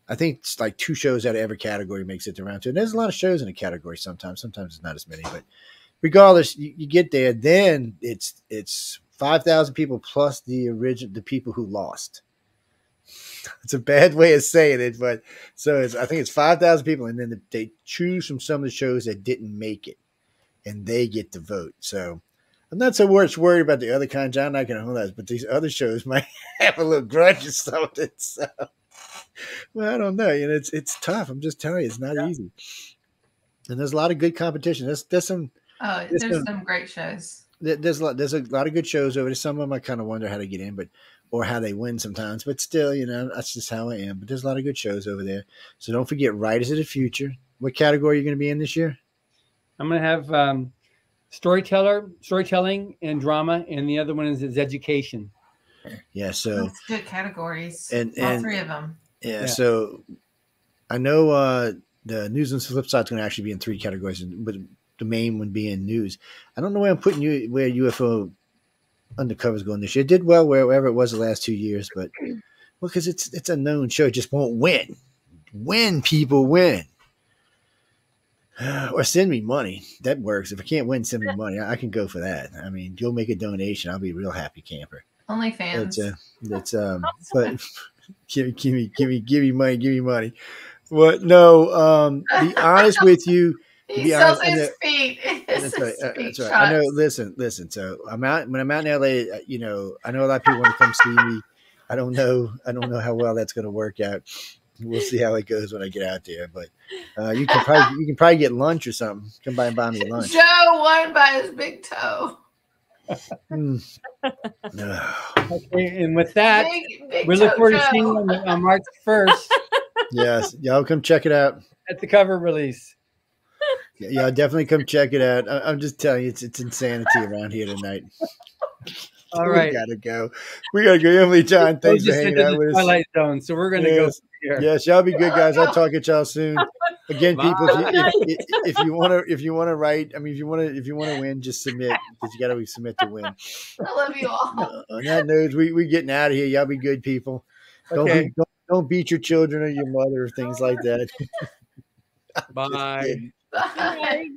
[SPEAKER 1] I think it's like 2 shows out of every category makes it to round 2. And there's a lot of shows in a category sometimes. Sometimes it's not as many. But regardless, you get there. Then it's 5,000 people plus the people who lost. It's a bad way of saying it, but I think it's 5,000 people, and then they choose from some of the shows that didn't make it, and they get to vote. So I'm not so much worried about the other kinds. I'm not going to hold that, but these other shows might have a little grudge or something. So, well, I don't know. It's tough. I'm just telling you, it's not easy. And there's a lot of good competition. There's some
[SPEAKER 2] great shows.
[SPEAKER 1] There's a lot of good shows over there. Some of them I kind of wonder how they get in, or how they win sometimes. But still, that's just how I am. But there's a lot of good shows over there. So don't forget, Writers of the Future. What category are you going to be in this year? I'm
[SPEAKER 3] going to have storytelling and drama, and the other one is education.
[SPEAKER 1] Yeah, so
[SPEAKER 2] that's good categories.
[SPEAKER 1] And
[SPEAKER 2] all 3 of them.
[SPEAKER 1] Yeah, so I know the news and Flipside is going to actually be in 3 categories, but the main one being news. I don't know where I'm putting where UFO Undercover's going this year. It did well wherever it was the last 2 years, but because it's a known show, it just won't win. When people win. Or send me money. That works. If I can't win, send me money. I can go for that. I mean, you'll make a donation. I'll be a real happy camper.
[SPEAKER 2] OnlyFans.
[SPEAKER 1] But give me money. What? No. Be honest with you.
[SPEAKER 2] He sells his feet.
[SPEAKER 1] That's right. That's right. I know. Listen. So when I'm out in LA, I know a lot of people want to come see me. I don't know how well that's going to work out. We'll see how it goes when I get out there. But you can probably get lunch or something. Come by and buy me lunch.
[SPEAKER 2] Joe won by his big toe.
[SPEAKER 3] Okay, and with that, we look forward to seeing you on March 1st.
[SPEAKER 1] Yes, y'all come check it out
[SPEAKER 3] at the cover release.
[SPEAKER 1] Yeah, definitely come check it out. I'm just telling you, it's insanity around here tonight.
[SPEAKER 3] All right,
[SPEAKER 1] we gotta go. Emily, John, thanks for hanging out with us.
[SPEAKER 3] Twilight Zone, so we're gonna go here.
[SPEAKER 1] Yes, y'all be good, guys. I'll talk at y'all soon. Again, people, if you want to write, I mean, if you want to win, just submit, because you got to submit to win.
[SPEAKER 2] I love you all.
[SPEAKER 1] On that note, we getting out of here. Y'all be good people.
[SPEAKER 3] Okay.
[SPEAKER 1] Don't beat your children or your mother or things like that.
[SPEAKER 3] Bye.
[SPEAKER 2] Bye.